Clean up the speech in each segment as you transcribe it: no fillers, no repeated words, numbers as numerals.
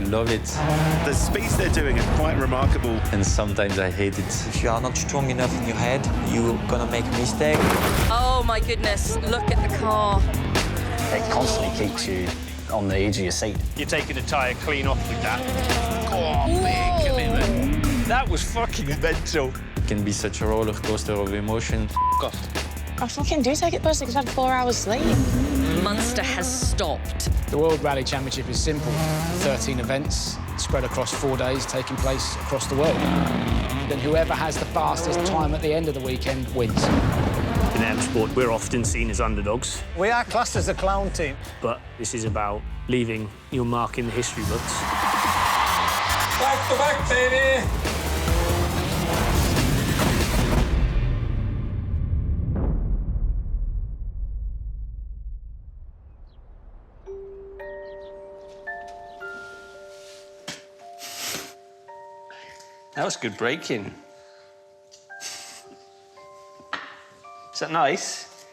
love it. The speeds they're doing are quite remarkable. And sometimes I hate it. If you are not strong enough in your head, you're gonna make a mistake. Oh my goodness, look at the car. It constantly keeps you on the edge of your seat. You're taking the tyre clean off with that. Oh, big commitment. That was fucking mental. It can be such a roller coaster of emotion. I fucking do take it personally because I had 4 hours sleep. Munster has stopped. The World Rally Championship is simple. 13 events spread across 4 days, taking place across the world. Then whoever has the fastest time at the end of the weekend wins. In M Sport, we're often seen as underdogs. We are classed as a clown team. But this is about leaving your mark in the history books. Back to back, baby! That was good braking. Is that nice?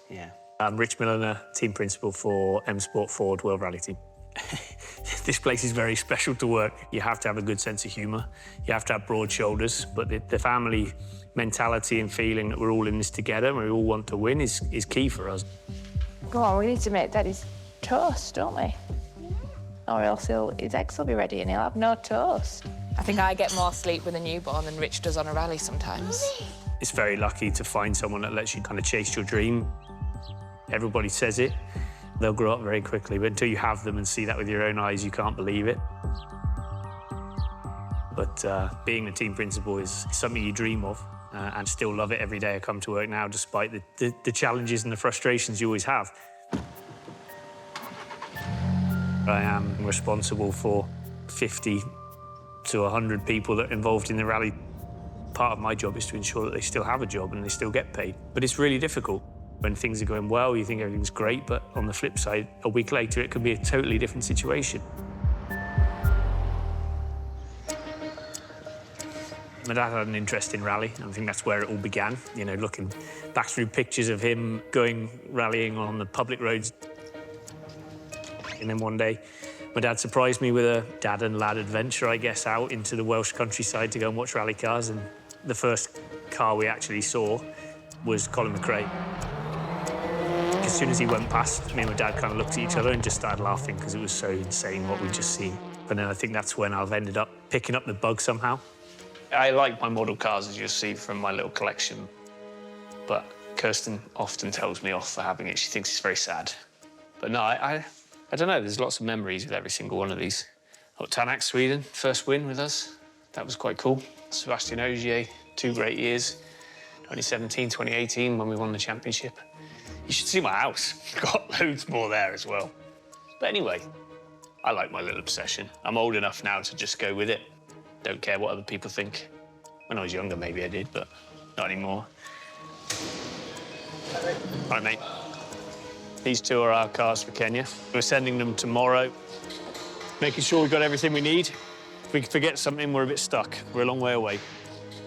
Yeah. I'm Rich Millener, team principal for M Sport Ford World Rally Team. This place is very special to work. You have to have a good sense of humour. You have to have broad shoulders, but the family mentality and feeling that we're all in this together and we all want to win is key for us. Go on, we need to make Daddy's toast, don't we? Or else his eggs will be ready and he'll have no toast. I think I get more sleep with a newborn than Rich does on a rally sometimes. It's very lucky to find someone that lets you kind of chase your dream. Everybody says it. They'll grow up very quickly, but until you have them and see that with your own eyes, you can't believe it. But being the team principal is something you dream of and still love it every day I come to work now, despite the challenges and the frustrations you always have. I am responsible for 50 to 100 people that are involved in the rally. Part of my job is to ensure that they still have a job and they still get paid. But it's really difficult. When things are going well, you think everything's great, but on the flip side, a week later, it could be a totally different situation. My dad had an interest in rally, and I think that's where it all began. You know, looking back through pictures of him going rallying on the public roads. And then one day, my dad surprised me with a dad and lad adventure, I guess, out into the Welsh countryside to go and watch rally cars. And the first car we actually saw was Colin McRae. As soon as he went past, me and my dad kind of looked at each other and just started laughing because it was so insane what we'd just seen. And then I think that's when I've ended up picking up the bug somehow. I like my model cars, as you'll see from my little collection. But Kirsten often tells me off for having it. She thinks it's very sad. But no, I don't know. There's lots of memories with every single one of these. Tanak, Sweden, first win with us. That was quite cool. Sebastian Ogier, 2 great years. 2017, 2018, when we won the championship. You should see my house. Got loads more there as well. But anyway, I like my little obsession. I'm old enough now to just go with it. Don't care what other people think. When I was younger, maybe I did, but not anymore. All right, mate. These 2 are our cars for Kenya. We're sending them tomorrow, making sure we've got everything we need. If we forget something, we're a bit stuck. We're a long way away.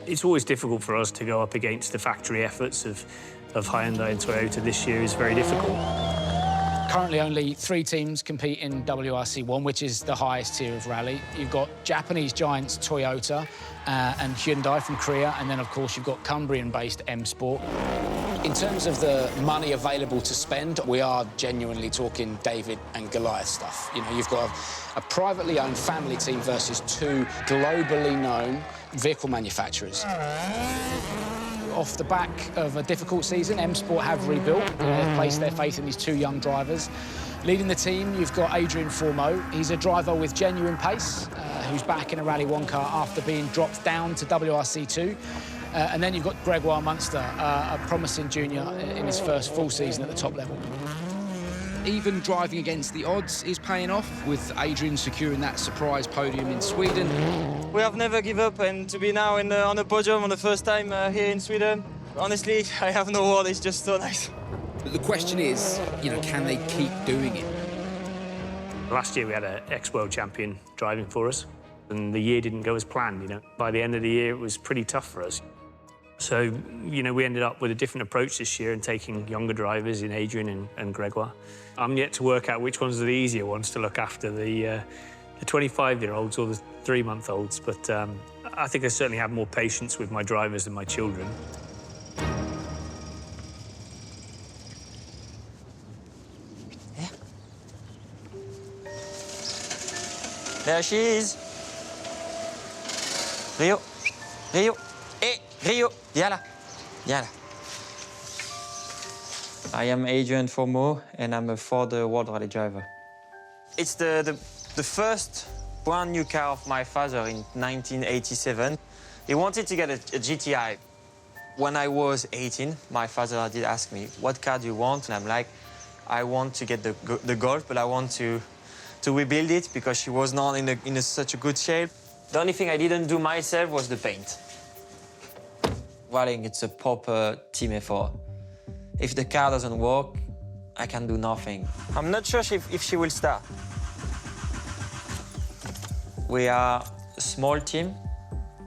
It's always difficult for us to go up against the factory efforts of Hyundai and Toyota. This year is very difficult. Currently only 3 teams compete in WRC 1, which is the highest tier of rally. You've got Japanese giants Toyota and Hyundai from Korea, and then, of course, you've got Cumbrian-based M Sport. In terms of the money available to spend, we are genuinely talking David and Goliath stuff. You know, you've got a privately owned family team versus 2 globally known vehicle manufacturers. Off the back of a difficult season, M Sport have rebuilt. They've placed their faith in these 2 young drivers. Leading the team, you've got Adrien Fourmaux. He's a driver with genuine pace, who's back in a Rally 1 car after being dropped down to WRC 2. And then you've got Gregoire Munster, a promising junior in his first full season at the top level. Even driving against the odds is paying off, with Adrien securing that surprise podium in Sweden. We have never given up, and to be now on the podium on the first time here in Sweden, honestly, I have no word. It's just so nice. But the question is, you know, can they keep doing it? Last year we had an ex-world champion driving for us, and the year didn't go as planned, you know. By the end of the year, it was pretty tough for us. So, you know, we ended up with a different approach this year and taking younger drivers in Adrien and Gregoire. I'm yet to work out which ones are the easier ones to look after, the the 25-year-olds or the 3-month-olds, but I think I certainly have more patience with my drivers than my children. Yeah. There she is. Rio, Rio, Rio, Yala, Yala. I am Adrien Fourmaux, and I'm a Ford World Rally driver. It's the first brand new car of my father in 1987. He wanted to get a GTI. When I was 18, my father did ask me, what car do you want? And I'm like, I want to get the Golf, but I want to rebuild it because she was not in such a good shape. The only thing I didn't do myself was the paint. Rallying, it's a proper team effort. If the car doesn't work, I can do nothing. I'm not sure if she will start. We are a small team,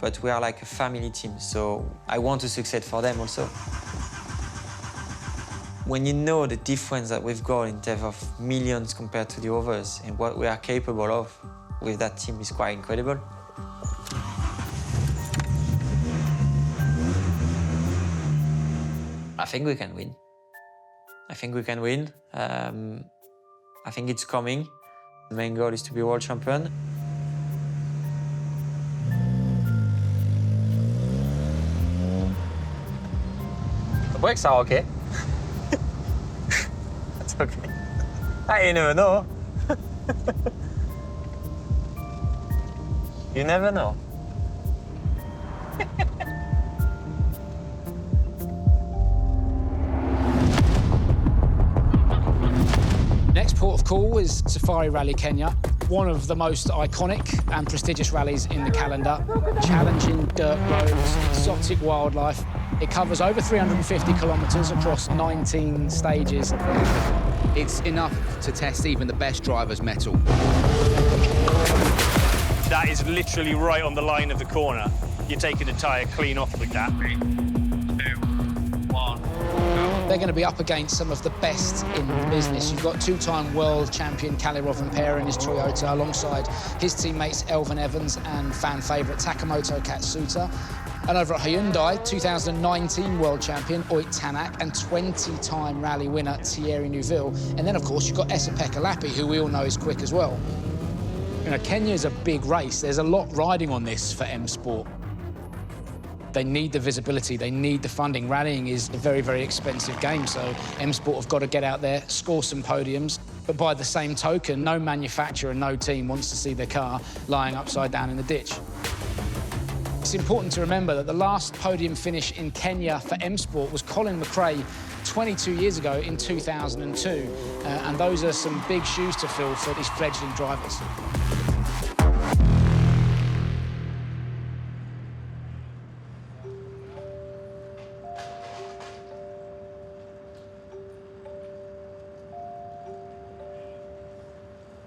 but we are like a family team, so I want to succeed for them also. When you know the difference that we've got in terms of millions compared to the others and what we are capable of with that team is quite incredible. I think we can win. I think we can win. I think it's coming. The main goal is to be world champion. The brakes are okay. That's okay. You never know. You never know. Next port of call is Safari Rally Kenya, one of the most iconic and prestigious rallies in the calendar. Challenging dirt roads, exotic wildlife. It covers over 350 kilometres across 19 stages. It's enough to test even the best driver's mettle. That is literally right on the line of the corner. You're taking the tyre clean off with that. 3, 2, 1. They're going to be up against some of the best in the business. You've got two-time world champion Kalle Rovanperä in his Toyota alongside his teammates Elvin Evans and fan favourite Takamoto Katsuta. And over at Hyundai, 2019 world champion Oit Tanak and 20-time rally winner Thierry Neuville. And then, of course, you've got Esa-Pekka Lappi, who we all know is quick as well. You know, Kenya is a big race. There's a lot riding on this for M Sport. They need the visibility, they need the funding. Rallying is a very, very expensive game, so M Sport have got to get out there, score some podiums. But by the same token, no manufacturer, no team wants to see their car lying upside down in the ditch. It's important to remember that the last podium finish in Kenya for M Sport was Colin McRae 22 years ago in 2002. And those are some big shoes to fill for these fledgling drivers.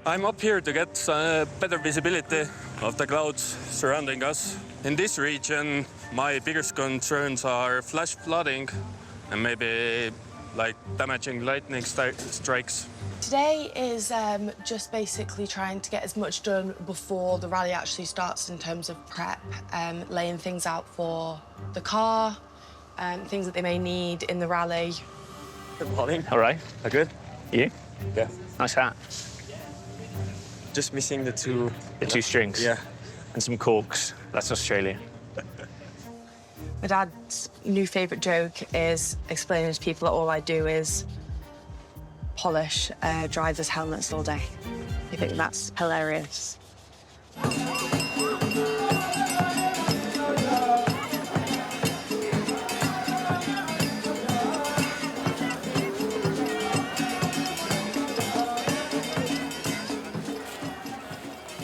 I'm up here to get better visibility of the clouds surrounding us. In this region, my biggest concerns are flash flooding and maybe like damaging lightning strikes. Today is just basically trying to get as much done before the rally actually starts in terms of prep, laying things out for the car, things that they may need in the rally. Good morning. All right. All good? You? Yeah. Nice hat. Just missing the two strings. Yeah. And some corks. That's Australia. My dad's new favourite joke is explaining to people that all I do is polish drivers' helmets all day. I think that's hilarious.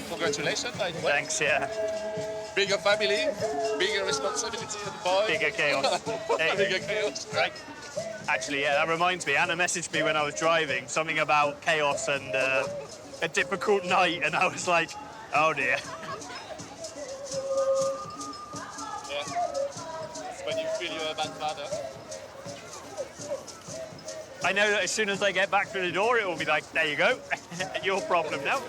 Congratulations, by the way. Thanks, yeah. Bigger family, bigger responsibility, boy. Bigger chaos. Hey. Bigger chaos. Right. Actually, yeah, that reminds me. Anna messaged me when I was driving, something about chaos and a difficult night, and I was like, oh dear. Yeah. It's when you feel you're a bad father. I know that as soon as I get back through the door, it will be like, there you go, your problem now.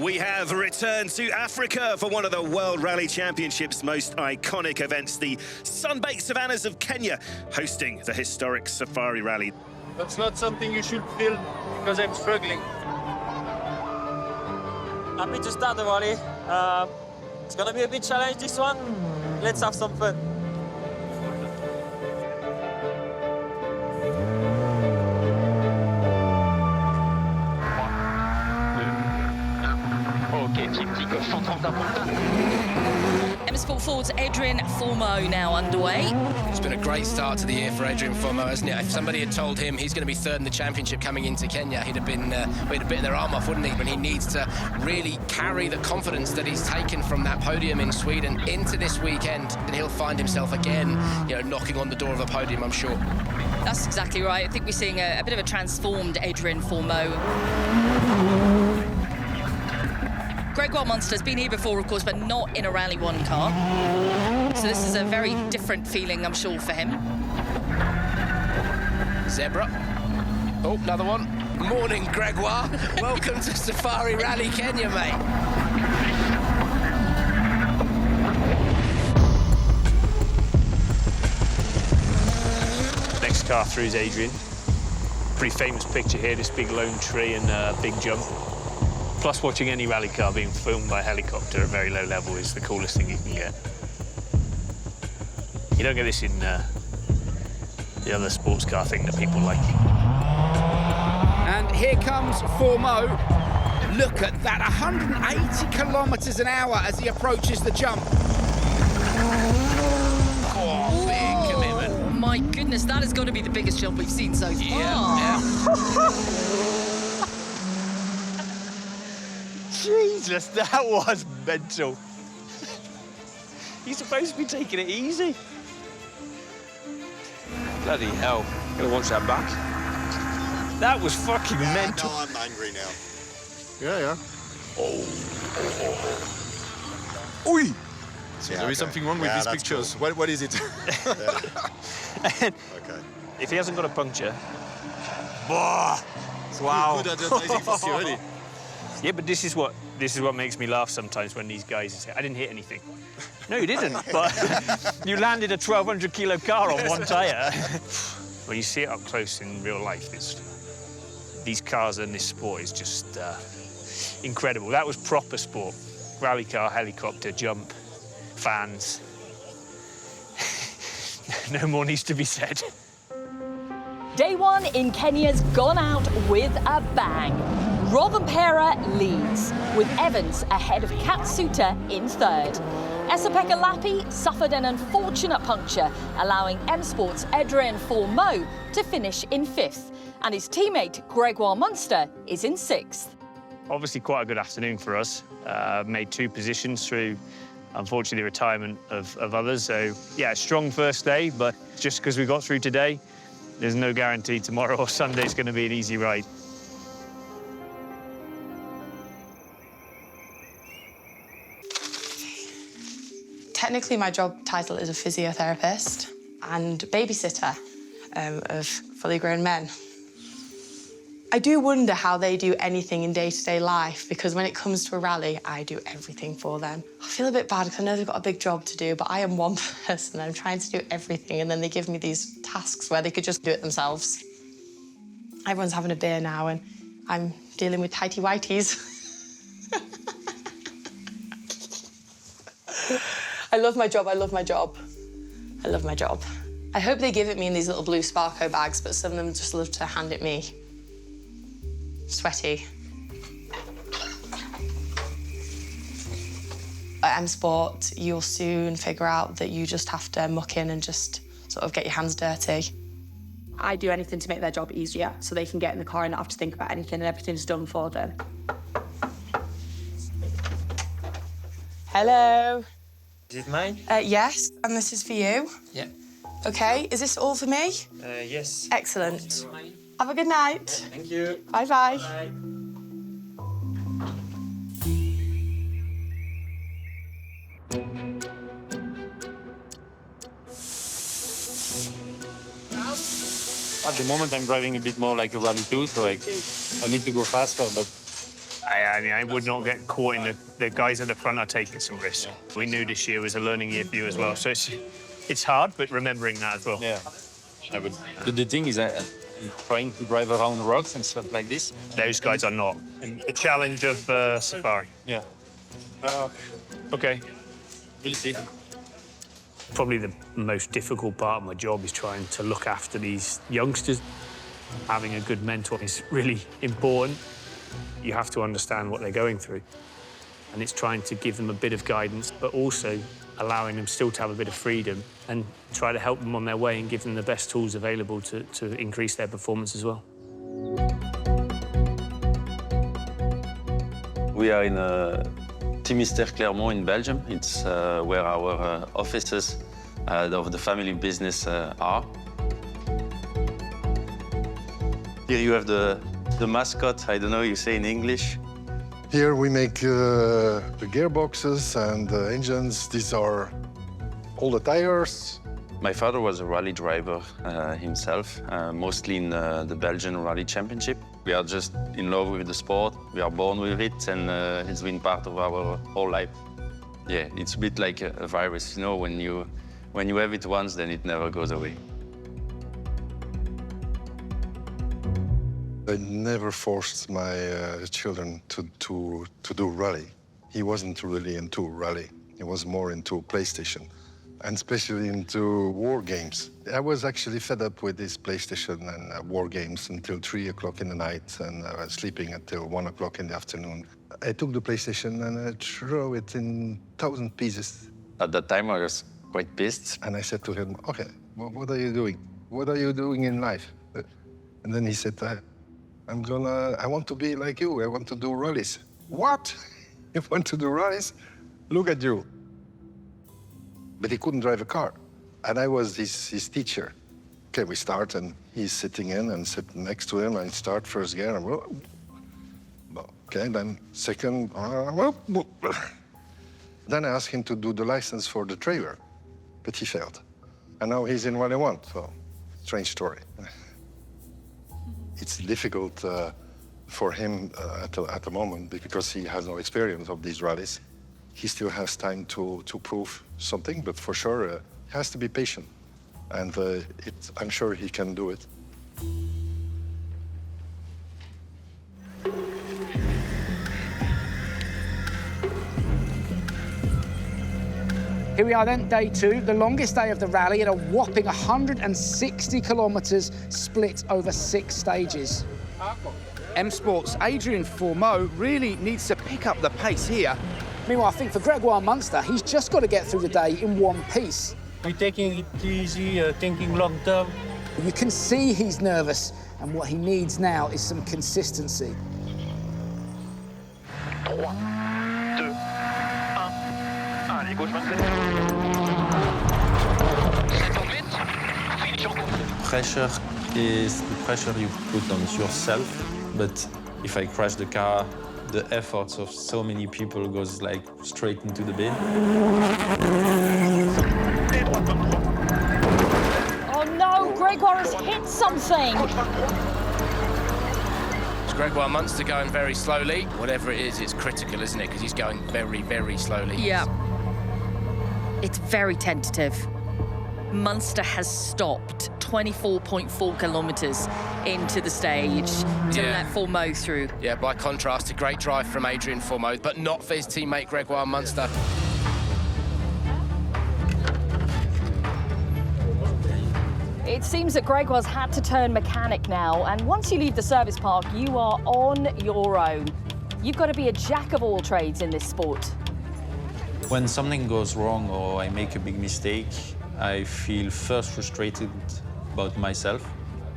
We have returned to Africa for one of the World Rally Championships' most iconic events, the sun-baked savannas of Kenya, hosting the historic Safari Rally. That's not something you should feel because I'm struggling. Happy to start the rally. It's gonna be a bit challenge this one. Let's have some fun. M Sport Ford's Adrien Fourmaux now underway. It's been a great start to the year for Adrien Fourmaux, hasn't it? If somebody had told him he's going to be third in the championship coming into Kenya, he'd have been he'd have bitten their arm off, wouldn't he? But he needs to really carry the confidence that he's taken from that podium in Sweden into this weekend, and he'll find himself again, you know, knocking on the door of a podium, I'm sure. That's exactly right. I think we're seeing a bit of a transformed Adrien Fourmaux. Gregoire Munster's been here before, of course, but not in a Rally 1 car. So this is a very different feeling, I'm sure, for him. Zebra. Oh, another one. Morning, Gregoire. Welcome to Safari Rally Kenya, mate. Next car through is Adrien. Pretty famous picture here, this big lone tree and a big jump. Plus, watching any rally car being filmed by helicopter at very low level is the coolest thing you can get. You don't get this in the other sports car thing that people like. And here comes Fourmaux. Look at that, 180 kilometres an hour as he approaches the jump. Oh, big commitment. Oh, my goodness, that has got to be the biggest jump we've seen so far. Yeah. Jesus, that was mental. You're supposed to be taking it easy. Bloody hell. Gotta watch that back. That was fucking mental. No, I'm angry now. Yeah. Oi! So there is something wrong with these pictures. Cool. What is it? Okay. If he hasn't got a puncture... Wow. Good advertising for Sardinia. Yeah, but this is what makes me laugh sometimes when these guys say, I didn't hit anything. No, you didn't, but you landed a 1,200-kilo car on one tyre. When you see it up close in real life, these cars and this sport is just incredible. That was proper sport. Rally car, helicopter, jump, fans. No more needs to be said. Day one in Kenya's gone out with a bang. Rovanpera leads, with Evans ahead of Katsuta in third. Esa-Pekka Lappi suffered an unfortunate puncture, allowing M Sport's Adrien Fourmaux to finish in fifth, and his teammate Gregoire Munster is in sixth. Obviously quite a good afternoon for us. Made 2 positions through, unfortunately, the retirement of others. So, yeah, strong first day, but just because we got through today, there's no guarantee tomorrow or Sunday's going to be an easy ride. Technically, my job title is a physiotherapist and babysitter of fully grown men. I do wonder how they do anything in day-to-day life, because when it comes to a rally, I do everything for them. I feel a bit bad because I know they've got a big job to do, but I am one person. I'm trying to do everything, and then they give me these tasks where they could just do it themselves. Everyone's having a beer now, and I'm dealing with tighty-whities. I love my job, I love my job. I love my job. I hope they give it me in these little blue Sparko bags, but some of them just love to hand it me. Sweaty. At M Sport, you'll soon figure out that you just have to muck in and just sort of get your hands dirty. I do anything to make their job easier, so they can get in the car and not have to think about anything, and everything's done for them. Hello. Is it mine? Yes, and this is for you. Yeah. Okay, is this all for me? Yes. Excellent. Have a good night. Thank you. Bye-bye. Bye. At the moment, I'm driving a bit more like a Rally 2, so I need to go faster, but I would not get caught in the guys at the front are taking some risks. We knew this year was a learning year for you as well, so it's hard, but remembering that as well. Yeah. The thing is, trying to drive around rocks and stuff like this. Those guys are not. And the challenge of safari. Yeah. Okay. We'll see. Probably the most difficult part of my job is trying to look after these youngsters. Having a good mentor is really important. You have to understand what they're going through. And it's trying to give them a bit of guidance, but also allowing them still to have a bit of freedom and try to help them on their way and give them the best tools available to increase their performance as well. We are in Timister Clermont in Belgium. It's where our offices of the family business are. Here you have the mascot, I don't know you say in English. Here we make the gearboxes and the engines. These are all the tires. My father was a rally driver himself, mostly in the Belgian Rally Championship. We are just in love with the sport. We are born with it, and it's been part of our whole life. Yeah, it's a bit like a virus, you know, when you have it once, then it never goes away. I never forced my children to do rally. He wasn't really into rally. He was more into PlayStation, and especially into war games. I was actually fed up with this PlayStation and war games until 3 o'clock in the night, and I was sleeping until 1 o'clock in the afternoon. I took the PlayStation and I threw it in 1,000 pieces. At that time, I was quite pissed. And I said to him, okay, what are you doing? What are you doing in life? And then he said, I want to be like you. I want to do rallies. What? You want to do rallies? Look at you. But he couldn't drive a car. And I was his teacher. Okay, we start, and he's sitting in and sit next to him. I start first gear. And, okay, then second. Then I asked him to do the license for the trailer, but he failed. And now he's in Rally 1, so strange story. It's difficult for him at the moment because he has no experience of these rallies. He still has time to prove something, but for sure, he has to be patient. And I'm sure he can do it. Here we are then, day 2, the longest day of the rally at a whopping 160 kilometres split over 6 stages. M Sport's Adrien Fourmaux really needs to pick up the pace here. Meanwhile, I think for Gregoire Munster, he's just got to get through the day in one piece. We're taking it easy, thinking long term. You can see he's nervous, and what he needs now is some consistency. Pressure is the pressure you put on yourself, but if I crash the car, the efforts of so many people goes like straight into the bin. Oh no, Gregoire has hit something. Gregoire Munster going very slowly. Whatever it is, it's critical, isn't it? Because he's going very, very slowly. Yeah. It's very tentative. Munster has stopped 24.4 kilometres into the stage to let Fourmaux through. Yeah, by contrast, a great drive from Adrien Fourmaux, but not for his teammate Gregoire Munster. It seems that Gregoire's had to turn mechanic now, and once you leave the service park, you are on your own. You've got to be a jack of all trades in this sport. When something goes wrong or I make a big mistake, I feel first frustrated about myself,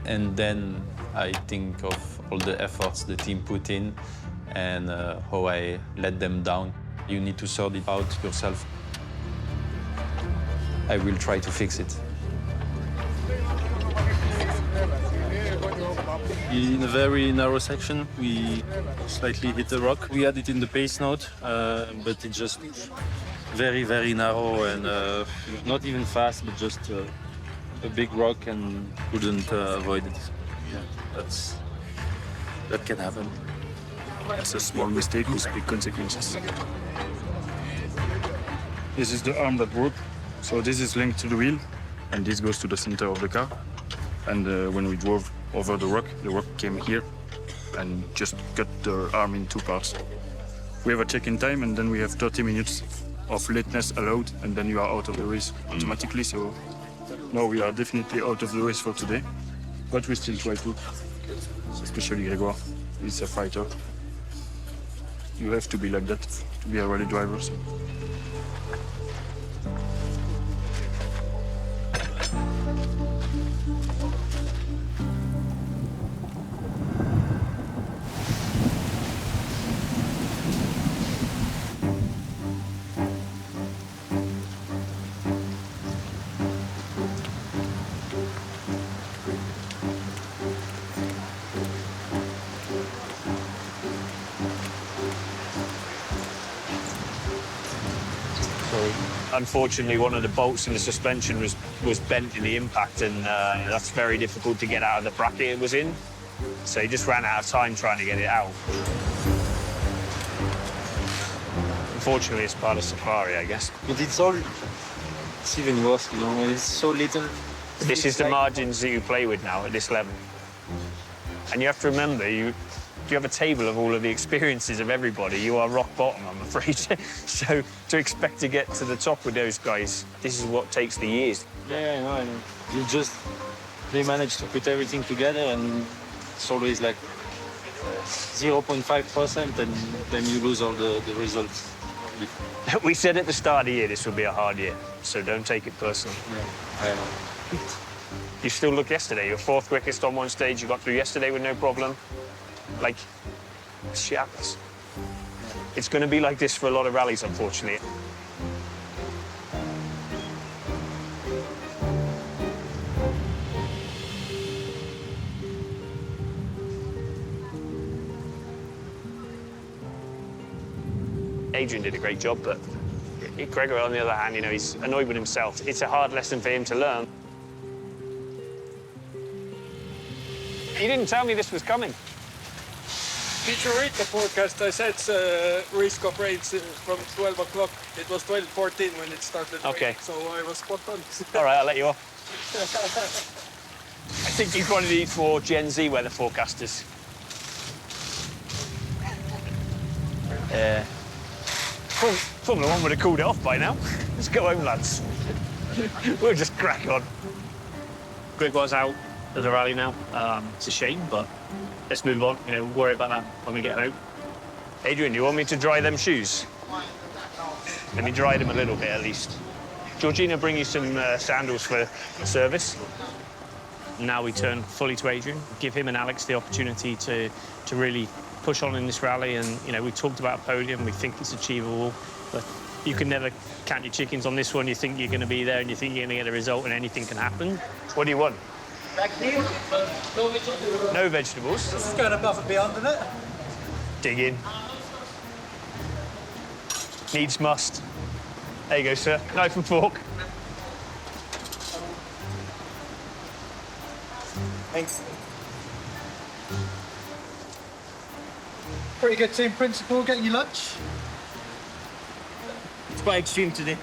and then I think of all the efforts the team put in and how I let them down. You need to sort it out yourself. I will try to fix it. In a very narrow section, we slightly hit the rock. We had it in the pace note, but it just very, very narrow and not even fast, but just a big rock and couldn't avoid it. Yeah, that can happen. It's a small mistake with big consequences. This is the arm that broke. So this is linked to the wheel, and this goes to the center of the car. And when we drove over the rock came here and just cut the arm in 2 parts. We have a check-in time, and then we have 30 minutes of lateness allowed, and then you are out of the race automatically. So no, we are definitely out of the race for today, but we still try to, especially Grégoire. He's a fighter. You have to be like that to be a rally driver. So. Unfortunately, one of the bolts in the suspension was bent in the impact, and that's very difficult to get out of the bracket it was in. So he just ran out of time trying to get it out. Unfortunately, it's part of safari, I guess. But it's even worse, you know, when it's so little. This is the margins that you play with now at this level. And you have to remember, you have a table of all of the experiences of everybody. You are rock bottom, I'm afraid. So to expect to get to the top with those guys, this is what takes the years. Yeah, I know. They manage to put everything together, and it's always like 0.5%, and then you lose all the results. We said at the start of the year this would be a hard year, so don't take it personally. Yeah, I know. You still look yesterday. You're 4th quickest on one stage. You got through yesterday with no problem. Like, shit happens. It's going to be like this for a lot of rallies, unfortunately. Adrien did a great job, but Gregor, on the other hand, you know, he's annoyed with himself. It's a hard lesson for him to learn. You didn't tell me this was coming. Did you read the forecast? I said risk of rain from 12 o'clock. It was 12:14 when it started. Okay. Rain, so I was spot on. All right, I'll let you off. I think he's one of these for Gen Z weather forecasters. Formula 1 would have called it off by now. Let's go home, lads. We'll just crack on. Grégoire's out of the rally now. It's a shame, but let's move on. You know, we'll worry about that when we get home. Adrien, do you want me to dry them shoes? Let me dry them a little bit, at least. Georgina, bring you some sandals for service. Now we turn fully to Adrien, give him and Alex the opportunity to really push on in this rally. And, you know, we talked about a podium. We think it's achievable, but you can never count your chickens on this one. You think you're going to be there and you think you're going to get a result, and anything can happen. What do you want? No vegetables. No vegetables? This is going above and beyond, isn't it? Dig in. Needs must. There you go, sir. Knife and fork. Thanks. Pretty good team principal. Getting your lunch. It's quite extreme today.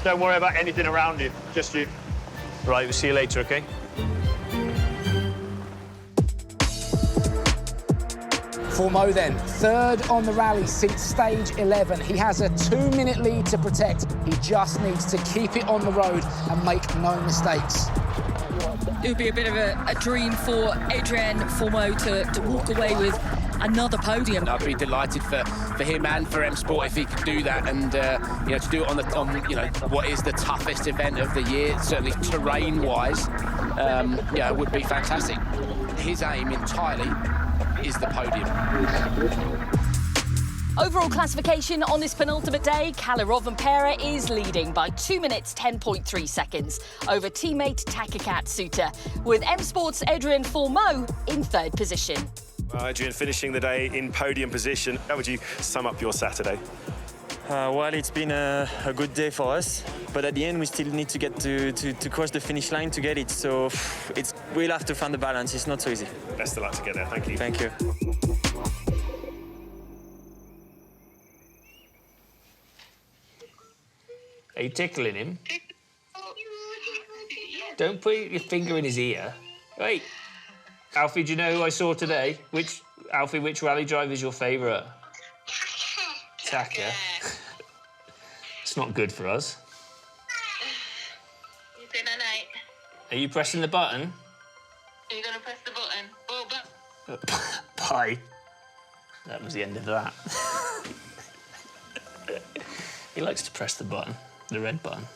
Don't worry about anything around you, just you. Right, we'll see you later, OK? Fourmaux then, 3rd on the rally since stage 11. He has a 2-minute lead to protect. He just needs to keep it on the road and make no mistakes. It would be a bit of a dream for Adrien Fourmaux to walk away with another podium. I'd be delighted for him and for M Sport if he could do that, and you know, to do it on what is the toughest event of the year, certainly terrain-wise. Yeah, it would be fantastic. His aim entirely is the podium. Overall classification on this penultimate day, Kalle Rovanperä is leading by 2 minutes 10.3 seconds over teammate Taka Katsuta, with M Sport's Adrien Fourmaux in 3rd position. Adrien finishing the day in podium position. How would you sum up your Saturday? Well, it's been a good day for us, but at the end we still need to get to cross the finish line to get it. So we'll have to find the balance. It's not so easy. Best of luck to get there. Thank you. Thank you. Are you tickling him? Don't put your finger in his ear. Wait. Alfie, do you know who I saw today? Alfie, which rally driver is your favourite? Taka. It's not good for us. Are you pressing the button? Are you going to press the button? Oh, Bye. That was the end of that. He likes to press the button, the red button.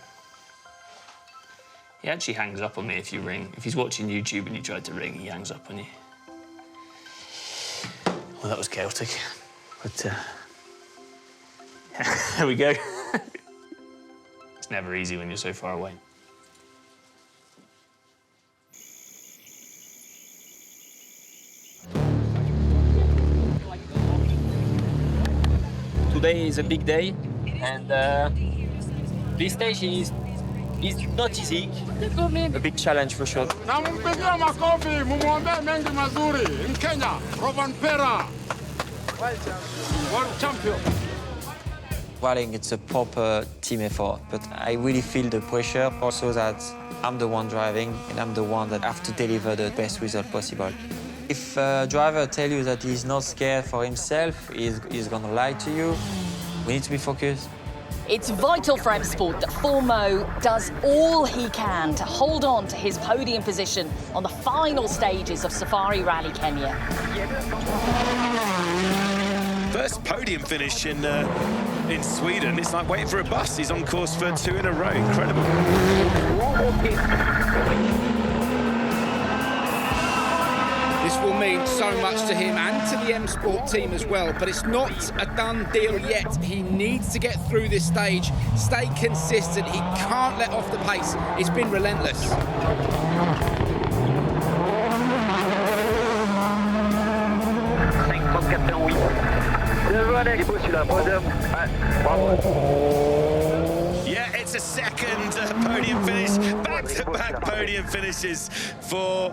He actually hangs up on me if you ring. If he's watching YouTube and you try to ring, he hangs up on you. Well, that was chaotic, but there we go. It's never easy when you're so far away. Today is a big day, and this stage is not easy. A big challenge for sure. in Kenya, world champion. Rallying, it's a proper team effort, but I really feel the pressure also that I'm the one driving and I'm the one that have to deliver the best result possible. If a driver tells you that he's not scared for himself, he's gonna lie to you. We need to be focused. It's vital for M Sport that Fourmaux does all he can to hold on to his podium position on the final stages of Safari Rally Kenya. First podium finish in Sweden. It's like waiting for a bus. He's on course for 2 in a row. Incredible. This will mean so much to him and to the M Sport team as well, but it's not a done deal yet. He needs to get through this stage, stay consistent. He can't let off the pace. It's been relentless. 5,4,8. Yeah, it's a second podium finish. Back-to-back podium finishes for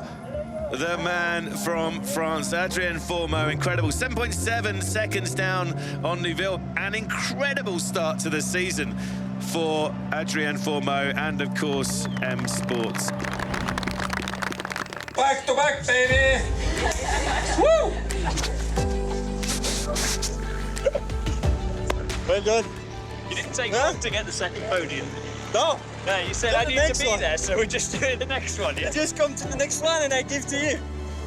the man from France, Adrien Fourmaux. Incredible. 7.7 seconds down on Neuville. An incredible start to the season for Adrien Fourmaux and, of course, M Sports. Back to back, baby! Woo! Well done. You didn't take long to get the second podium. No. No, you said I need to be there, so we're just doing the next one, yeah? I just come to the next one and I give to you.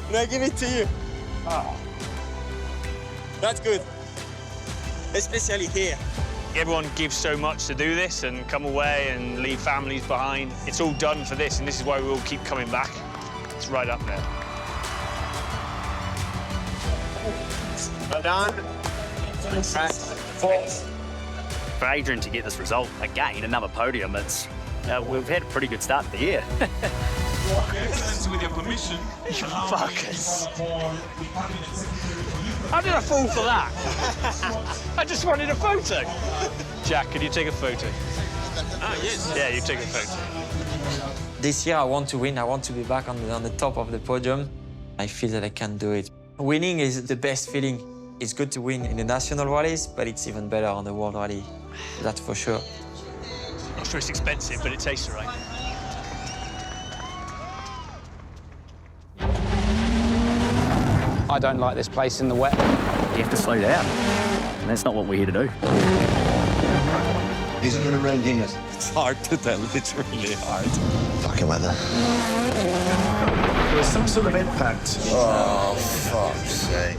And I give it to you. Oh. That's good. Especially here. Everyone gives so much to do this and come away and leave families behind. It's all done for this, and this is why we all keep coming back. It's right up there. Well done. For Adrien to get this result again, another podium, we've had a pretty good start to the year. With your permission. You fuckers. How did I fall for that? I just wanted a photo. Jack, can you take a photo? Ah, yes. Yeah, you take a photo. This year I want to win. I want to be back on the top of the podium. I feel that I can do it. Winning is the best feeling. It's good to win in the national rallies, but it's even better on the World Rally. That's for sure. I'm sure it's expensive, but it tastes all right. I don't like this place in the wet. You have to slow down, and that's not what we're here to do. Isn't it around here? It's hard to tell. It's really hard. Fucking weather. There was some sort of impact. Oh, fuck's sake.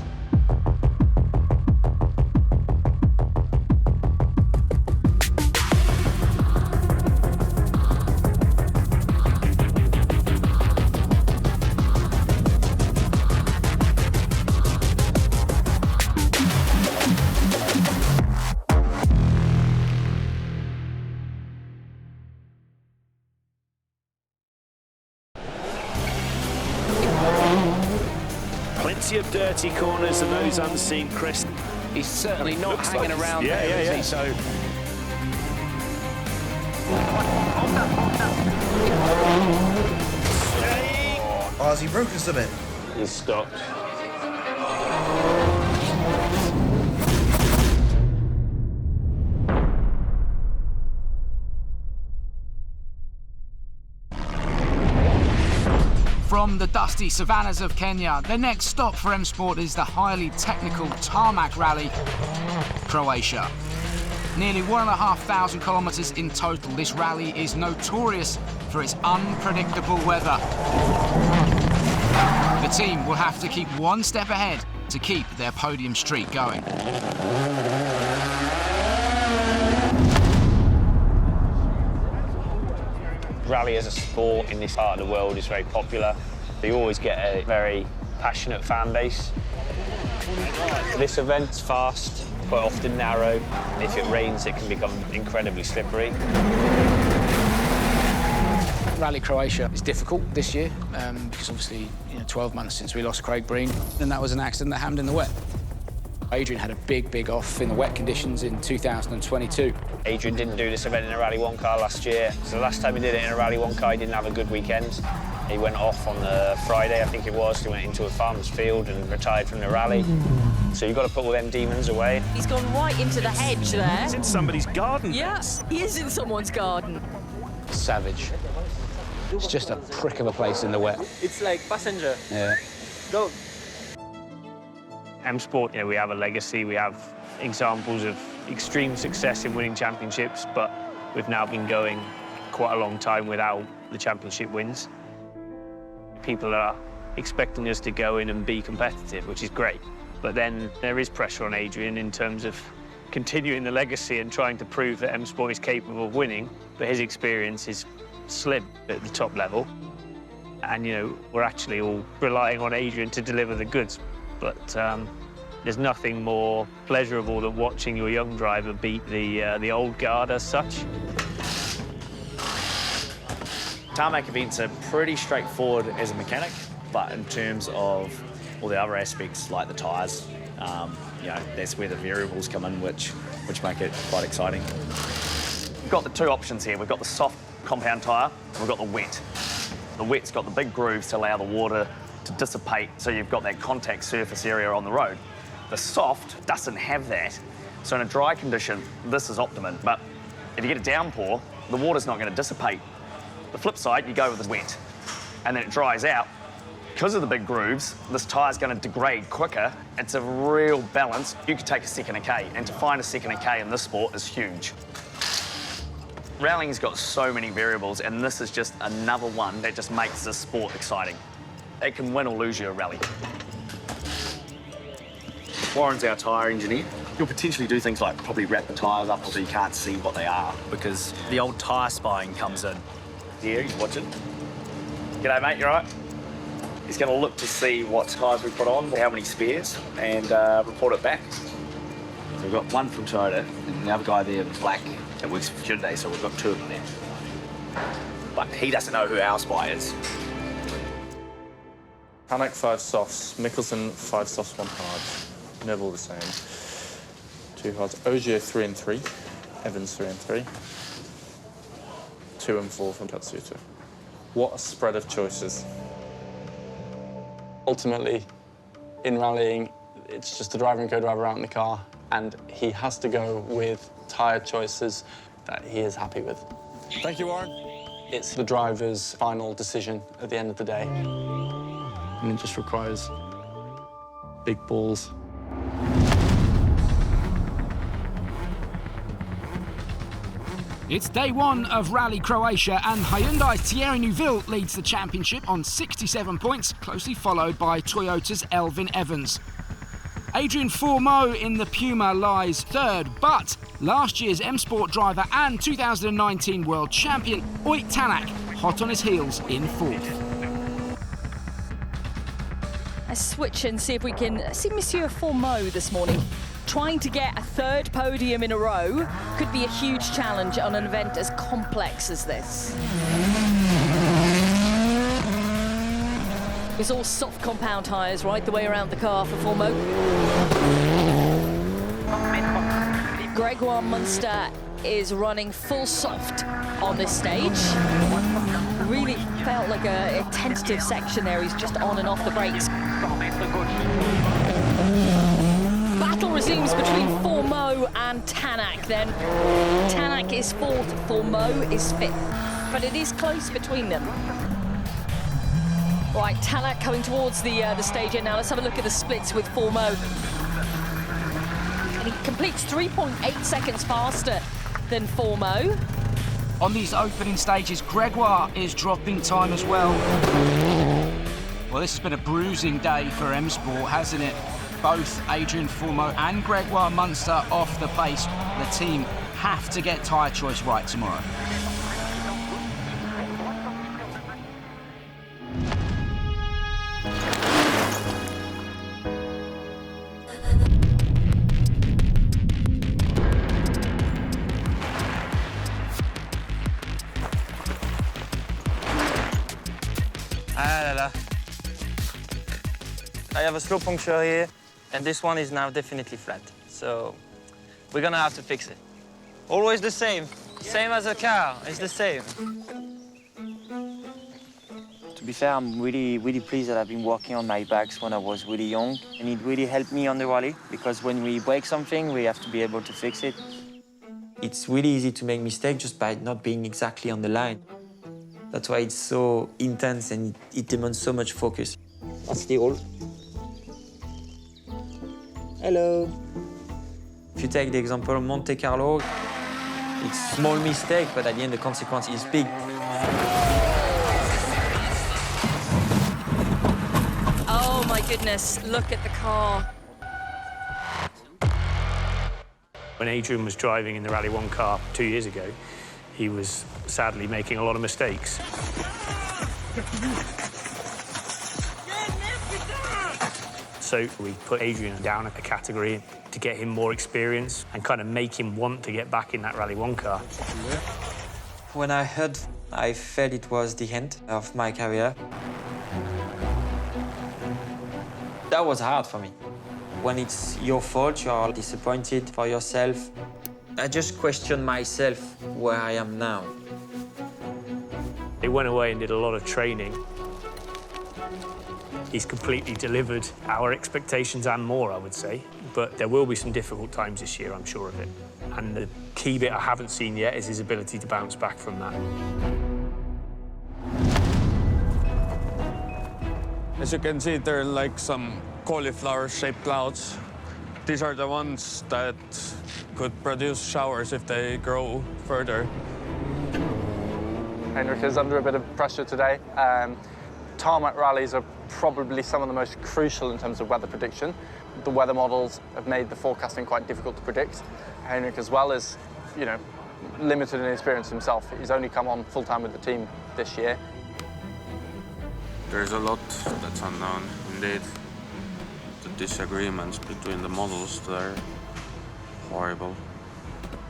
Plenty of dirty corners and those unseen crests. He's certainly not hanging around there, is he? So Oh, has he broken something? He's stopped. From the dusty savannas of Kenya, the next stop for M Sport is the highly technical tarmac rally, Croatia. Nearly 1,500 kilometres in total, this rally is notorious for its unpredictable weather. The team will have to keep one step ahead to keep their podium streak going. Rally as a sport in this part of the world is very popular. You always get a very passionate fan base. This event's fast, but often narrow. If it rains, it can become incredibly slippery. Rally Croatia is difficult this year because obviously 12 months since we lost Craig Breen, and that was an accident that happened in the wet. Adrien had a big off in the wet conditions in 2022. Adrien didn't do this event in a Rally 1 car last year. So the last time he did it in a Rally 1 car, he didn't have a good weekend. He went off on the Friday, I think it was. He went into a farmer's field and retired from the rally. So you've got to put all them demons away. He's gone right into the hedge there. He's in somebody's garden. Yes, he is in someone's garden. Savage. It's just a prick of a place in the wet. It's like passenger. Yeah. Go. M Sport, we have a legacy. We have examples of extreme success in winning championships, but we've now been going quite a long time without the championship wins. People are expecting us to go in and be competitive, which is great. But then there is pressure on Adrien in terms of continuing the legacy and trying to prove that M Sport is capable of winning, but his experience is slim at the top level. And, we're actually all relying on Adrien to deliver the goods. But there's nothing more pleasurable than watching your young driver beat the old guard as such. Tarmac events are pretty straightforward as a mechanic, but in terms of all the other aspects, like the tyres, that's where the variables come in, which make it quite exciting. We've got the two options here. We've got the soft compound tyre, and we've got the wet. The wet's got the big grooves to allow the water to dissipate, so you've got that contact surface area on the road. The soft doesn't have that, so in a dry condition, this is optimum. But if you get a downpour, the water's not going to dissipate. The flip side, you go with the wet, and then it dries out. Because of the big grooves, this tyre's going to degrade quicker. It's a real balance. You could take a second of K, and to find a second of K in this sport is huge. Rallying's got so many variables, and this is just another one that just makes this sport exciting. It can win or lose you a rally. Warren's our tyre engineer. You'll potentially do things like probably wrap the tyres up so you can't see what they are, because the old tyre spying comes in. Yeah, he's watching. G'day, mate, you all right? He's going to look to see what tyres we put on, how many spares, and report it back. So we've got one from Toyota, and the other guy there in black that works for Hyundai, so we've got two of them there. But he doesn't know who our spy is. Hanek 5 softs, Mikkelsen 5 softs, 1 hard. Neville the same. 2 hards. Ogier 3 and 3. Evans 3 and 3. 2 and 4 from Katsuta. What a spread of choices. Ultimately, in rallying, it's just the driver and co-driver out in the car, and he has to go with tyre choices that he is happy with. Thank you, Warren. It's the driver's final decision at the end of the day. And it just requires big balls. It's day one of Rally Croatia, and Hyundai's Thierry Neuville leads the championship on 67 points, closely followed by Toyota's Elfyn Evans. Adrien Fourmaux in the Puma lies third, but last year's M Sport driver and 2019 world champion Ott Tanak hot on his heels in fourth. Let's switch and see if we can see Monsieur Fourmaux this morning. Trying to get a third podium in a row could be a huge challenge on an event as complex as this. It's all soft compound tyres right the way around the car for Fourmaux. Gregoire Munster is running full soft on this stage. Really felt like a tentative section there. He's just on and off the brakes. Battle resumes between Fourmaux and Tanak then. Tanak is fourth, Fourmaux is fifth. But it is close between them. Right, Tanak coming towards the stage end now. Let's have a look at the splits with Fourmaux. And he completes 3.8 seconds faster than Fourmaux. On these opening stages, Gregoire is dropping time as well. Well, this has been a bruising day for M Sport, hasn't it? Both Adrien Fourmaux and Gregoire Munster off the pace. The team have to get tyre choice right tomorrow. I have a slow puncture here, and this one is now definitely flat. So we're gonna have to fix it. Always the same. Same as a car, it's the same. To be fair, I'm really pleased that I've been working on my bags when I was really young, and it really helped me on the rally, because when we break something, we have to be able to fix it. It's really easy to make mistakes just by not being exactly on the line. That's why it's so intense and it demands so much focus. That's the all. Hello. If you take the example of Monte Carlo, it's a small mistake, but at the end the consequence is big. Oh my goodness, look at the car. When Adrien was driving in the Rally 1 car 2 years ago, he was sadly making a lot of mistakes. So we put Adrien down a category to get him more experience and kind of make him want to get back in that Rally 1 car. When I heard, I felt it was the end of my career. That was hard for me. When it's your fault, you're disappointed for yourself. I just questioned myself where I am now. He went away and did a lot of training. He's completely delivered our expectations and more, I would say. But there will be some difficult times this year, I'm sure of it. And the key bit I haven't seen yet is his ability to bounce back from that. As you can see, there are like some cauliflower-shaped clouds. These are the ones that could produce showers if they grow further. Henrik is under a bit of pressure today. Tarmac rallies are probably some of the most crucial in terms of weather prediction. The weather models have made the forecasting quite difficult to predict. Henrik, as well, is, you know, limited in experience himself. He's only come on full-time with the team this year. There's a lot that's unknown, indeed. The disagreements between the models, they're horrible.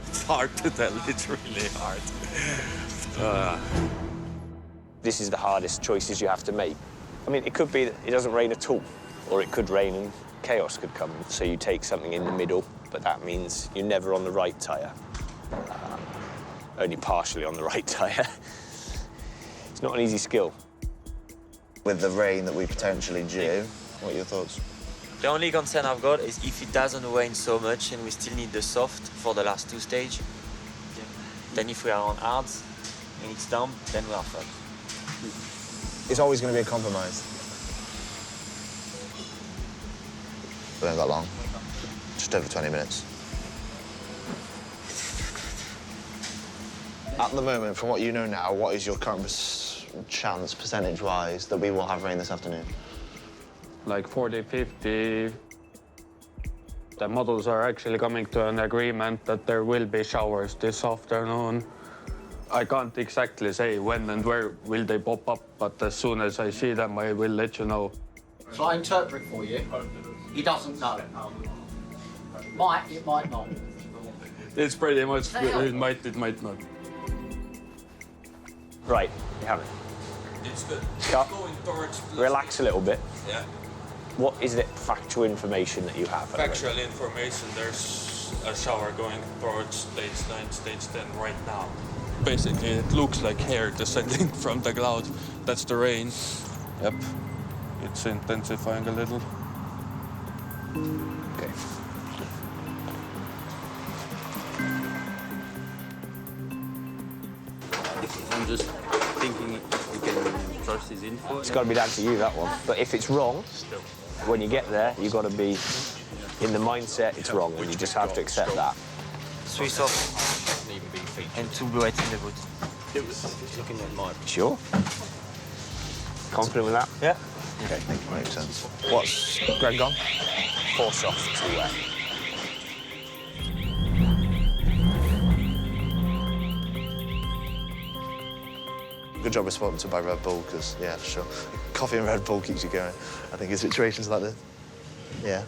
It's hard to tell, it's really hard. This is the hardest choices you have to make. I mean, it could be that it doesn't rain at all, or it could rain and chaos could come. So you take something in the middle, but that means you're never on the right tyre. Only partially on the right tyre. It's not an easy skill. With the rain that we potentially do, what are your thoughts? The only concern I've got is if it doesn't rain so much and we still need the soft for the last 2 stages, then if we are on hards and it's damp, then we are fucked. It's always going to be a compromise. We haven't got long. Just over 20 minutes. At the moment, from what you know now, what is your current chance, percentage-wise, that we will have rain this afternoon? Like 40, 50. The models are actually coming to an agreement that there will be showers this afternoon. I can't exactly say when and where will they pop up, but as soon as I see them, I will let you know. Shall I interpret for you? He doesn't know. It might not. It's pretty much, it might not. Right, you have it. It's good. Cut. Going towards... Relax a little bit. Yeah. What is the factual information that you have? Factual information, there's a shower going towards stage 9, stage 10 right now. Basically, it looks like hair descending from the cloud. That's the rain. Yep, it's intensifying a little. Okay. I'm just thinking if we can trust his info. It's got to be down to you, that one. But if it's wrong, when you get there, you've got to be in the mindset it's wrong, and you just have to accept that. Swiss off and 2 blue in the boot. It was looking at mine. Sure. Confident with that? Yeah. Okay, I think it makes sense. What's Greg gone? 4 soft, 2 wet. Good job responding to by Red Bull, because, yeah, sure. Coffee and Red Bull keeps you going. I think in situations like this. Yeah.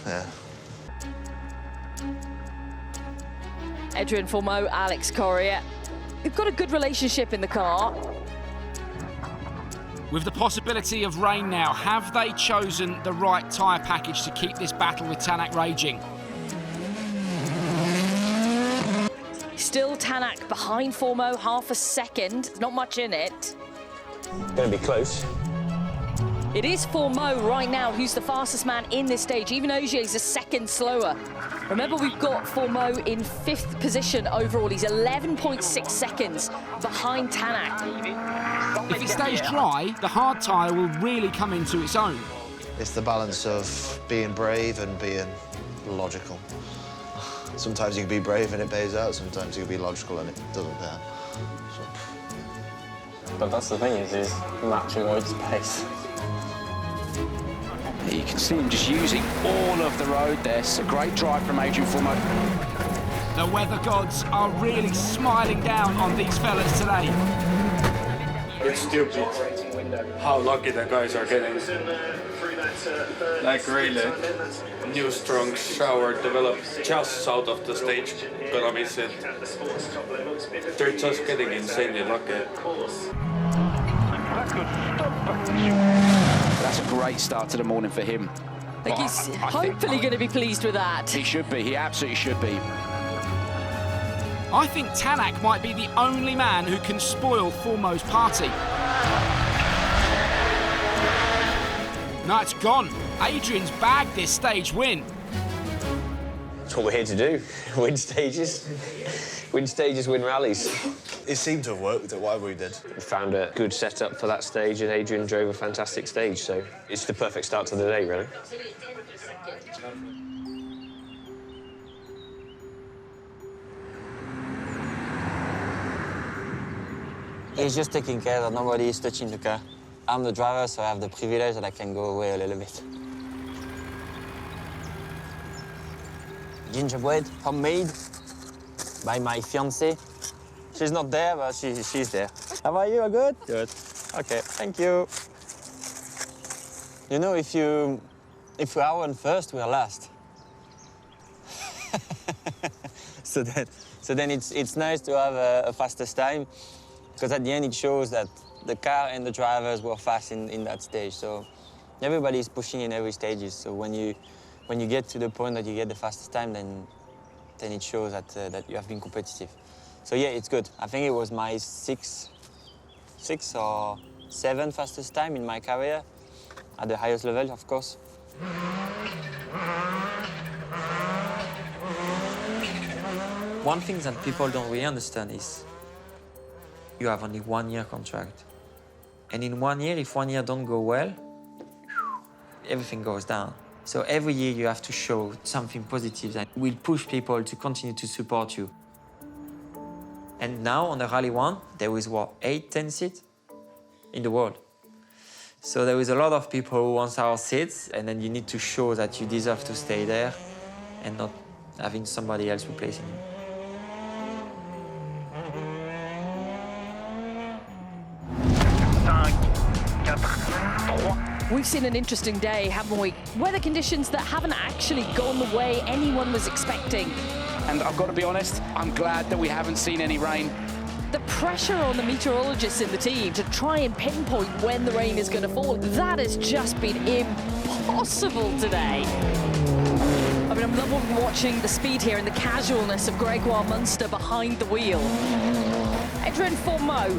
Yeah. Adrien Fourmaux, Alex Correa. We've got a good relationship in the car. With the possibility of rain now, have they chosen the right tyre package to keep this battle with Tanak raging? Still Tanak behind Fourmaux, half a second. Not much in it. Going to be close. It is Fourmaux right now who's the fastest man in this stage. Even Ogier is a second slower. Remember, we've got Fourmaux in 5th position overall. He's 11.6 seconds behind Tanak. If it stays dry, the hard tyre will really come into its own. It's the balance of being brave and being logical. Sometimes you can be brave and it pays out, sometimes you can be logical and it doesn't pay out. But that's the thing, is matching Lloyd's pace. You can see him just using all of the road there. It's a great drive from Adrien Fourmaux. The weather gods are really smiling down on these fellas today. It's stupid how lucky the guys are getting. Like really, new strong shower developed just south of the stage. Gonna miss it. They're just getting insanely lucky. That's a great start to the morning for him. I think he's hopefully going to be pleased with that. He should be. He absolutely should be. I think Tanak might be the only man who can spoil Fourmaux's party. No, it's gone. Adrian's bagged this stage win. That's what we're here to do. Win stages. Win stages, win rallies. It seemed to have worked at whatever we did. We found a good setup for that stage, and Adrien drove a fantastic stage, so it's the perfect start to the day, really. He's just taking care that nobody is touching the car. I'm the driver, so I have the privilege that I can go away a little bit. Gingerbread, homemade, by my fiancée. She's not there, but she's there. How are you? Good? Good. Okay, thank you. You know, if we are on first, we are last. so then it's nice to have a fastest time, because at the end it shows that the car and the drivers were fast in that stage. So everybody is pushing in every stages. So when you get to the point that you get the fastest time, then it shows that you have been competitive. So yeah, it's good. I think it was my sixth or seventh fastest time in my career, at the highest level, of course. One thing that people don't really understand is you have only 1 year contract. And in 1 year, if 1 year don't go well, everything goes down. So every year you have to show something positive that will push people to continue to support you. And now on the Rally 1, there is what, 8, 10 seats in the world. So there is a lot of people who want our seats, and then you need to show that you deserve to stay there and not having somebody else replacing you. We've seen an interesting day, haven't we? Weather conditions that haven't actually gone the way anyone was expecting. And I've got to be honest, I'm glad that we haven't seen any rain. The pressure on the meteorologists in the team to try and pinpoint when the rain is going to fall, that has just been impossible today. I mean, I'm loving watching the speed here and the casualness of Gregoire Munster behind the wheel. Adrien Fourmaux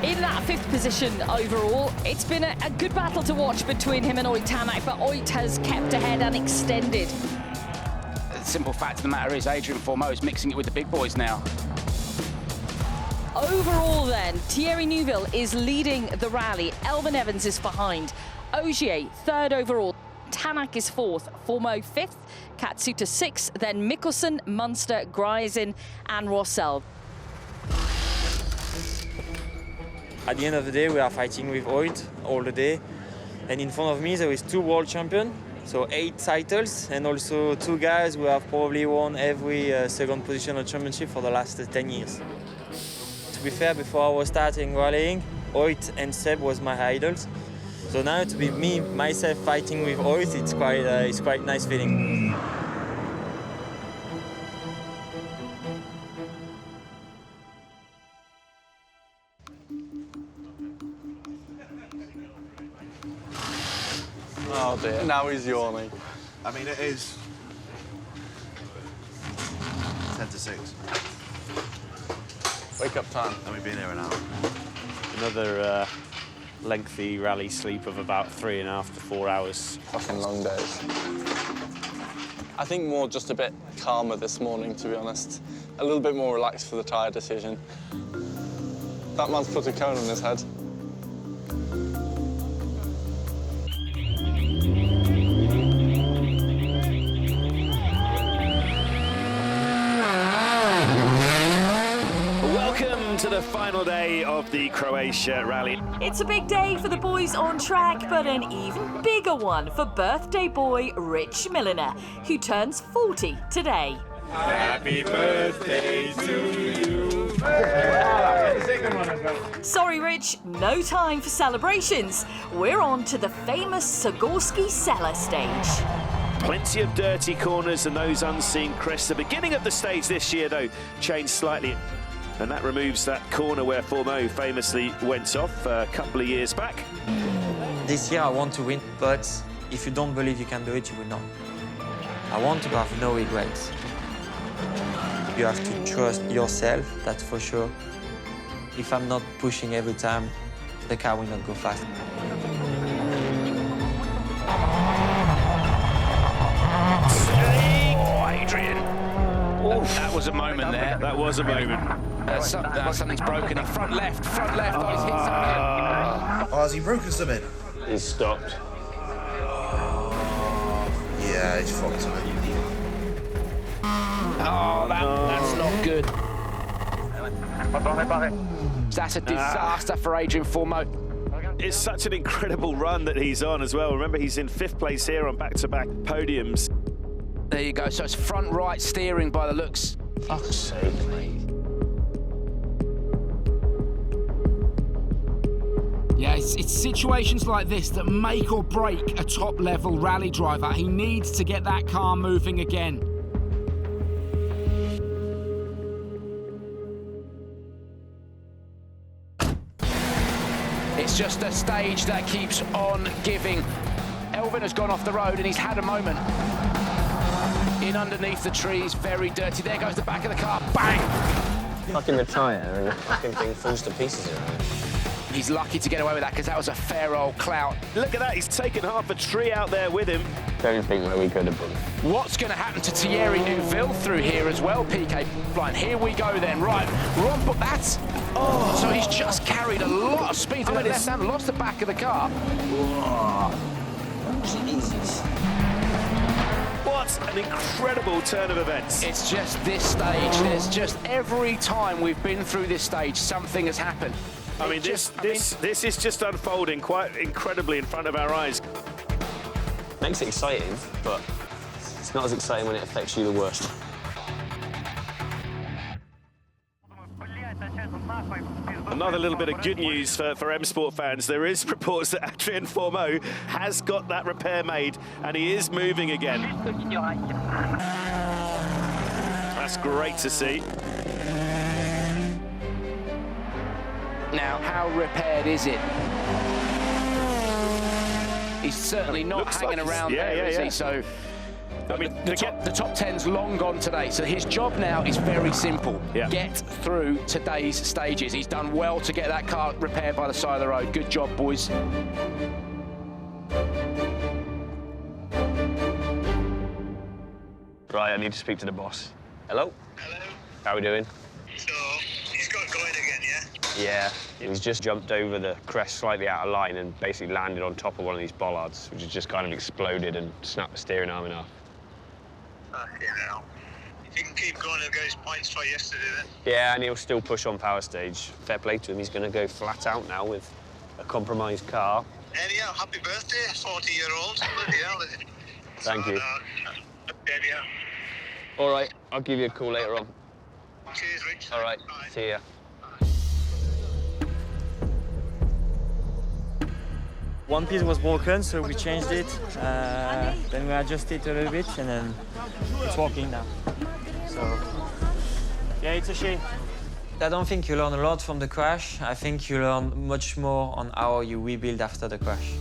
in that 5th position overall. It's been a good battle to watch between him and Oyt Tanak, but Oyt has kept ahead and extended. The simple fact of the matter is Adrien Fourmaux is mixing it with the big boys now. Overall then, Thierry Neuville is leading the rally. Elfyn Evans is behind. Ogier, 3rd overall. Tanak is 4th. Fourmaux 5th. Katsuta 6th. Then Mikkelsen, Munster, Grijzen and Rossell. At the end of the day, we are fighting with Oyt all the day. And in front of me, there is 2 world champions, so 8 titles, and also 2 guys who have probably won every 2nd position of championship for the last 10 years. To be fair, before I was starting rallying, Oyt and Seb was my idols. So now to be me, myself fighting with Oyt, it's quite nice feeling. Oh dear, now he's yawning. I mean, it is 10 to 6. Wake up time. And we've been here an hour. Another lengthy rally sleep of about 3.5 to 4 hours. Fucking long days. I think more just a bit calmer this morning, to be honest. A little bit more relaxed for the tyre decision. That man's put a cone on his head. To the final day of the Croatia Rally. It's a big day for the boys on track, but an even bigger one for birthday boy Rich Millener, who turns 40 today. Happy birthday to you. Sorry, Rich, no time for celebrations. We're on to the famous Zagorski cellar stage. Plenty of dirty corners and those unseen crests. The beginning of the stage this year, though, changed slightly. And that removes that corner where Fourmaux famously went off a couple of years back. This year I want to win, but if you don't believe you can do it, you will not. I want to have no regrets. You have to trust yourself, that's for sure. If I'm not pushing every time, the car will not go fast. Oh, Adrien. That was a moment there. That was a moment. Something's broken. Front left. Oh, he's hit something. Oh, has he broken something? He's stopped. Yeah, he's fucked something. Oh, that's not good. That's a disaster for Adrien Fourmaux. It's such an incredible run that he's on as well. Remember, he's in 5th place here on back-to-back podiums. There you go. So it's front right steering by the looks. Fuck's sake, mate. Yeah, it's situations like this that make or break a top-level rally driver. He needs to get that car moving again. It's just a stage that keeps on giving. Elfyn has gone off the road and he's had a moment. In underneath the trees, very dirty. There goes the back of the car, bang! Fucking the tyre and the fucking thing falls to pieces around. He's lucky to get away with that because that was a fair old clout. Look at that, he's taken half a tree out there with him. Don't think where we could have been. What's going to happen to Thierry Neuville through here as well, PK Blind? Here we go then, right. Ron, but that's... Oh, so he's just carried a lot of speed to the left hand, lost the back of the car. Jesus. What an incredible turn of events. It's just this stage. There's just every time we've been through this stage, something has happened. I mean, this is just unfolding quite incredibly in front of our eyes. Makes it exciting, but it's not as exciting when it affects you the worst. Another little bit of good news for M Sport fans. There is reports that Adrien Fourmaux has got that repair made and he is moving again. That's great to see. now. How repaired is it? He's certainly not Looks hanging like around there, is he? So I mean, the top 10's long gone today, so his job now is very simple. Get through today's stages. He's done well to get that car repaired by the side of the road. Good job, boys. Right, I need to speak to the boss. Hello? Hello. How are we doing? So, he's got going again, yeah? Yeah, he's just jumped over the crest slightly out of line and basically landed on top of one of these bollards, which has just kind of exploded and snapped the steering arm in half. Yeah. If he can keep going, he'll get his points for yesterday then. Yeah, and he'll still push on power stage. Fair play to him, he's going to go flat out now with a compromised car. Anyhow, happy birthday, 40-year-old. Thank you. Anyhow. All right, I'll give you a call later on. Cheers, Rich. All right, see ya. One piece was broken, so we changed it. Then we adjusted it a little bit, and then it's working now. So, yeah, it's a shame. I don't think you learn a lot from the crash. I think you learn much more on how you rebuild after the crash.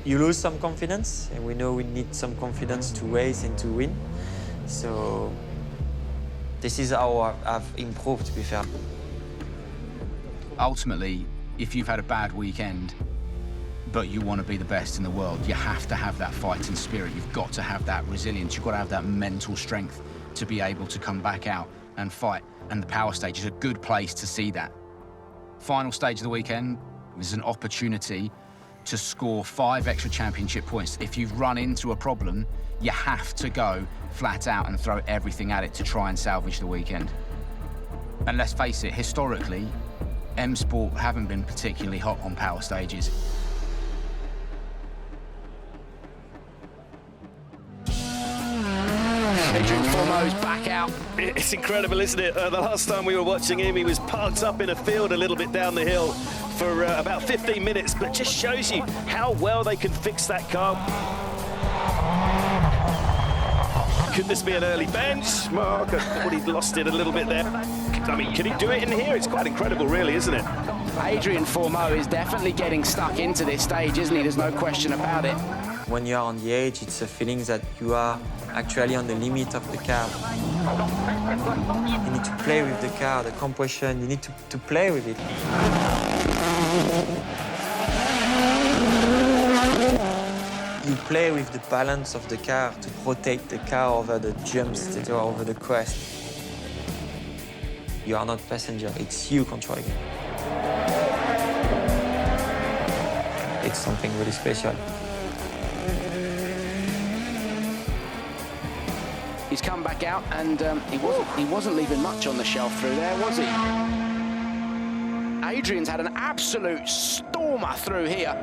You lose some confidence, and we know we need some confidence to race and to win. So, this is how I've improved, to be fair. Ultimately, if you've had a bad weekend, but you want to be the best in the world, you have to have that fighting spirit. You've got to have that resilience. You've got to have that mental strength to be able to come back out and fight. And the power stage is a good place to see that. Final stage of the weekend is an opportunity to score 5 extra championship points. If you've run into a problem, you have to go flat out and throw everything at it to try and salvage the weekend. And let's face it, historically, M Sport haven't been particularly hot on power stages. Adrien Fourmaux back out. It's incredible, isn't it? The last time we were watching him, he was parked up in a field a little bit down the hill for about 15 minutes, but just shows you how well they can fix that car. Could this be an early bench? Mark, I thought he'd lost it a little bit there. I mean, can he do it in here? It's quite incredible, really, isn't it? Adrien Fourmaux is definitely getting stuck into this stage, isn't he? There's no question about it. When you are on the edge, it's a feeling that you are actually on the limit of the car. You need to play with the car, the compression, you need to play with it. You play with the balance of the car to rotate the car over the jumps, etc., over the crest. You are not passenger, it's you controlling it. It's something really special. He's come back out, and he wasn't leaving much on the shelf through there, was he? Adrian's had an absolute stormer through here.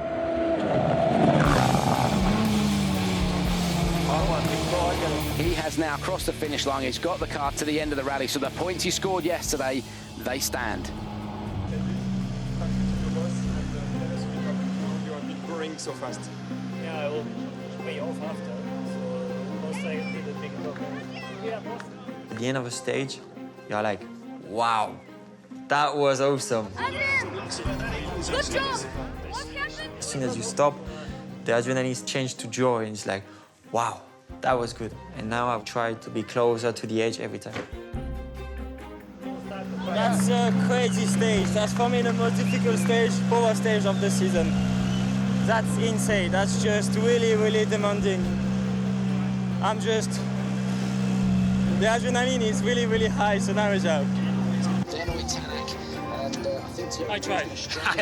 He has now crossed the finish line. He's got the car to the end of the rally, so the points he scored yesterday, they stand. You have been boring so fast. Yeah, I will way off after. At the end of a stage, you're like, wow, that was awesome. Good job! As soon as you stop, the adrenaline is changed to joy, and it's like, wow, that was good. And now I've tried to be closer to the edge every time. That's a crazy stage. That's for me the most difficult stage, power stage of the season. That's insane. That's just really, really demanding. The adrenaline is really, really high, so now it's out. I tried.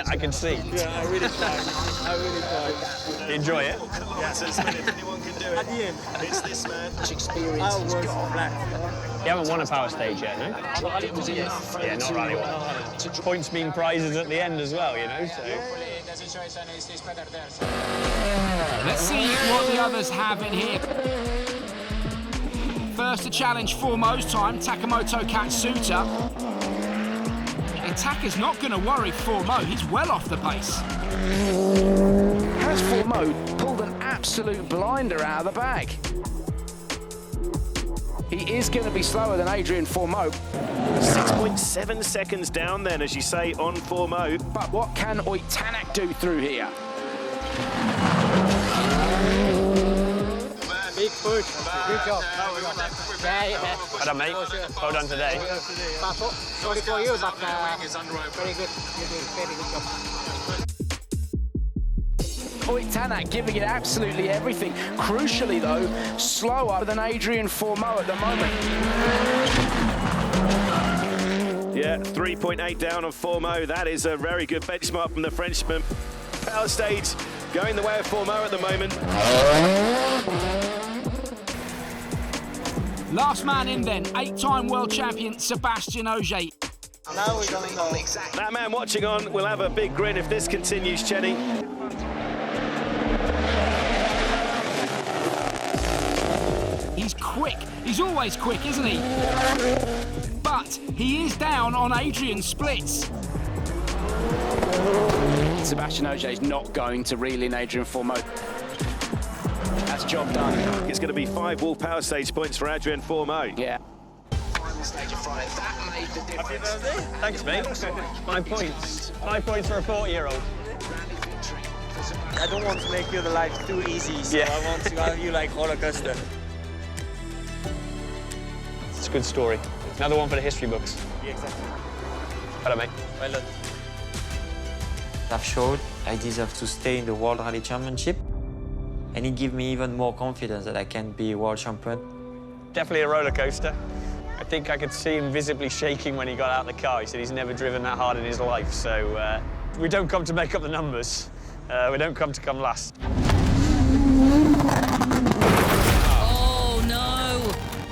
I can see. Yeah, I really tried. I really tried. Enjoy it? Yeah, so if anyone can do it. At the end. It's this man. Experience. I was flat. You haven't won a power stage yet, no? Yeah, not Rally 1. Points mean prizes at the end as well, you know, so... Let's see what the others have in here. First to challenge Fourmaux's time, Takamoto Katsuta. Attacker's not going to worry Fourmaux, he's well off the pace. Has Fourmaux pulled an absolute blinder out of the bag? He is going to be slower than Adrien Fourmaux. 6.7 seconds down then, as you say, on Fourmaux. But what can Oitanak do through here? Big push. Good job. Yeah. Well done, mate. Well done today. Sorry for you, but very good. You did very good job. Oitanak giving it absolutely everything. Crucially, though, slower than Adrien Fourmaux at the moment. Yeah, 3.8 down on Fourmaux. That is a very good benchmark from the Frenchman. Power stage going the way of Fourmaux at the moment. Last man in then, 8-time world champion Sébastien Ogier. Now we're going on. That man watching on will have a big grin if this continues, Chenny. He's quick. He's always quick, isn't he? But he is down on Adrian's splits. Sébastien Ogier is not going to reel in Adrien Fourmaux. That's job done. It's going to be 5 wall power stage points for Adrien Fourmaux. Yeah. Happy birthday. Thanks, mate. 5 points. 5 points for a 40-year-old. I don't want to make you the life too easy, so I want to have you like roller coaster. It's a good story. Another one for the history books. Yeah, exactly. Well done, mate. Well done. I've showed I deserve to stay in the World Rally Championship, and it gives me even more confidence that I can be world champion. Definitely a roller coaster. I think I could see him visibly shaking when he got out of the car. He said he's never driven that hard in his life, so we don't come to make up the numbers. We don't come to come last. Oh, no.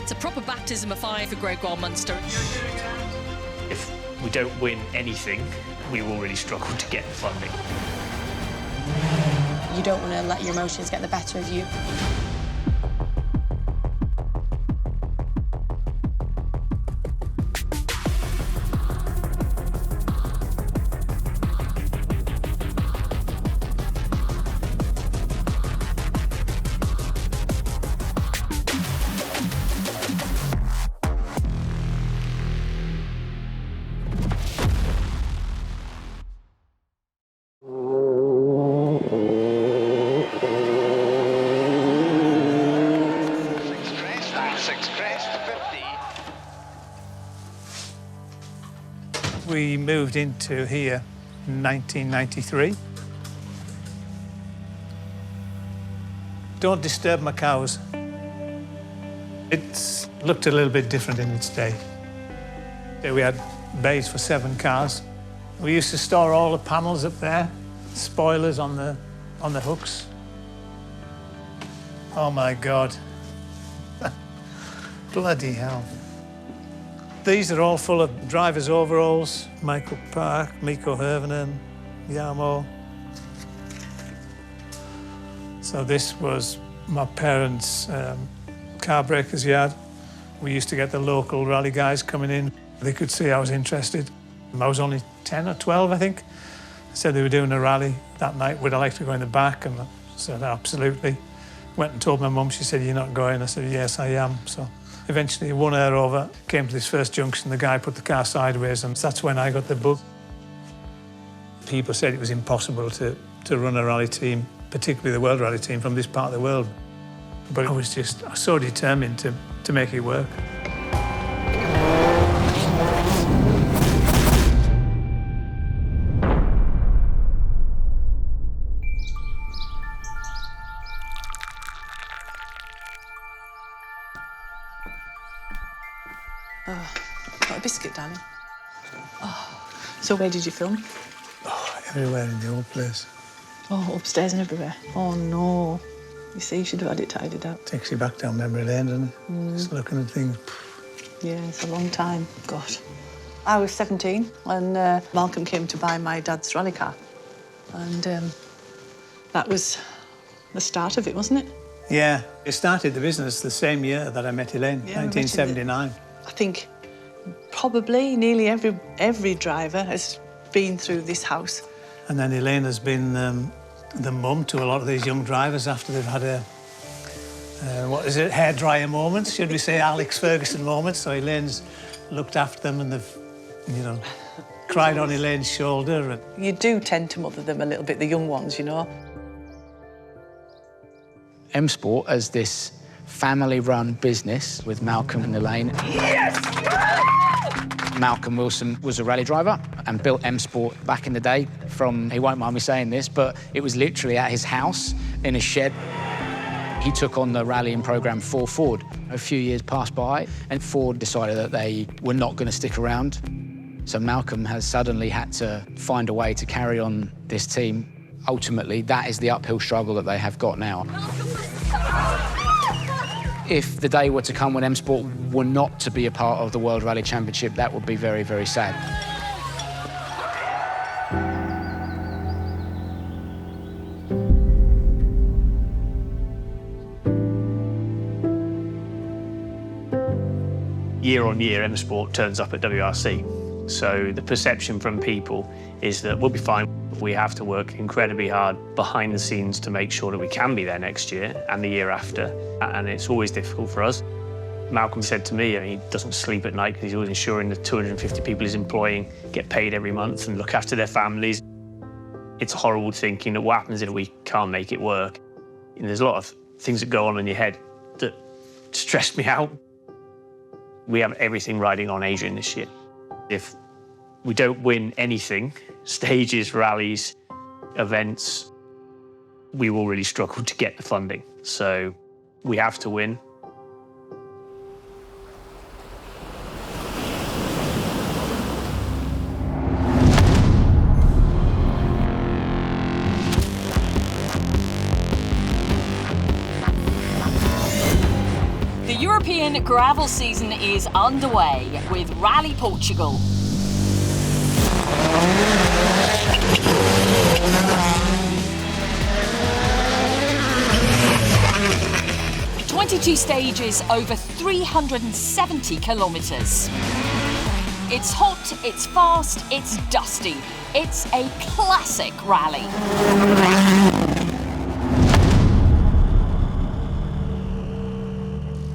It's a proper baptism of fire for Gregoire Munster. If we don't win anything, we will really struggle to get funding. You don't want to let your emotions get the better of you. We moved into here in 1993. Don't disturb my cows. It's looked a little bit different in its day. We had bays for 7 cars. We used to store all the panels up there, spoilers on the hooks. Oh my God. Bloody hell. These are all full of driver's overalls. Michael Park, Mikko Hirvonen, Jarmo. So this was my parents' car breakers yard. We used to get the local rally guys coming in. They could see I was interested. I was only 10 or 12, I think. They said they were doing a rally that night. Would I like to go in the back? And I said, absolutely. Went and told my mum. She said, you're not going? I said, yes, I am. So eventually won her over, came to this first junction. The guy put the car sideways, and that's when I got the bug. People said it was impossible to run a rally team, particularly the World Rally team, from this part of the world. But I was just so determined to make it work. Oh, got a biscuit, darling. Oh, so where did you film? Oh, everywhere in the old place. Oh, upstairs and everywhere. Oh, no. You see, you should have had it tidied up. Takes you back down memory lane, doesn't it? Just looking at things. Yeah, it's a long time. God. I was 17 when Malcolm came to buy my dad's rally car. And that was the start of it, wasn't it? Yeah, I started the business the same year that I met Elaine, Yeah, 1979. I think probably nearly every driver has been through this house. And then Elaine has been the mum to a lot of these young drivers after they've had a what is it, hairdryer moments, should we say, Alex Ferguson moments. So Elaine's looked after them and they've, you know, cried on Elaine's shoulder. And You do tend to mother them a little bit, the young ones, you know. M Sport as this family-run business with Malcolm and Elaine. Yes! Malcolm Wilson was a rally driver and built M Sport back in the day from, he won't mind me saying this, but it was literally at his house in a shed. He took on the rallying program for Ford. A few years passed by and Ford decided that they were not going to stick around. So Malcolm has suddenly had to find a way to carry on this team. Ultimately, that is the uphill struggle that they have got now. If the day were to come when M Sport were not to be a part of the World Rally Championship, that would be very, very sad. Year on year, M Sport turns up at WRC. So the perception from people is that we'll be fine. We have to work incredibly hard behind the scenes to make sure that we can be there next year and the year after. And it's always difficult for us. Malcolm said to me, he doesn't sleep at night because he's always ensuring the 250 people he's employing get paid every month and look after their families. It's horrible thinking that what happens if we can't make it work. And there's a lot of things that go on in your head that stress me out. We have everything riding on Adrien this year. If we don't win anything, stages, rallies, events, we will really struggle to get the funding. So we have to win. The European gravel season is underway with Rally Portugal. "22 stages over 370 kilometres. It's hot, it's fast, it's dusty. It's a classic rally.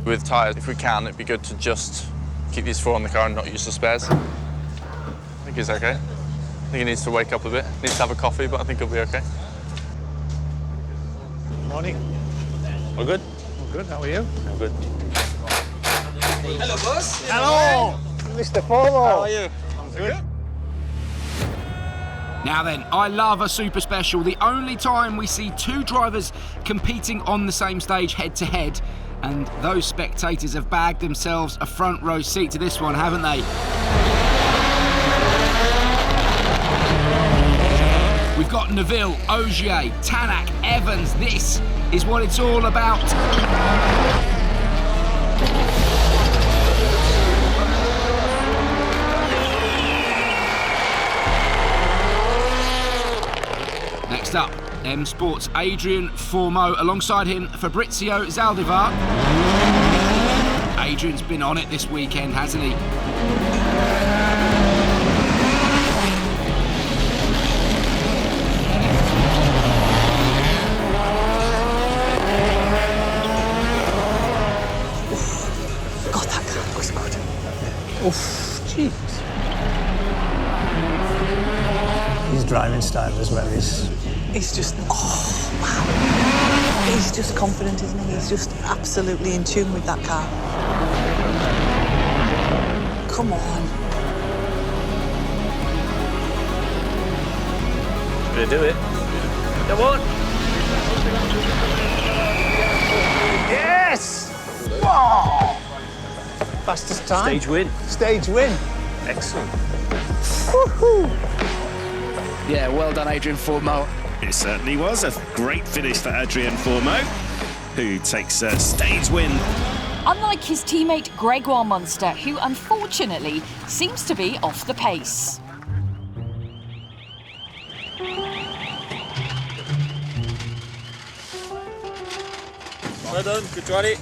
With tyres, if we can, it'd be good to just keep these four on the car and not use the spares. I think he's okay. I think he needs to wake up a bit. Needs to have a coffee, but I think he'll be okay. Morning. All good? All good, how are you? All good. Hello, boss. Hello, Mr. Fourmaux. How are you? I'm good. Now then, I love a super special. The only time we see two drivers competing on the same stage head to head. And those spectators have bagged themselves a front row seat to this one, haven't they? We've got Neville, Ogier, Tanak, Evans. This is what it's all about. Next up, M Sport's Adrien Fourmaux, alongside him Fabrizio Zaldivar. Adrian's been on it this weekend, hasn't he? God, that car looks good. Oof, jeez. His driving style as well is... He's just, oh, wow. He's just confident, isn't he? He's just absolutely in tune with that car. Come on. Gonna do it. Come on. Yes! Wow! Fastest time. Stage win. Stage win. Excellent. Woohoo! Yeah, well done, Adrien Fourmaux. It certainly was a great finish for Adrien Fourmaux, who takes a stage win. Unlike his teammate Gregoire Munster, who unfortunately seems to be off the pace. Well done, good rally.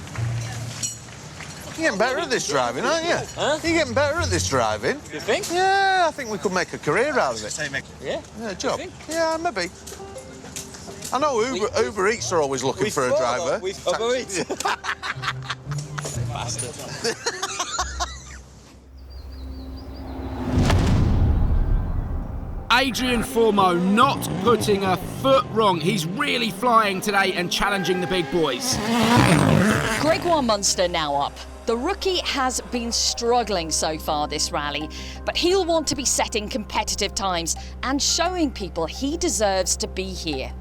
You're getting better at this driving, aren't you? Huh? You're getting better at this driving. You think? Yeah, I think we could make a career out of it. Yeah? Yeah, job. Yeah, maybe. I know Uber Eats are always looking for a driver. Uber Eats. Bastard. Adrien Fourmaux not putting a foot wrong. He's really flying today and challenging the big boys. Gregoire Munster now up. The rookie has been struggling so far this rally, but he'll want to be setting competitive times and showing people he deserves to be here.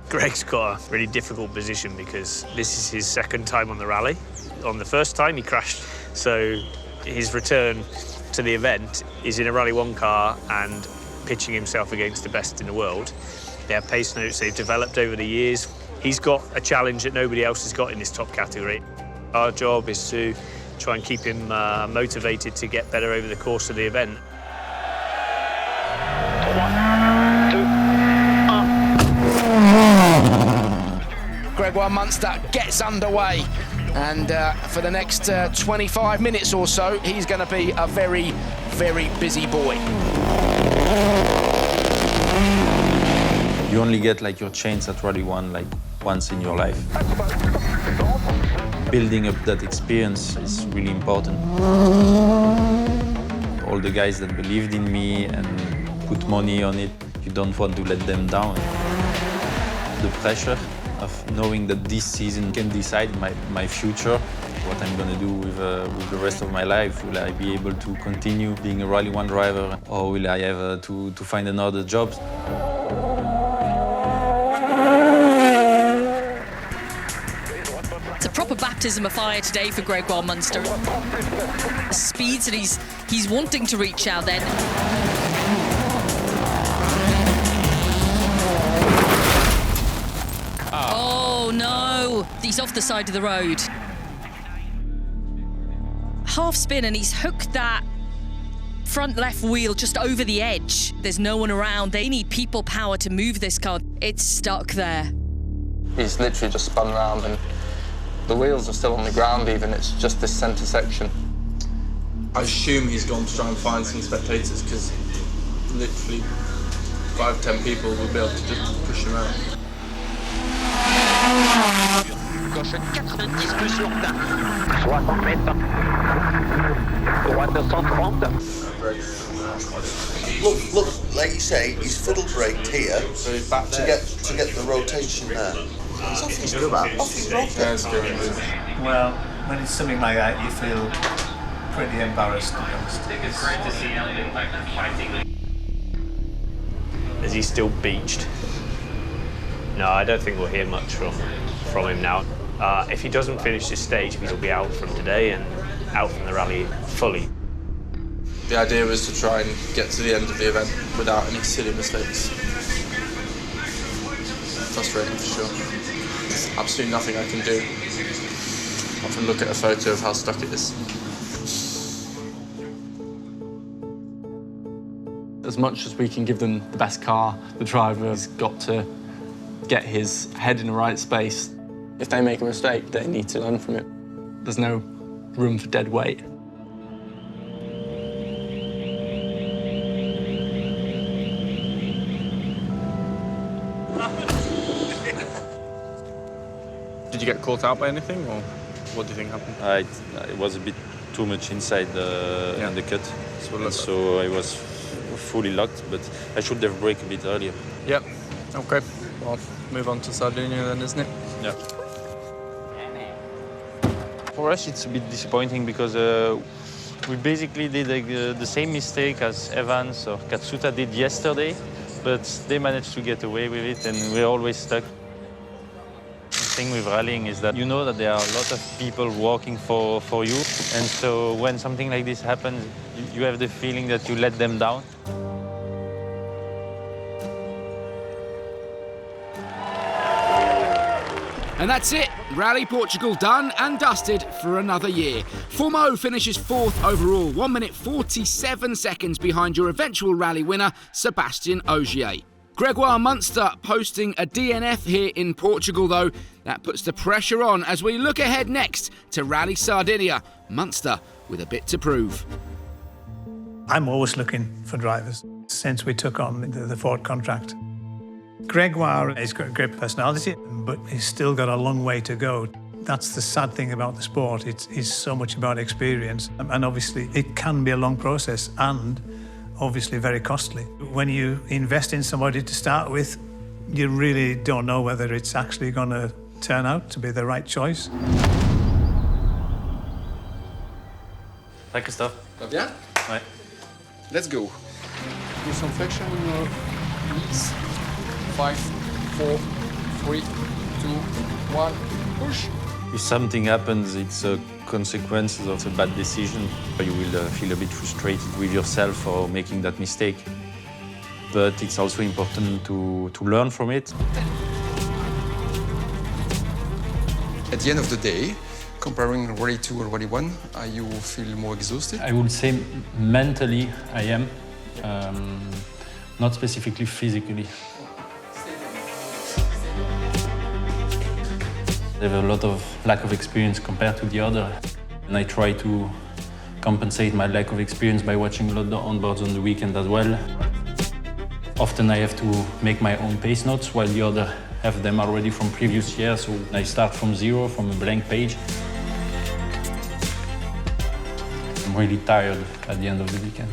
Greg's got a really difficult position because this is his second time on the rally. On the first time he crashed, so his return to the event is in a Rally 1 car and pitching himself against the best in the world. They have pace notes they've developed over the years. He's got a challenge that nobody else has got in this top category. Our job is to try and keep him motivated to get better over the course of the event. 3, 2, 1. Gregoire Munster gets underway, and for the next 25 minutes or so, he's going to be a very, very busy boy. You only get like your chance at Rally 1 like once in your life. Building up that experience is really important. All the guys that believed in me and put money on it, you don't want to let them down. The pressure of knowing that this season can decide my future, what I'm gonna do with the rest of my life. Will I be able to continue being a Rally 1 driver, or will I have to find another job? It's a proper baptism of fire today for Gregoire Munster. The speeds that he's wanting to reach out then. Oh no, he's off the side of the road. Half spin and he's hooked that front left wheel just over the edge. There's no one around. They need people power to move this car. It's stuck there. He's literally just spun around and the wheels are still on the ground even. It's just this centre section. I assume he's gone to try and find some spectators because literally 5-10 people will be able to just push him out. Gauche 90 plus sur plat. 60 mètres. Droite 130. Look, like you say, he's fiddle braked here to get the rotation there. He's off his rocker. Well, when it's something like that, you feel pretty embarrassed, to be honest. It's great to see him fighting. Is he still beached? No, I don't think we'll hear much from him now. If he doesn't finish this stage, he'll be out from today and out from the rally fully. The idea was to try and get to the end of the event without any silly mistakes. Frustrating for sure. There's absolutely nothing I can do. I can look at a photo of how stuck it is. As much as we can give them the best car, the driver's got to get his head in the right space. If they make a mistake, they need to learn from it. There's no room for dead weight. Did you get caught out by anything, or what do you think happened? It was a bit too much inside in the cut, so I was fully locked, but I should have braked a bit earlier. Yep. Okay. Well, move on to Sardinia then, isn't it? Yeah. For us, it's a bit disappointing because we basically did the same mistake as Evans or Katsuta did yesterday, but they managed to get away with it, and we're always stuck. The thing with rallying is that you know that there are a lot of people working for you, and so when something like this happens, you have the feeling that you let them down. And that's it. Rally Portugal done and dusted for another year. Fourmaux finishes 4th overall, 1 minute 47 seconds behind your eventual rally winner, Sébastien Ogier. Gregoire Munster posting a DNF here in Portugal, though. That puts the pressure on as we look ahead next to Rally Sardinia. Munster with a bit to prove. I'm always looking for drivers since we took on the Ford contract. Gregoire has got a great personality, but he's still got a long way to go. That's the sad thing about the sport. It's so much about experience. And obviously, it can be a long process and obviously very costly. When you invest in somebody to start with, you really don't know whether it's actually going to turn out to be the right choice. Hi, Christophe. Ça va bien? Ouais. Let's go. Do some flexion in your knees. 5, 4, 3, 2, 1, push. If something happens, it's a consequence of a bad decision. You will feel a bit frustrated with yourself for making that mistake. But it's also important to learn from it. At the end of the day, comparing Rally 2 or Rally 1, you feel more exhausted? I would say mentally I am, not specifically physically. I have a lot of lack of experience compared to the other, and I try to compensate my lack of experience by watching a lot of onboards on the weekend as well. Often I have to make my own pace notes, while the other have them already from previous years, so I start from zero, from a blank page. I'm really tired at the end of the weekend.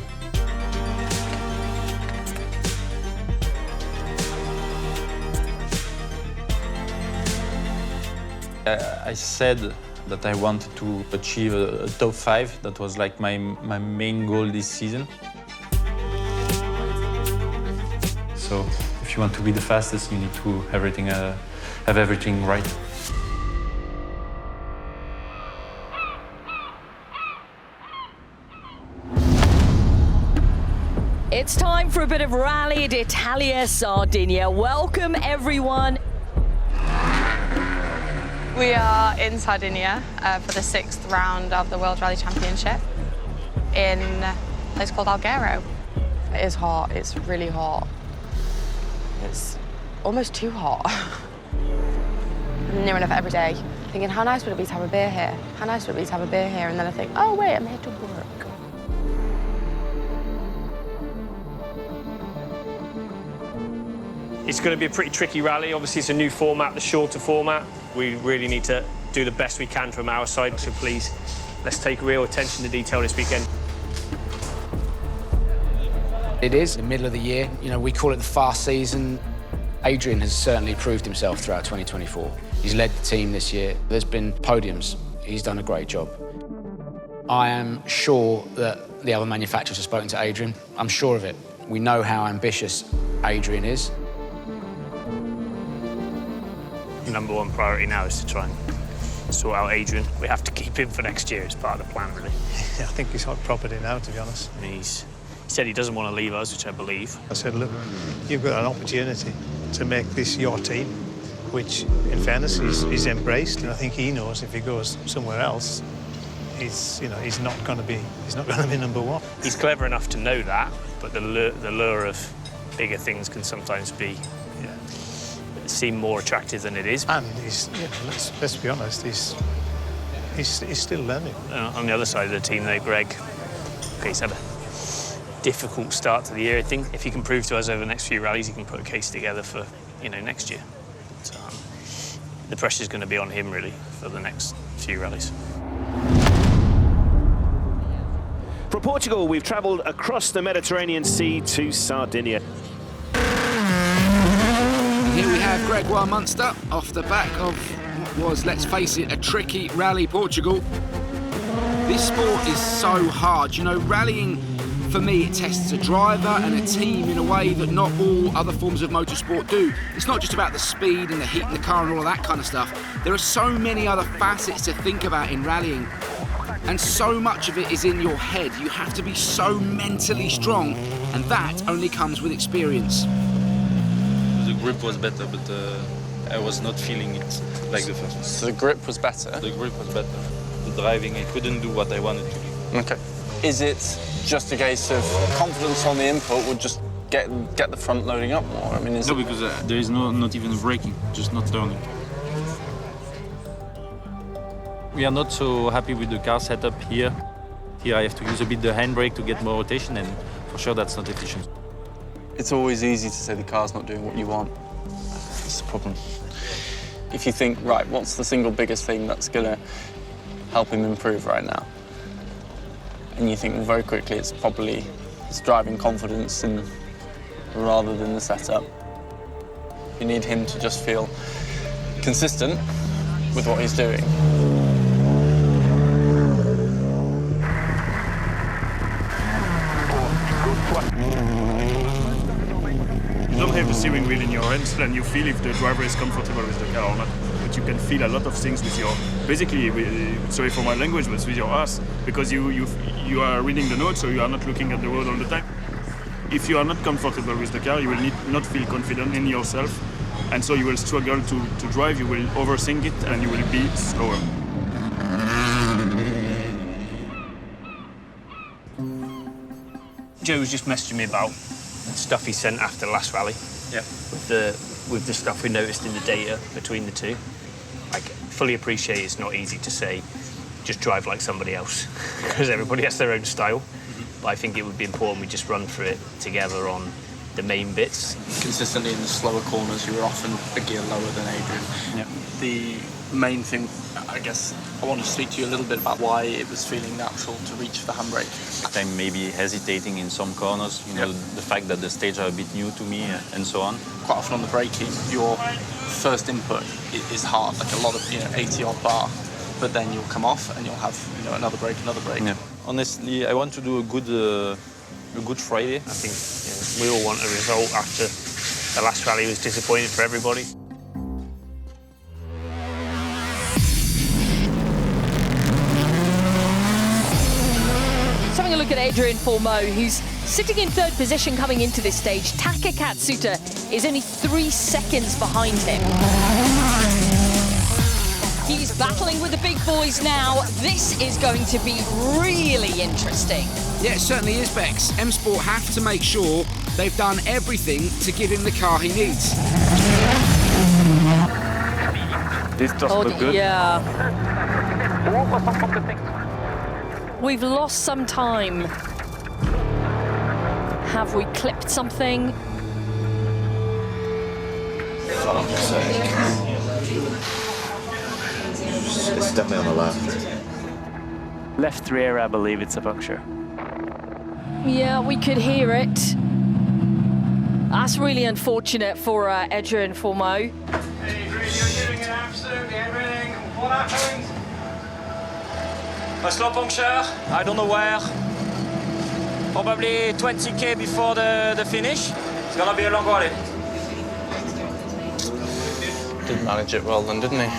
I said that I wanted to achieve a top 5. That was like my main goal this season. So if you want to be the fastest, you need to have everything right. It's time for a bit of Rally d'Italia Sardinia. Welcome, everyone. We are in Sardinia for the 6th round of the World Rally Championship in a place called Alghero. It is hot, it's really hot. It's almost too hot. I'm near enough every day, thinking, how nice would it be to have a beer here? How nice would it be to have a beer here? And then I think, oh wait, I'm here to work. It's going to be a pretty tricky rally. Obviously, it's a new format, the shorter format. We really need to do the best we can from our side, so please, let's take real attention to detail this weekend. It is the middle of the year. You know, we call it the fast season. Adrien has certainly proved himself throughout 2024. He's led the team this year. There's been podiums. He's done a great job. I am sure that the other manufacturers have spoken to Adrien. I'm sure of it. We know how ambitious Adrien is. Number one priority now is to try and sort out Adrien. We have to keep him for next year as part of the plan, really. Yeah, I think he's hot property now, to be honest. He said he doesn't want to leave us, which I believe. I said, look, you've got an opportunity to make this your team, which, in fairness, he's embraced. And I think he knows if he goes somewhere else, he's not going to be number one. He's clever enough to know that, but the lure of bigger things can sometimes seem more attractive than it is. And let's be honest, he's still learning. On the other side of the team, though, Greg, he's had a difficult start to the year. I think if he can prove to us over the next few rallies, he can put a case together for next year. So, the pressure's going to be on him really for the next few rallies. From Portugal, we've travelled across the Mediterranean Sea to Sardinia. Here we have Gregoire Munster off the back of what was, let's face it, a tricky rally Portugal. This sport is so hard. You know, rallying, for me, it tests a driver and a team in a way that not all other forms of motorsport do. It's not just about the speed and the heat in the car and all of that kind of stuff. There are so many other facets to think about in rallying. And so much of it is in your head. You have to be so mentally strong, and that only comes with experience. The grip was better, but I was not feeling it like the first one. So the grip was better? The grip was better. The driving, I couldn't do what I wanted to do. Okay. Is it just a case of confidence on the input would just get the front loading up more? I mean, no, because there is not even braking, just not turning. We are not so happy with the car setup here. Here I have to use a bit the handbrake to get more rotation, and for sure that's not efficient. It's always easy to say the car's not doing what you want. That's the problem. If you think, right, what's the single biggest thing that's going to help him improve right now? And you think, well, very quickly, it's probably his driving confidence rather than the setup. You need him to just feel consistent with what he's doing. You don't have the steering wheel in your hands, and you feel if the driver is comfortable with the car or not. But you can feel a lot of things with your, basically, sorry for my language, but with your ass, because you are reading the notes, so you are not looking at the road all the time. If you are not comfortable with the car, you will not feel confident in yourself, and so you will struggle to drive, you will overthink it, and you will be slower. Joe was just messaging me about stuff he sent after the last rally. Yeah. With the stuff we noticed in the data between the two. I fully appreciate it's not easy to say, just drive like somebody else, because everybody has their own style. But I think it would be important we just run through it together on the main bits. Consistently in the slower corners, you were often a gear lower than Adrien. Yeah. The main thing, I guess, I want to speak to you a little bit about why it was feeling natural to reach for the handbrake. I'm maybe hesitating in some corners, you know, the fact that the stages are a bit new to me and so on. Quite often on the braking, your first input is hard, like a lot of, 80-odd bar, but then you'll come off and you'll have, another brake. Yeah. Honestly, I want to do a good Friday. I think we all want a result after the last rally was disappointing for everybody. Let's having a look at Adrien Fourmaux, who's sitting in third position coming into this stage. Taka Katsuta is only 3 seconds behind him. He's battling with the big boys now. This is going to be really interesting. Yeah, it certainly is, Bex. M-Sport have to make sure they've done everything to give him the car he needs. This doesn't look good. Yeah. We've lost some time. Have we clipped something? It's definitely on the left. Left rear, I believe it's a puncture. Yeah, we could hear it. That's really unfortunate for Adrien Fourmaux. Adrien, you're doing absolutely everything. What happened? A slow puncture, I don't know where. Probably 20k before the finish. It's gonna be a long rally. Did manage it well then, didn't he?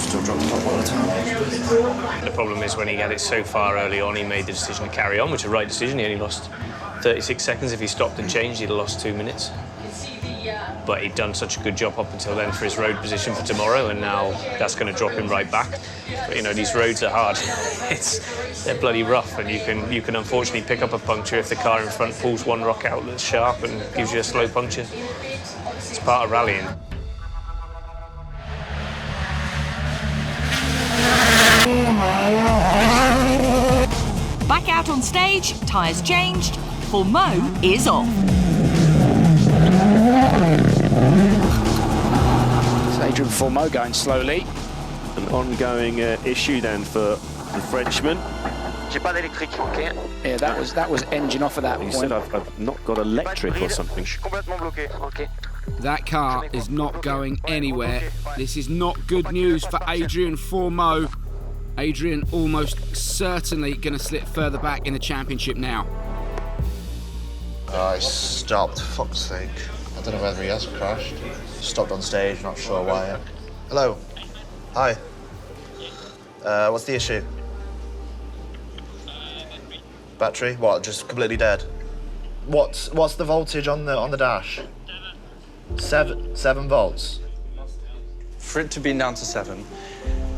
Still dropped top all the time. The problem is when he had it so far early on, he made the decision to carry on, which is the right decision. He only lost 36 seconds. If he stopped and changed, he'd have lost 2 minutes. But he'd done such a good job up until then for his road position for tomorrow, and now that's going to drop him right back. But these roads are hard. They're bloody rough, and you can unfortunately pick up a puncture if the car in front pulls one rock out that's sharp and gives you a slow puncture. It's part of rallying. Back out on stage, tyres changed. Fourmaux is off. So Adrien Fourmaux going slowly. An ongoing issue then for the Frenchman. Yeah, that was engine off at that point. He said, I've not got electric or something. That car is not going anywhere. This is not good news for Adrien Fourmaux. Adrien almost certainly going to slip further back in the championship now. I stopped, fuck's sake. I don't know whether he has crashed. Stopped on stage, not sure why. Hello. Hi. What's the issue? Battery? What, just completely dead? What's the voltage on the dash? 7 volts. For it to be down to 7,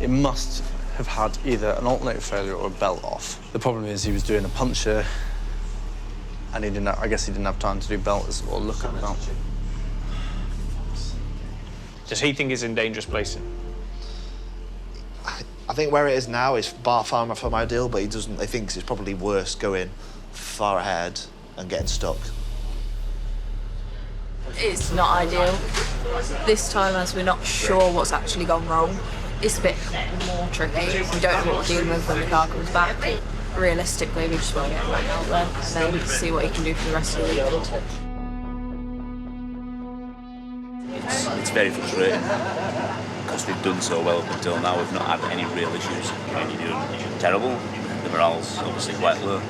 it must have had either an alternator failure or a belt off. The problem is he was doing a puncture and I guess he didn't have time to do belts or look at the belt. Does he think he's in dangerous place? I think where it is now is far from ideal, but he thinks it's probably worse going far ahead and getting stuck. It's not ideal. This time, as we're not sure what's actually gone wrong, it's a bit more tricky. We don't know what we're dealing with when the car comes back. Realistically, we just want to get him back out there and then see what he can do for the rest of the weekend. It's very frustrating because we've done so well up until now. We've not had any real issues. When you're doing terrible, the morale's obviously quite low.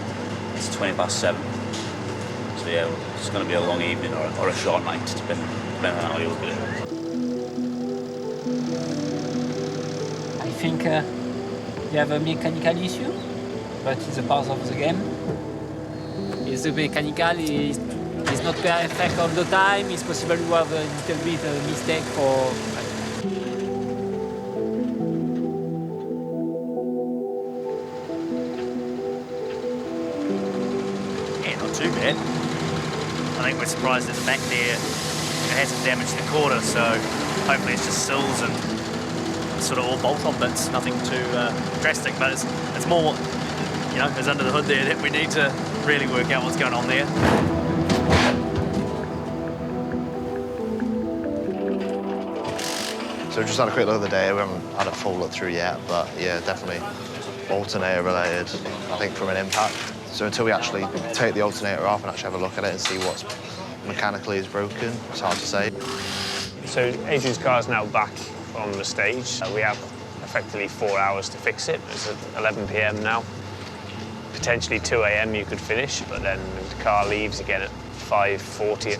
It's 7:20. So yeah, it's going to be a long evening or a short night, depending on how you look at it. I think you have a mechanical issue, but it's a part of the game. It's the mechanical is not perfect all the time. It's possible to have a little bit of mistake for. Yeah, not too bad. I think we're surprised at the back there. It hasn't damaged the quarter, so hopefully it's just sills and sort of all bolt-on bits, nothing too drastic, but it's more, you know, it's under the hood there that we need to really work out what's going on there. So we've just had a quick look at the day. We haven't had a full look through yet, but yeah, definitely alternator related, I think, from an impact. So until we actually take the alternator off and actually have a look at it and see what's mechanically is broken, it's hard to say. So Adrien's car's now back on the stage. We have effectively 4 hours to fix it. It's at 11 p.m. now. Potentially 2 a.m. you could finish, but then the car leaves again at 5:40.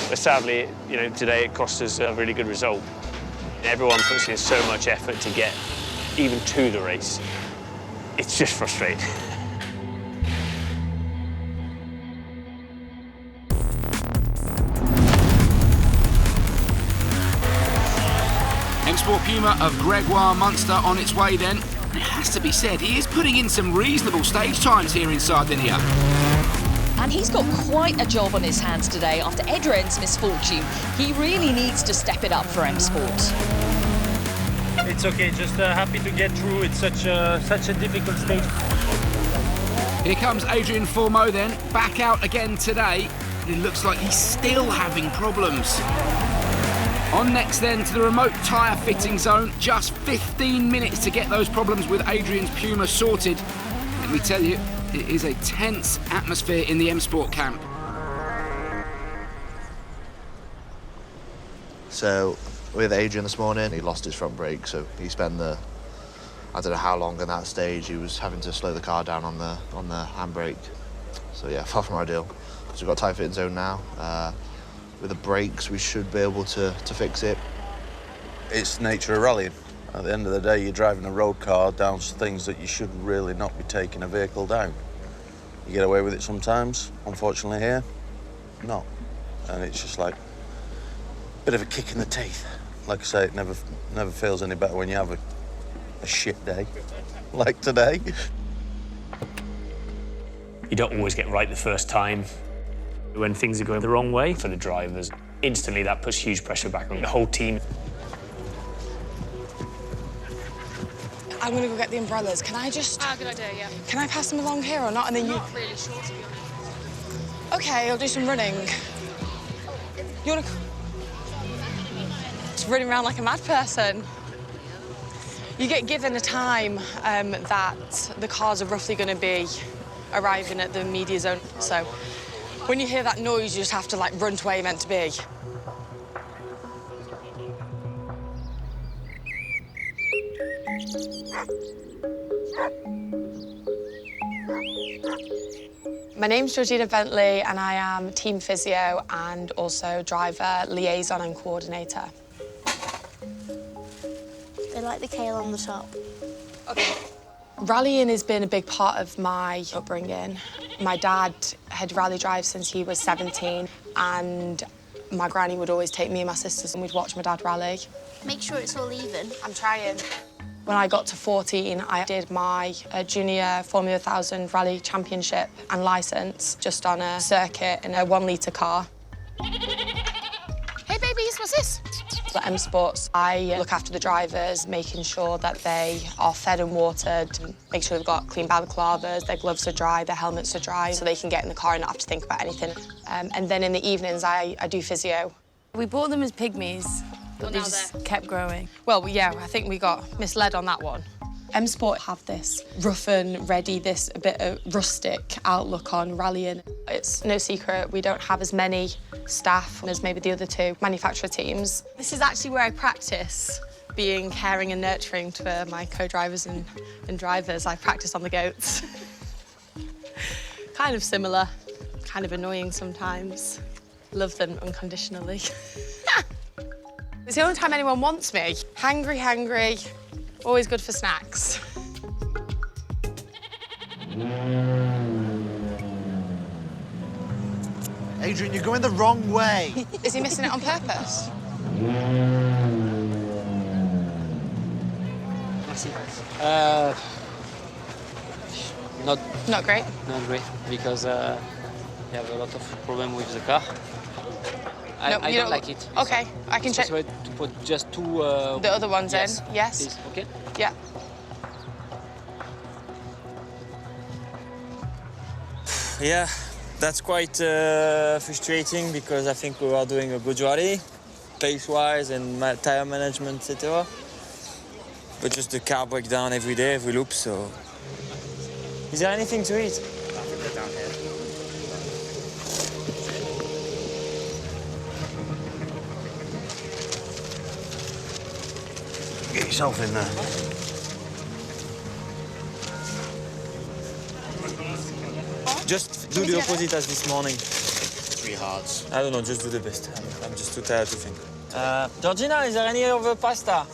But sadly, you know, today it cost us a really good result. Everyone puts in so much effort to get even to the race. It's just frustrating. M-Sport Puma of Gregoire Munster on its way then. It has to be said, he is putting in some reasonable stage times here in Sardinia. And he's got quite a job on his hands today after Adrien's misfortune. He really needs to step it up for M-Sport. It's okay, just happy to get through. It's such a difficult stage. Here comes Adrien Fourmaux then, back out again today. It looks like he's still having problems. On next then to the remote tyre fitting zone. Just 15 minutes to get those problems with Adrien's Puma sorted. Let me tell you, it is a tense atmosphere in the M-Sport camp. So with Adrien this morning, he lost his front brake, so he spent I don't know how long on that stage. He was having to slow the car down on the handbrake. So yeah, far from ideal. So we've got tyre fitting zone now. With the brakes, we should be able to fix it. It's the nature of rallying. At the end of the day, you're driving a road car down things that you should really not be taking a vehicle down. You get away with it sometimes, unfortunately here, not. And it's just like a bit of a kick in the teeth. Like I say, it never feels any better when you have a shit day, like today. You don't always get right the first time. When things are going the wrong way for the drivers, instantly that puts huge pressure back on the whole team. I'm gonna go get the umbrellas. Can I just... good idea, yeah. Can I pass them along here or not? And then you... Not really sure, to be honest. Okay, I'll do some running. You wanna... Just running around like a mad person. You get given a time that the cars are roughly gonna be arriving at the media zone, so when you hear that noise, you just have to, like, run to where you're meant to be. My name's Georgina Bentley, and I am team physio and also driver liaison and coordinator. They like the kale on the top. Okay. Rallying has been a big part of my upbringing. My dad had rally drive since he was 17, and my granny would always take me and my sisters and we'd watch my dad rally. Make sure it's all even. I'm trying. When I got to 14, I did my junior Formula 1000 Rally Championship and licence just on a circuit in a 1-litre car. Hey, babies, what's this? At M-Sports, I look after the drivers, making sure that they are fed and watered, make sure they've got clean balaclavas, their gloves are dry, their helmets are dry, so they can get in the car and not have to think about anything. And then in the evenings, I do physio. We bought them as pygmies, but they just kept growing. Well, yeah, I think we got misled on that one. M Sport have this rough and ready, this a bit of rustic outlook on rallying. It's no secret we don't have as many staff as maybe the other two manufacturer teams. This is actually where I practice being caring and nurturing for my co-drivers and drivers. I practice on the goats. Kind of similar, kind of annoying sometimes. Love them unconditionally. It's the only time anyone wants me. Hangry, hangry. Always good for snacks. Adrien, you're going the wrong way. Is he missing it on purpose? Not great. Not great because you have a lot of problem with the car. I don't like it. Okay, I can check. To put just two. The other ones yes, in. Yes. Please. Okay. Yeah. Yeah, that's quite frustrating because I think we were doing a good rally, pace-wise and tire management, etc. But just the car breaks down every day, every loop, so... Is there anything to eat? Get yourself in there. Just do the opposite as this morning. 3 hearts. I don't know, just do the best. I'm just too tired to think. Georgina, is there any other pasta?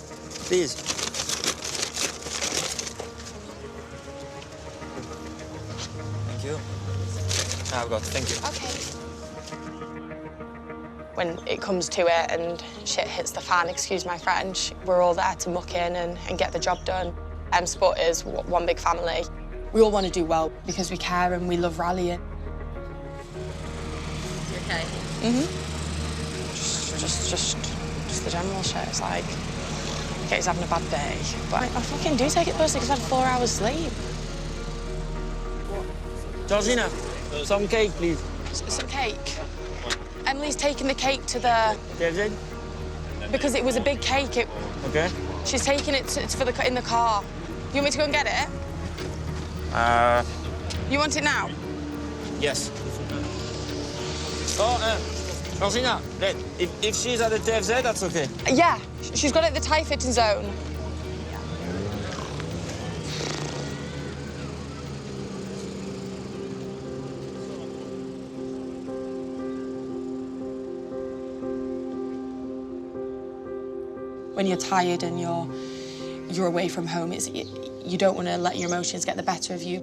Please. Thank you. I've got, thank you. Okay. When it comes to it and shit hits the fan, excuse my French, we're all there to muck in and get the job done. M Sport is one big family. We all want to do well because we care and we love rallying. You okay? Just the general shit. It's like, okay, he's having a bad day, but I fucking do take it personally because I've had 4 hours sleep. Georgina, some cake, please. Some cake. Emily's taking the cake to the... KFC? Because it was a big cake. Okay. She's taking it in the car. You want me to go and get it? You want it now? Yes. Oh, Georgina, if she's at the TFZ, that's okay. Yeah, she's got it at the tyre fitting zone. When you're tired and you're away from home, you don't want to let your emotions get the better of you.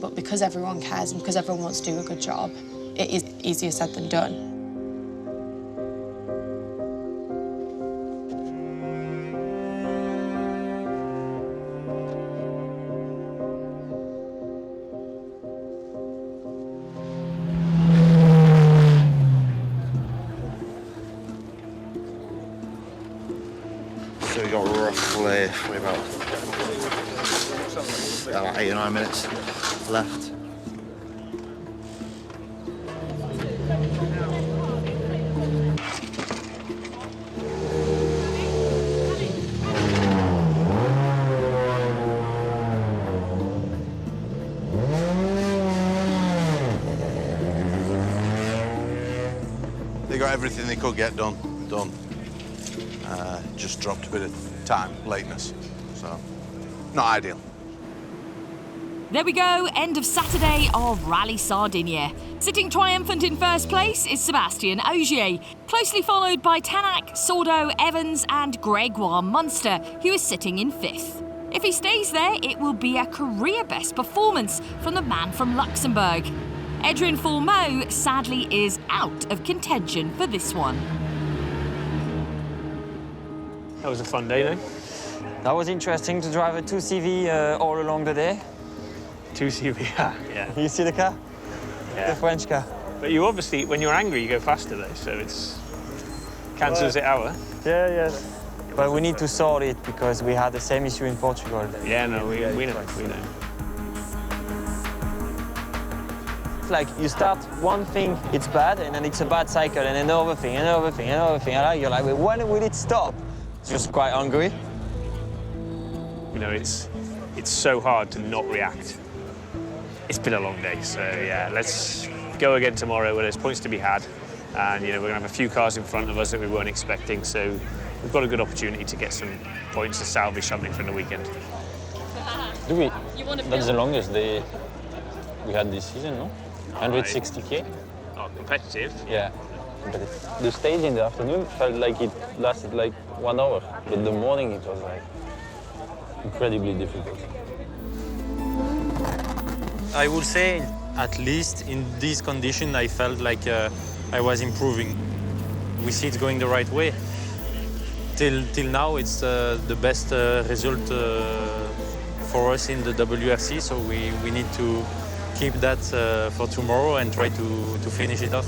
But because everyone cares and because everyone wants to do a good job, it is easier said than done. So we got roughly about 8 or 9 minutes left. They got everything they could get done. Just dropped a bit of time, lateness, so not ideal. There we go, end of Saturday of Rally Sardinia. Sitting triumphant in first place is Sebastian Ogier, closely followed by Tanak, Sordo, Evans and Gregoire Munster, who is sitting in 5th. If he stays there, it will be a career-best performance from the man from Luxembourg. Adrien Fourmaux, sadly, is out of contention for this one. That was a fun day, though. That was interesting to drive a 2CV all along the day. 2CV, yeah. You see the car? Yeah. The French car. But you obviously, when you're angry, you go faster, though, so it's... cancels it out, huh? Yeah. But we need to sort it because we had the same issue in Portugal. Yeah, no, we know. like you start one thing, it's bad, and then it's a bad cycle, and another thing, another thing, another thing. And you're like, when will it stop? It's just quite hungry. You know, it's so hard to not react. It's been a long day, so yeah, let's go again tomorrow where there's points to be had. And, you know, we're going to have a few cars in front of us that we weren't expecting, so we've got a good opportunity to get some points to salvage something from the weekend. That's the longest day we had this season, no? 160K? Oh, competitive? Yeah, competitive. The stage in the afternoon felt like it lasted like 1 hour, but the morning it was like incredibly difficult. I would say, at least in this condition, I felt like I was improving. We see it's going the right way. Till now, it's the best result for us in the WRC, so we need to keep that for tomorrow and try to finish it off.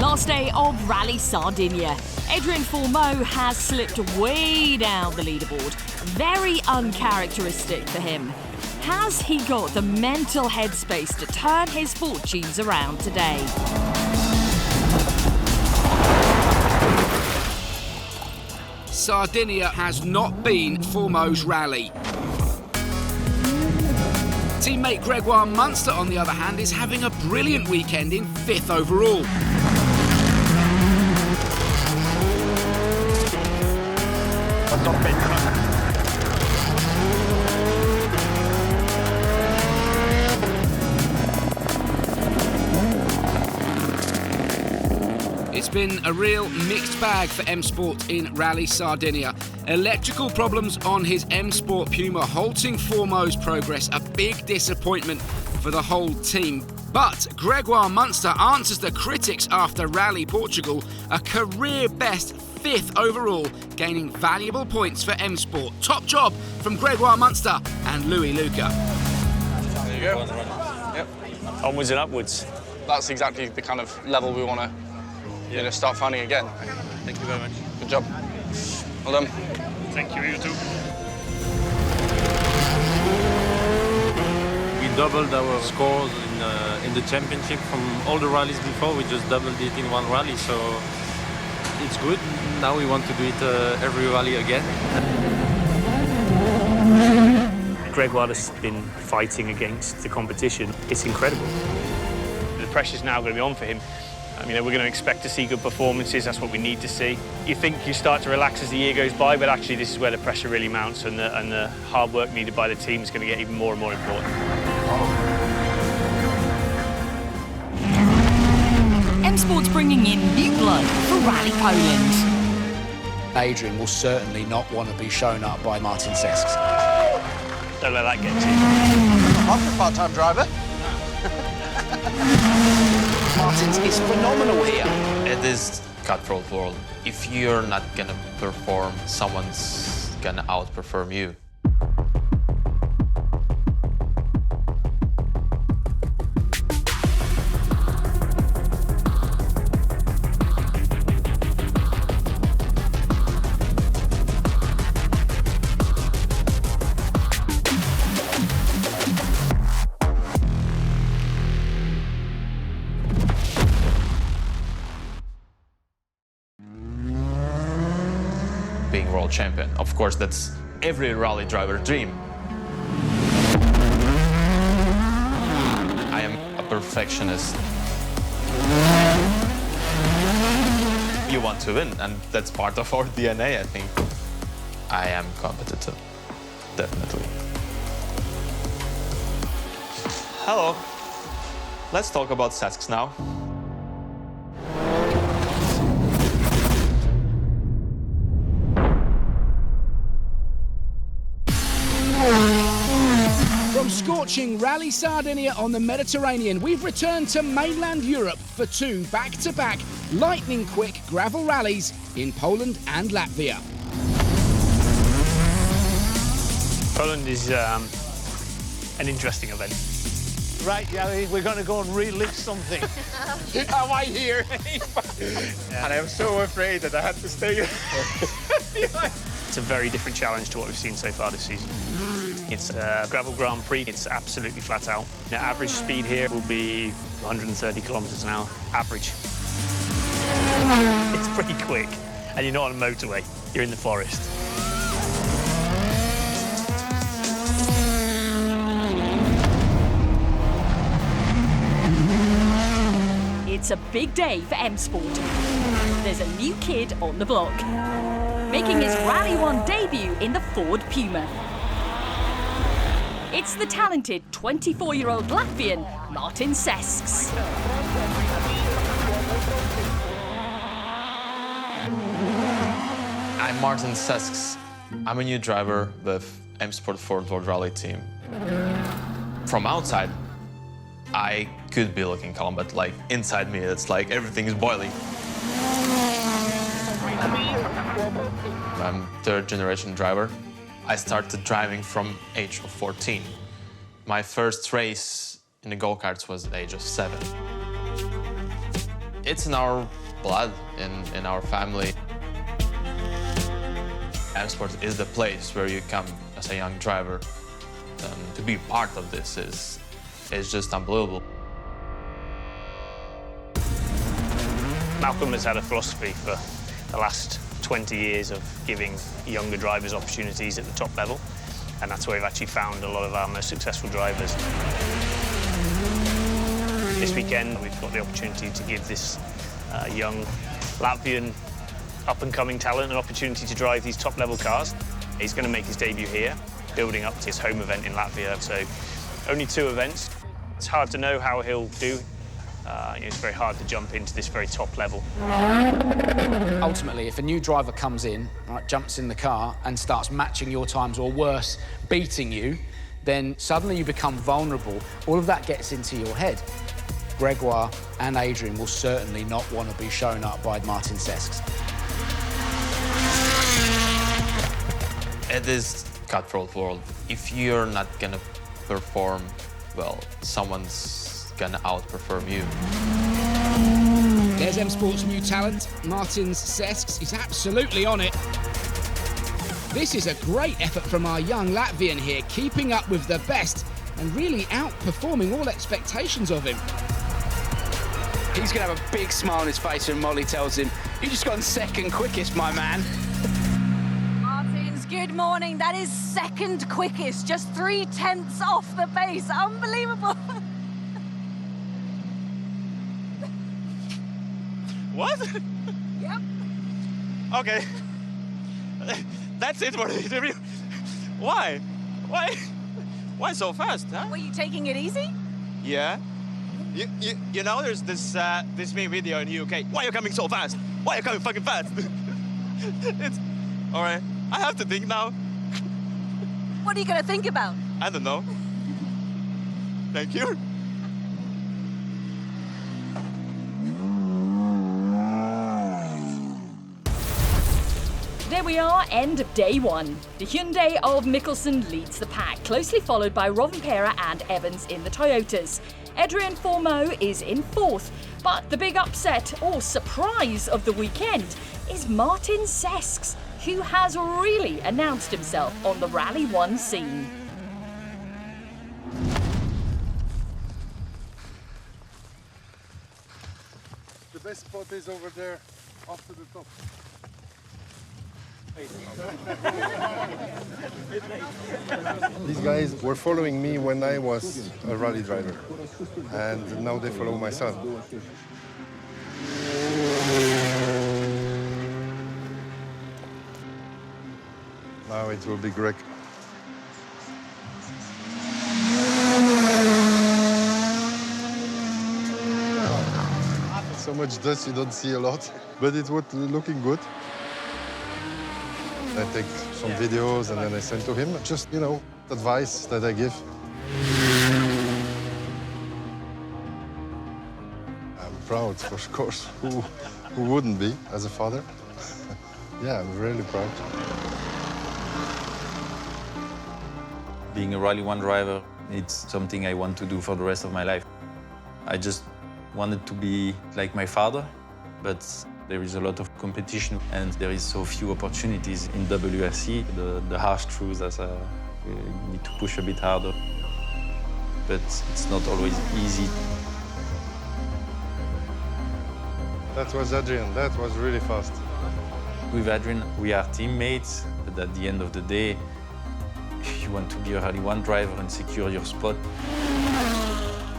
Last day of Rally Sardinia. Adrien Fourmaux has slipped way down the leaderboard. Very uncharacteristic for him. Has he got the mental headspace to turn his fortunes around today? Sardinia has not been Fourmaux's rally. Teammate Gregoire Munster, on the other hand, is having a brilliant weekend in 5th overall. It's been a real mixed bag for M Sport in Rally Sardinia. Electrical problems on his M Sport Puma halting Fourmaux's progress, a big disappointment for the whole team. But Gregoire Munster answers the critics after Rally Portugal, a career best 5th overall, gaining valuable points for M Sport. Top job from Gregoire Munster and Louis Luca. There you go. Yep. Onwards and upwards. That's exactly the kind of level we want to start finding again. Thank you very much. Good job. Well done. Thank you, you too. We doubled our scores in the championship from all the rallies before. We just doubled it in one rally, so it's good. Now we want to do it every rally again. Gregoire has been fighting against the competition. It's incredible. The pressure's now going to be on for him. I mean, we're going to expect to see good performances. That's what we need to see. You think you start to relax as the year goes by, but actually this is where the pressure really mounts, and the hard work needed by the team is going to get even more and more important. M Sport's bringing in new blood for Rally Poland. Adrien will certainly not want to be shown up by Martin Sesks. Don't let that get to you. I'm a part-time driver. Martins is phenomenal here. It is cutthroat world. If you're not gonna perform, someone's gonna outperform you. Being world champion. Of course, that's every rally driver's dream. I am a perfectionist. You want to win, and that's part of our DNA, I think. I am competitive, definitely. Hello. Let's talk about Sesks now. From scorching Rally Sardinia on the Mediterranean, we've returned to mainland Europe for 2 back-to-back lightning-quick gravel rallies in Poland and Latvia. Poland is an interesting event. Right, Yari, we're going to go and relive something. Am I here? And I'm so afraid that I had to stay. It's a very different challenge to what we've seen so far this season. It's a gravel Grand Prix. It's absolutely flat out. The average speed here will be 130 kilometers an hour, average. It's pretty quick, and you're not on a motorway. You're in the forest. It's a big day for M Sport. There's a new kid on the block, making his Rally 1 debut in the Ford Puma. It's the talented 24-year-old Latvian, Martin Sesks. I'm Martin Sesks. I'm a new driver with M Sport Ford World Rally team. From outside, I could be looking calm, but like inside me, it's like everything is boiling. I'm third-generation driver. I started driving from age of 14. My first race in the go-karts was the age of 7. It's in our blood, in our family. M Sport is the place where you come as a young driver. And to be part of this is just unbelievable. Malcolm has had a philosophy for the last 20 years of giving younger drivers opportunities at the top level, and that's where we've actually found a lot of our most successful drivers. This weekend, we've got the opportunity to give this young Latvian up-and-coming talent an opportunity to drive these top-level cars. He's going to make his debut here, building up to his home event in Latvia, so only 2 events. It's hard to know how he'll do. It's very hard to jump into this very top level. Ultimately, if a new driver comes in, right, jumps in the car and starts matching your times or worse, beating you, then suddenly you become vulnerable. All of that gets into your head. Gregoire and Adrien will certainly not want to be shown up by Martin Sesks. It is cutthroat world. If you're not gonna perform well, someone's gonna outperform you. There's M Sport's new talent, Martin Sesks. He's absolutely on it. This is a great effort from our young Latvian here, keeping up with the best and really outperforming all expectations of him. He's going to have a big smile on his face when Molly tells him, "You just got second quickest, my man." Martins, good morning. That is second quickest, just 3/10 off the pace. Unbelievable. What? Yep. Okay. That's it for the interview. Why? Why so fast, huh? Were you taking it easy? Yeah. You know, there's this meme video in the UK. Why are you coming so fast? Why are you coming fucking fast? It's all right. I have to think now. What are you going to think about? I don't know. Thank you. There we are, end of day 1. The Hyundai of Mikkelsen leads the pack, closely followed by Rovanperä and Evans in the Toyotas. Adrien Fourmaux is in 4th, but the big upset or surprise of the weekend is Martin Sesks, who has really announced himself on the Rally 1 scene. The best spot is over there, off to the top. These guys were following me when I was a rally driver, and now they follow my son. Now it will be Greg. So much dust you don't see a lot, but it was looking good. I take some videos and then I send to him. Just, you know, advice that I give. I'm proud, of course. Who wouldn't be as a father? Yeah, I'm really proud. Being a Rally 1 driver, it's something I want to do for the rest of my life. I just wanted to be like my father, but there is a lot of competition and there is so few opportunities in WRC. The harsh truth as a You need to push a bit harder, but it's not always easy. That was Adrien. That was really fast. With Adrien, we are teammates, but at the end of the day, you want to be a Rally 1 driver and secure your spot.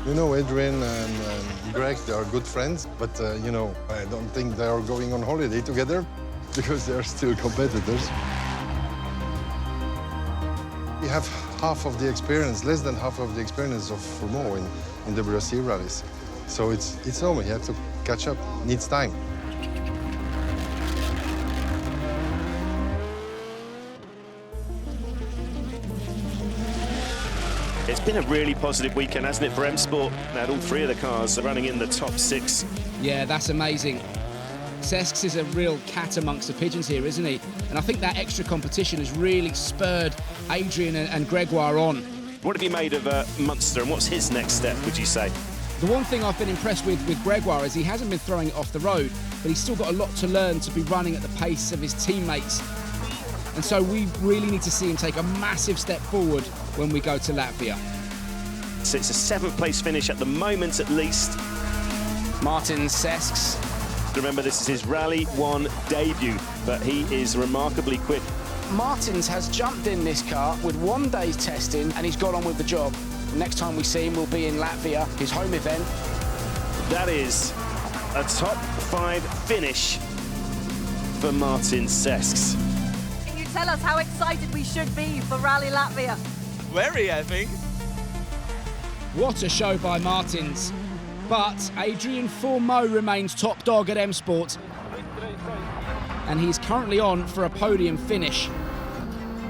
You know, Adrien and Greg, they are good friends, but, you know, I don't think they are going on holiday together because they are still competitors. We have half of the experience, less than half of the experience of Fourmaux in WRC rallies. So it's normal, you have to catch up, it needs time. It's been a really positive weekend, hasn't it, for M Sport? Now, all three of the cars are running in the top 6. Yeah, that's amazing. Cesks is a real cat amongst the pigeons here, isn't he? And I think that extra competition has really spurred Adrien and Gregoire on. What have you made of Munster, and what's his next step, would you say? The one thing I've been impressed with Gregoire is he hasn't been throwing it off the road, but he's still got a lot to learn to be running at the pace of his teammates. And so we really need to see him take a massive step forward when we go to Latvia. So it's a 7th place finish at the moment, at least. Martin Cesks. Remember, this is his Rally 1 debut, but he is remarkably quick. Martins has jumped in this car with 1 day's testing and he's got on with the job. Next time we see him will be in Latvia, his home event. That is a top 5 finish for Martin Cesks. Can you tell us how excited we should be for Rally Latvia? Very, I think. What a show by Martins. But Adrien Fourmaux remains top dog at M Sport. And he's currently on for a podium finish.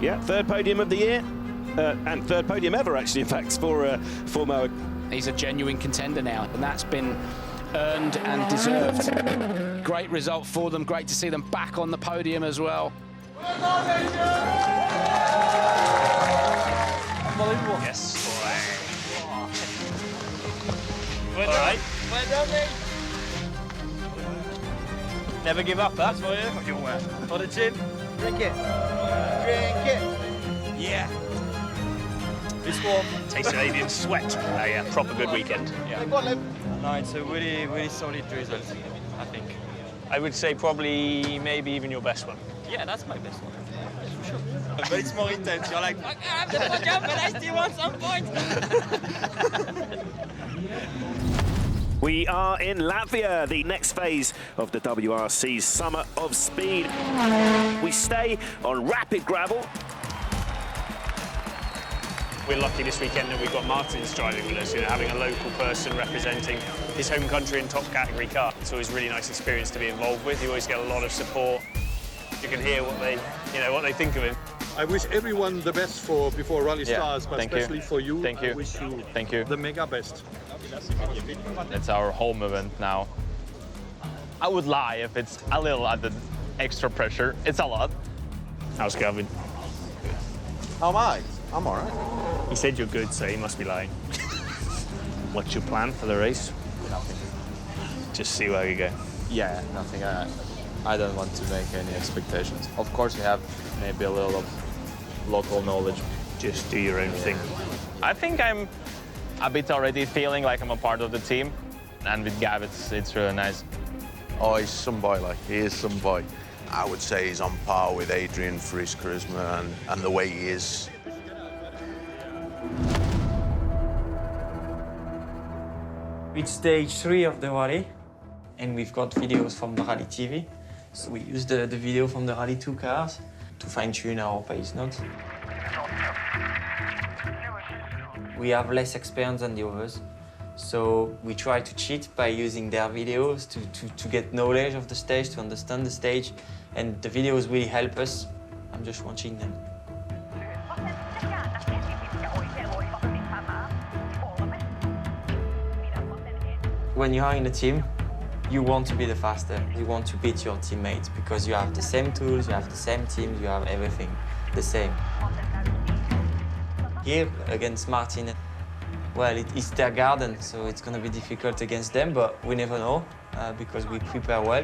Yeah, 3rd podium of the year. And 3rd podium ever, actually, in fact, for Fourmaux. He's a genuine contender now, and that's been earned and deserved. Great result for them. Great to see them back on the podium as well. Unbelievable. Yes. All right. Well done, mate. Never give up, that's for you. For the chin. Drink it. Drink it. Yeah. This one tastes of Adrian's sweat. Yeah, proper good weekend. Yeah. No, it's a really, really solid result, I think. I would say probably maybe even your best one. Yeah, that's my best one. For sure. But it's more intense. You're like, fuck, I have the podium, but I still want some points. We are in Latvia, the next phase of the WRC's Summer of Speed. We stay on rapid gravel. We're lucky this weekend that we've got Martins driving with us, you know, having a local person representing his home country in top category car. It's always a really nice experience to be involved with. You always get a lot of support. You can hear what they think of him. I wish everyone the best before Rally starts, but especially for you. Thank you. I wish you the mega best. It's our home event now. I would lie if it's a little added extra pressure. It's a lot. How's Gavin? How am I? I'm all right. He said you're good, so he must be lying. What's your plan for the race? Nothing. Just see where you go. Yeah, nothing. I don't want to make any expectations. Of course, we have maybe a little of local knowledge. Just do your own thing. I think I'm a bit already feeling like I'm a part of the team. And with Gav, it's really nice. Oh, he's some boy, like, he is some boy. I would say he's on par with Adrien for his charisma and the way he is. It's stage 3 of the rally, and we've got videos from the Rally TV. So we use the video from the Rally 2 cars to fine-tune our pace notes. We have less experience than the others, so we try to cheat by using their videos to get knowledge of the stage, to understand the stage, and the videos really help us. I'm just watching them. When you are in a team, you want to be the faster. You want to beat your teammates because you have the same tools, you have the same team, you have everything the same. Here, against Martin, well, it's their garden, so it's going to be difficult against them, but we never know because we prepare well.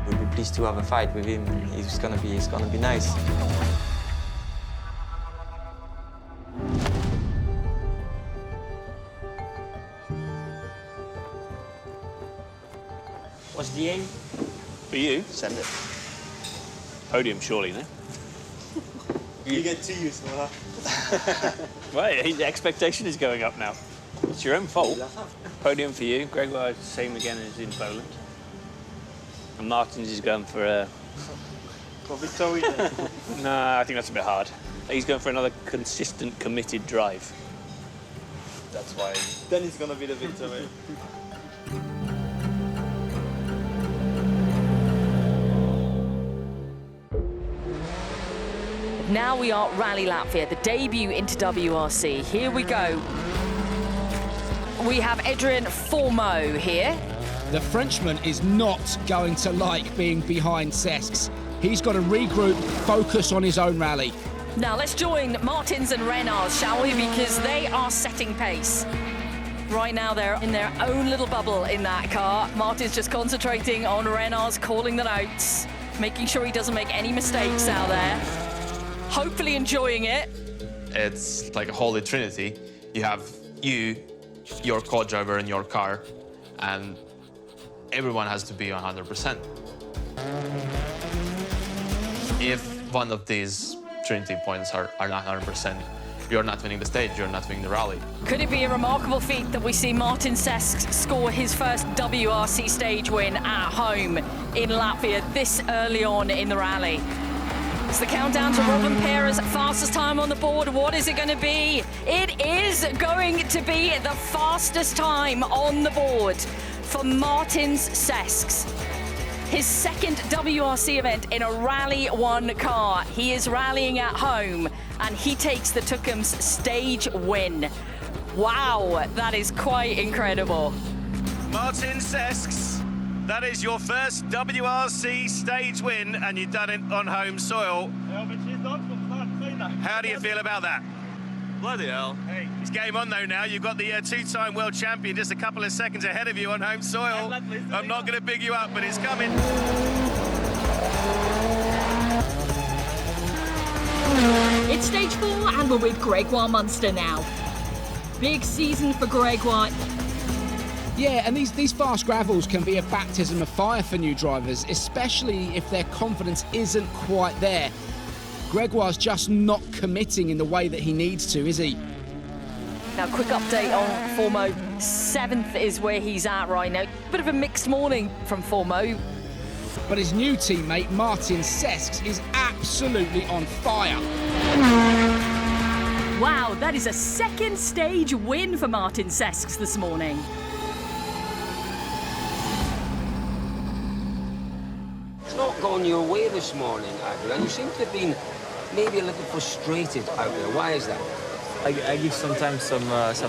We will pleased to have a fight with him. It's gonna be nice. What's the aim? For you? Send it. Podium, surely, no? You get too used to that. Well, the expectation is going up now. It's your own fault. Podium for you. Gregoire, same again as in Poland. And Martins is going for a... No, I think that's a bit hard. He's going for another consistent, committed drive. That's why. Then it's gonna be the victory. Now we are Rally Latvia, the debut into WRC. Here we go. We have Adrien Fourmaux here. The Frenchman is not going to like being behind Sesks. He's got to regroup, focus on his own rally. Now let's join Martins and Renard, shall we? Because they are setting pace. Right now they're in their own little bubble in that car. Martin's just concentrating on Renard's calling the notes, making sure he doesn't make any mistakes out there. Hopefully enjoying it. It's like a holy trinity. You have you, your co-driver, and your car, and everyone has to be 100%. If one of these trinity points are not 100%, you're not winning the stage, you're not winning the rally. Could it be a remarkable feat that we see Martin Sesks score his first WRC stage win at home in Latvia this early on in the rally? It's the countdown to Robin Pera's fastest time on the board. What is it going to be? It is going to be the fastest time on the board for Martins Sesks. His second WRC event in a Rally 1 car. He is rallying at home and he takes the Tukums stage win. Wow, that is quite incredible. Martin Sesks, that is your first WRC stage win, and you've done it on home soil. How do you feel about that? Bloody hell. Hey, it's game on though now. You've got the two-time world champion just a couple of seconds ahead of you on home soil. I'm not going to big you up, but it's coming. It's stage 4 and we're with Gregoire Munster now. Big season for Gregoire. Yeah, and these fast gravels can be a baptism of fire for new drivers, especially if their confidence isn't quite there. Gregoire's just not committing in the way that he needs to, is he? Now, quick update on Fourmaux. 7th is where he's at right now. Bit of a mixed morning from Fourmaux. But his new teammate, Martin Sesks, is absolutely on fire. Wow, that is a second stage win for Martin Sesks this morning. It's not gone your way this morning, Adrien. You seem to have been maybe a little frustrated out there. Why is that? I give sometimes some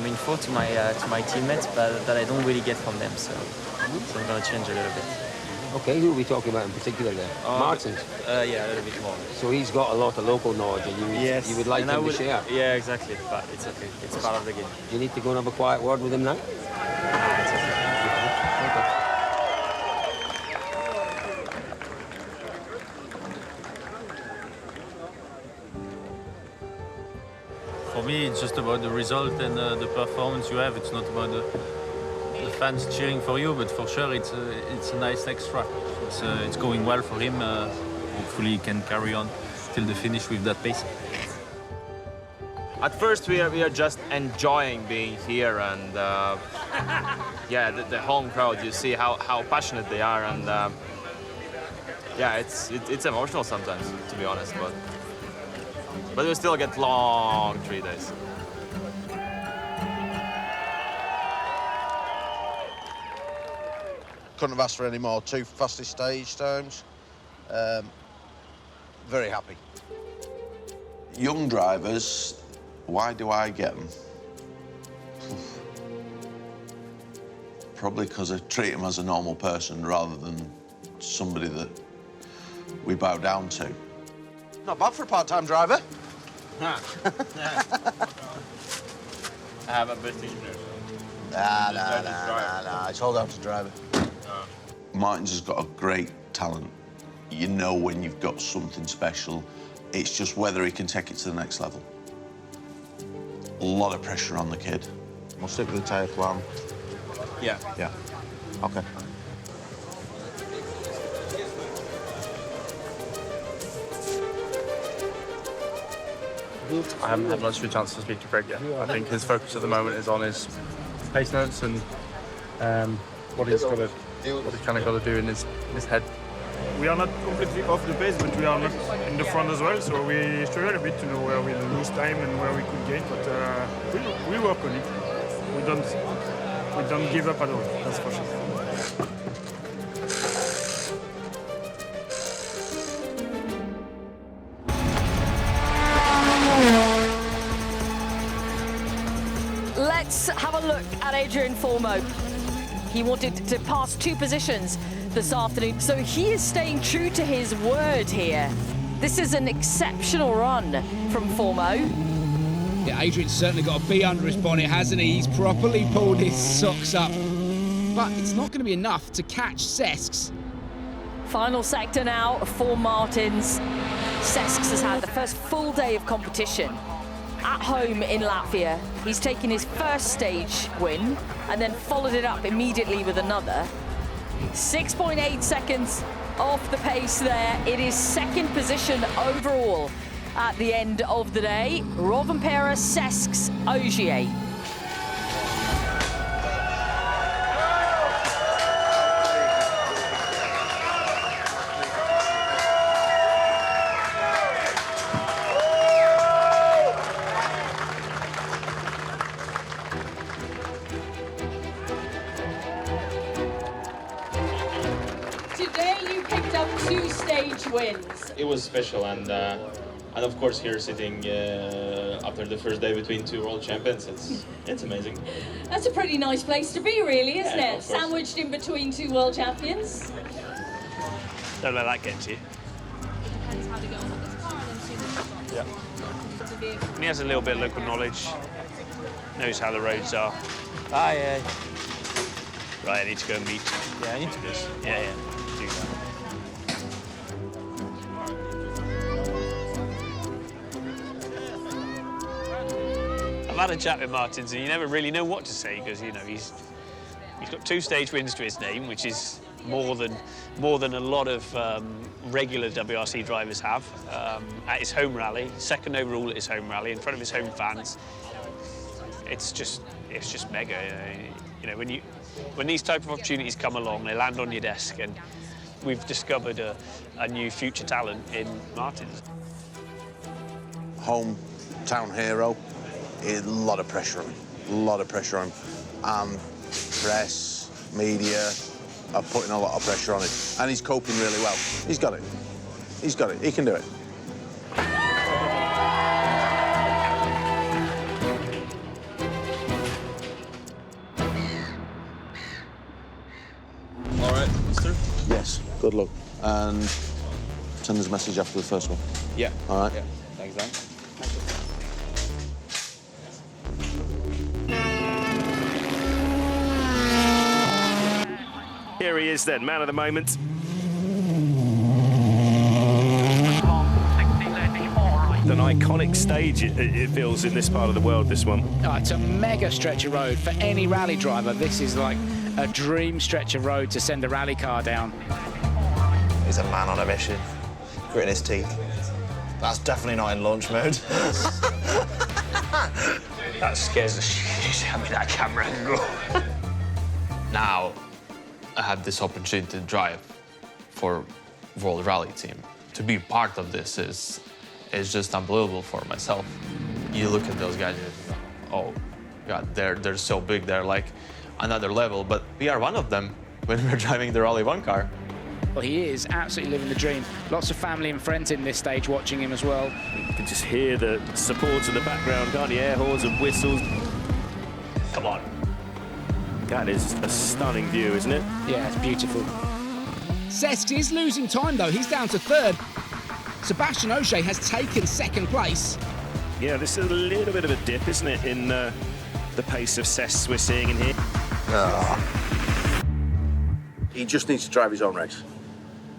info to my teammates, but that I don't really get from them. So I'm gonna change a little bit. Okay, who are we talking about in particular there? Martin? Yeah, a little bit more. So he's got a lot of local knowledge and you would like him to share? Yeah, exactly, but it's okay. It's part of the game. You need to go and have a quiet word with him now? It's okay. For me, it's just about the result and the performance you have. It's not about the fans cheering for you, but for sure it's a nice extra. It's going well for him. Hopefully he can carry on till the finish with that pace. At first we are just enjoying being here, and yeah, the home crowd, you see how passionate they are, and yeah, it's emotional sometimes, to be honest, but we still get long 3 days. Couldn't have asked for any more. 2 fastest stage times. Very happy. Young drivers, why do I get them? Probably because I treat them as a normal person rather than somebody that we bow down to. Not bad for a part-time driver. I have a British nurse. Nah. It's all down to driver. Martins has got a great talent, You know when you've got something special. It's just whether he can take it to the next level. A lot of pressure on the kid. We'll stick with the tyre plan. Yeah. Yeah. Okay. I haven't had much of a chance to speak to Greg yet. I think his focus at the moment is on his pace notes and what he's kind of got to do in his head. We are not completely off the pace, but we are not in the front as well, so we struggle a bit to know where we lose time and where we could gain, but we work on it. We don't give up at all, that's for sure. Let's have a look at Adrien Fourmaux. He wanted to pass 2 positions this afternoon, so he is staying true to his word here. This is an exceptional run from Fourmaux. Yeah, Adrian's certainly got a bee under his bonnet, hasn't he? He's properly pulled his socks up. But it's not going to be enough to catch Cesks. Final sector now for Martins. Cesks has had the first full day of competition at home in Latvia. He's taken his first stage win and then followed it up immediately with another. 6.8 seconds off the pace there. It is 2nd position overall at the end of the day. Rovanperä, Cesks, Ogier. Wins. It was special, and of course here sitting after the first day between 2 world champions, it's amazing. That's a pretty nice place to be, really, isn't Yeah, it? Sandwiched in between 2 world champions. Don't let that get to you. Depends how to get on with this car and then see Yeah. And he has a little bit of local knowledge, knows how the roads are. Aye. Right, I need to go and meet. Yeah, I need to do this. Yeah, do that. I've had a chat with Martins, and you never really know what to say because he's got 2 stage wins to his name, which is more than a lot of regular WRC drivers have at his home rally, 2nd overall at his home rally in front of his home fans. It's just mega. When these type of opportunities come along, they land on your desk, and we've discovered a new future talent in Martins. Hometown hero. A lot of pressure on him. A lot of pressure on him. And press, media are putting a lot of pressure on him. And he's coping really well. He's got it. He's got it. He can do it. All right, mister? Yes, good luck. And send us a message after the first one. Yeah. All right? Yeah. Thanks, Dan. Here he is then, man of the moment. An iconic stage it feels in this part of the world, this one. Oh, it's a mega stretch of road. For any rally driver, this is like a dream stretch of road to send a rally car down. He's a man on a mission, gritting his teeth. That's definitely not in launch mode. That scares the shit out of me, that camera angle. Now, I had this opportunity to drive for World Rally team. To be part of this is just unbelievable for myself. You look at those guys and you go, oh, God, they're so big, they're like another level, but we are one of them when we're driving the Rally 1 car. Well, he is absolutely living the dream. Lots of family and friends in this stage watching him as well. You can just hear the support in the background, can't you? Air horns and whistles. Come on. That is a stunning view, isn't it? Yeah, it's beautiful. Cesks is losing time, though. He's down to 3rd. Sebastian Ogier has taken 2nd place. Yeah, this is a little bit of a dip, isn't it, in the pace of Cesks we're seeing in here. He just needs to drive his own race.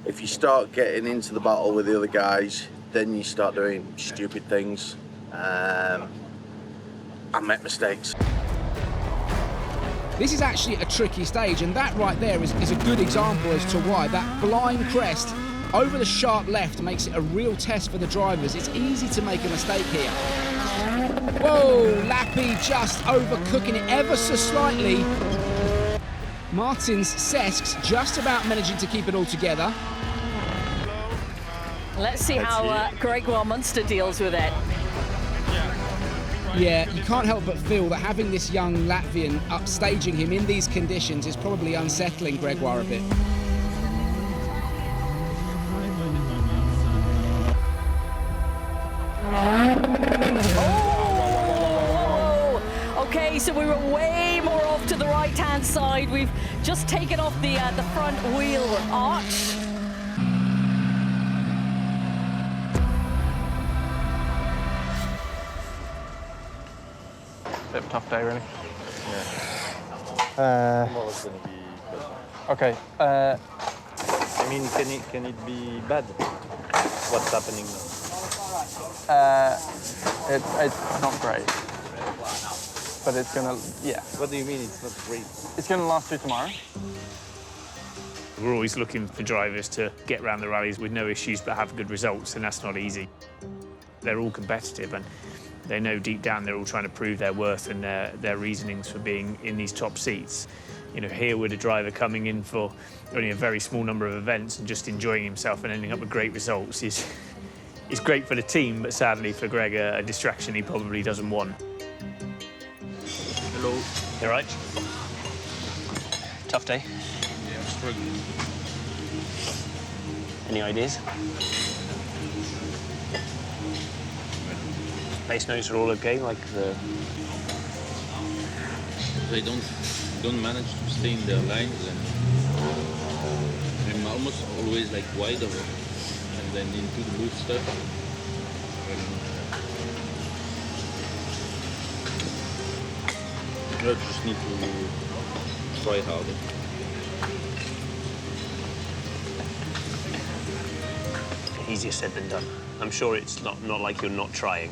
If you start getting into the battle with the other guys, then you start doing stupid things. I make mistakes. This is actually a tricky stage, and that right there is a good example as to why. That blind crest over the sharp left makes it a real test for the drivers. It's easy to make a mistake here. Whoa, Lappy just overcooking it ever so slightly. Martin's Sesks just about managing to keep it all together. Let's see how Gregoire Munster deals with it. Yeah, you can't help but feel that having this young Latvian upstaging him in these conditions is probably unsettling Gregoire a bit. Oh! Okay, so we were way more off to the right-hand side. We've just taken off the front wheel arch. Bit of a tough day, really. Yeah. Tomorrow's going to be better. Okay. I mean, can it be bad? What's happening now? It's not great. But it's going to, yeah. What do you mean it's not great? It's going to last through tomorrow. We're always looking for drivers to get around the rallies with no issues but have good results, and that's not easy. They're all competitive, and they know deep down they're all trying to prove their worth and their reasonings for being in these top seats. You know, here with a driver coming in for only a very small number of events and just enjoying himself and ending up with great results is great for the team, but sadly for Greg, a distraction he probably doesn't want. Hello. You all right? Tough day? Yeah, I'm struggling. Any ideas? Pace notes are all okay, like the... They don't manage to stay in their lines, and I'm almost always like wide of it, and then into the boot stuff. I just need to try harder. Easier said than done. I'm sure it's not like you're not trying.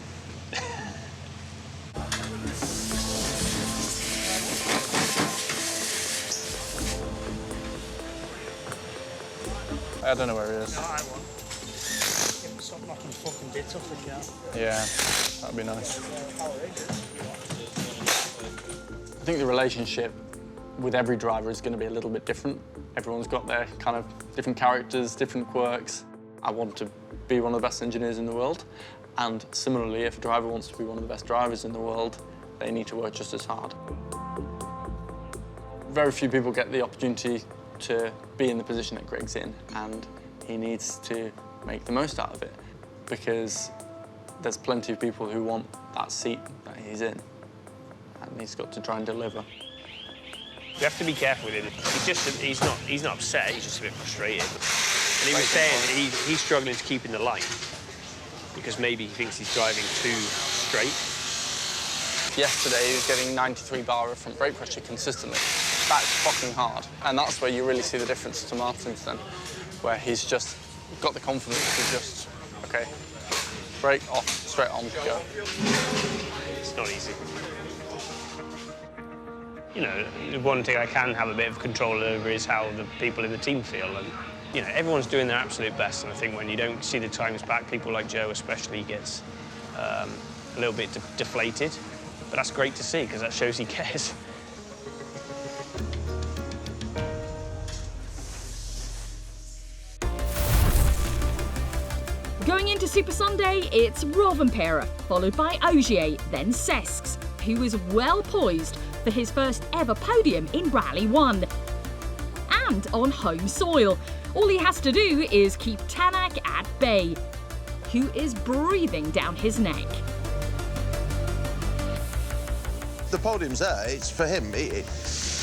I don't know where he is. No, I won't. Stop knocking fucking bits off the car. Yeah, that'd be nice. I think the relationship with every driver is going to be a little bit different. Everyone's got their kind of different characters, different quirks. I want to be one of the best engineers in the world, and similarly, if a driver wants to be one of the best drivers in the world, they need to work just as hard. Very few people get the opportunity to be in the position that Greg's in, and he needs to make the most out of it, because there's plenty of people who want that seat that he's in, and he's got to try and deliver. You have to be careful with him. He's not upset, he's just a bit frustrated. And he was saying that he's struggling to keep in the line because maybe he thinks he's driving too straight. Yesterday, he was getting 93 bar of front brake pressure consistently. That's fucking hard. And that's where you really see the difference to Martin's then, where he's just got the confidence to just, OK, brake off, straight on, go. It's not easy. You know, the one thing I can have a bit of control over is how the people in the team feel. And, you know, everyone's doing their absolute best. And I think when you don't see the times back, people like Joe especially gets a little bit deflated. But that's great to see, because that shows he cares. Going into Super Sunday, it's Rovanperä, followed by Ogier, then Sesks, who is well poised for his first ever podium in Rally 1. And on home soil. All he has to do is keep Tanak at bay, who is breathing down his neck. The podium's there, it's for him.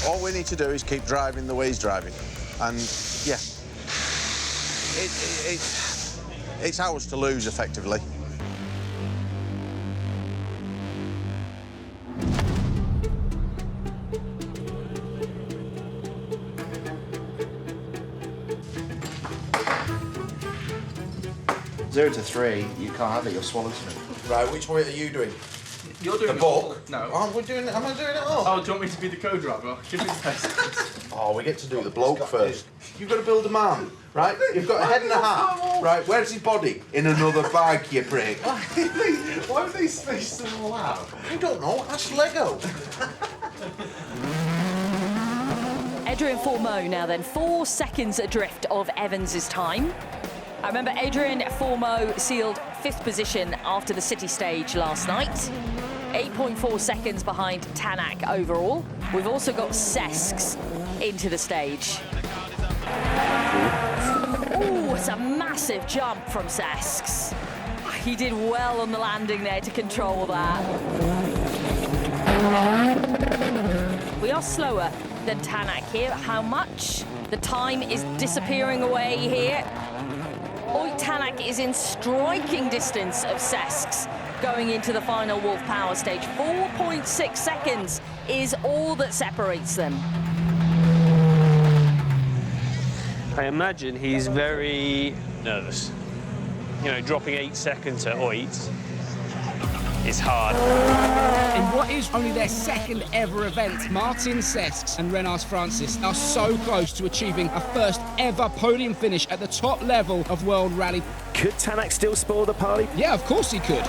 All we need to do is keep driving the way he's driving. And, yeah, it's ours to lose, effectively. 0 to 3, you can't have it, you'll swallow something. Right, which way are you doing? You're doing the book? No. Oh, am I doing it all? Oh, do you want me to be the co-driver? Give me the test. Oh, we get to do the bloke first. You've got to build a man, right? You've got a head and a hat, right? Where's his body? In another bag, you prick. Why would they space them all out? I don't know, ask Lego. Adrien Fourmaux now then, 4 seconds adrift of Evans's time. I remember Adrien Fourmaux sealed 5th position after the city stage last night. 8.4 seconds behind Tanak overall. We've also got Sesks into the stage. Oh, it's a massive jump from Sesks. He did well on the landing there to control that. We are slower than Tanak here. How much? The time is disappearing away here. Oyt Tanak is in striking distance of Sesks going into the final Wolf Power stage. 4.6 seconds is all that separates them. I imagine he's very nervous. You know, dropping 8 seconds at Oyt is hard. In what is only their 2nd ever event, Martin Sesks and Renars Francis are so close to achieving a first ever podium finish at the top level of World Rally. Could Tanak still spoil the party? Yeah, of course he could.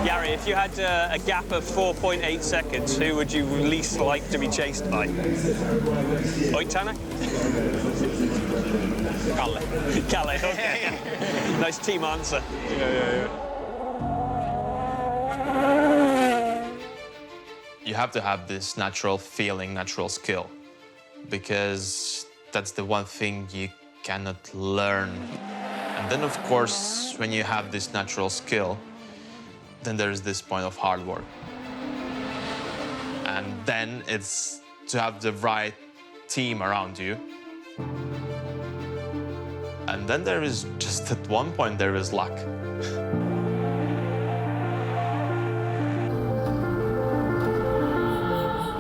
Yari, if you had a gap of 4.8 seconds, who would you least like to be chased by? Oyt Tanak? Kalle, okay. Nice team answer. You have to have this natural feeling, natural skill, because that's the one thing you cannot learn. And then, of course, when you have this natural skill, then there's this point of hard work. And then it's to have the right team around you. And then there is just at one point, there is luck.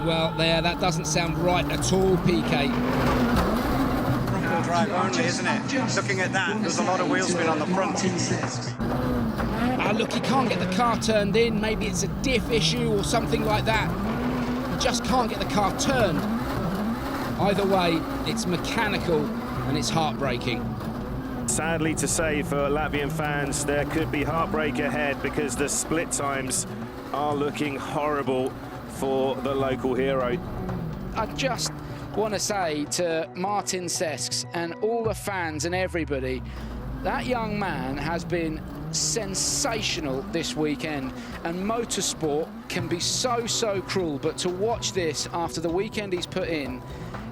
Well, there, that doesn't sound right at all, PK. Front-wheel drive only, isn't it? Looking at that, there's a lot of wheel spin on the front. Ah, look, he can't get the car turned in. Maybe it's a diff issue or something like that. He just can't get the car turned. Either way, it's mechanical and it's heartbreaking. Sadly to say for Latvian fans, there could be heartbreak ahead because the split times are looking horrible for the local hero. I just want to say to Martin Sesks and all the fans and everybody, that young man has been sensational this weekend, and motorsport can be so cruel, but to watch this after the weekend he's put in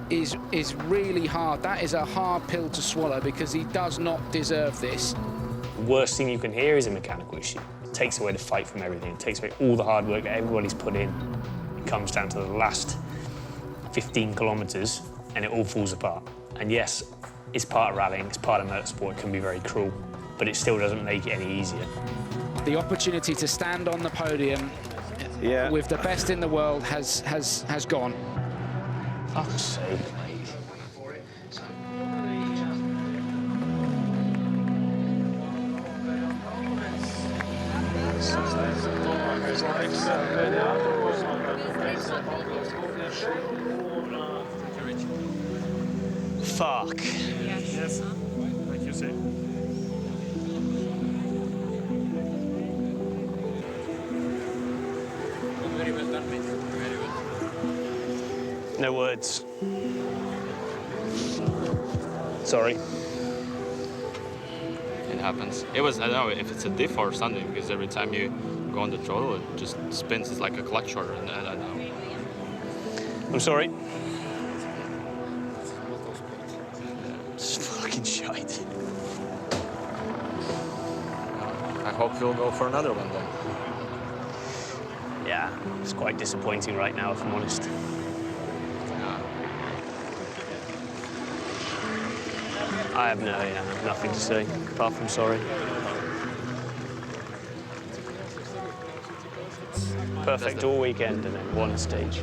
is really hard. That is a hard pill to swallow because he does not deserve this. The worst thing you can hear is a mechanical issue. It takes away the fight from everything. It takes away all the hard work that everybody's put in. It comes down to the last 15 kilometres and it all falls apart. And yes, it's part of rallying, it's part of motorsport, it can be very cruel, but it still doesn't make it any easier. The opportunity to stand on the podium with the best in the world has gone. Fuck's sake, mate. Fuck. Yes. Thank you, sir. Very well done, mate. Very well. No words. Sorry. It happens. It was, I don't know if it's a diff or something, because every time you go on the throttle, it just spins. It's like a clutch shorter, and I don't know. I'm sorry. It's fucking shite. I hope you'll go for another one then. Yeah, it's quite disappointing right now, if I'm honest. I have nothing to say, apart from sorry. Perfect all weekend and then one stage.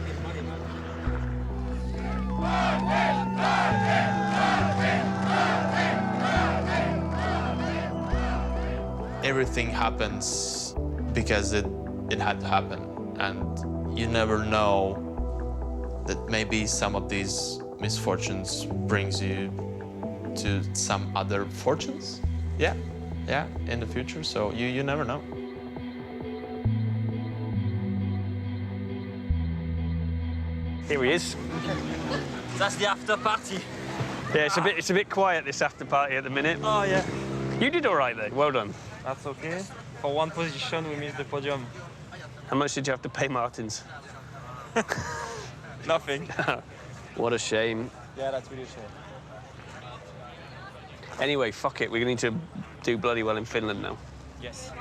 everything happens because it had to happen. And you never know that maybe some of these misfortunes brings you to some other fortunes. Yeah, in the future. So you never know. Here he is. That's the after party. Yeah, it's a bit quiet, this after party at the minute. Oh, yeah. You did all right, though. Well done. That's okay. For one position, we missed the podium. How much did you have to pay Martins? Nothing. What a shame. Yeah, that's really a shame. Anyway, fuck it. We need to do bloody well in Finland now. Yes.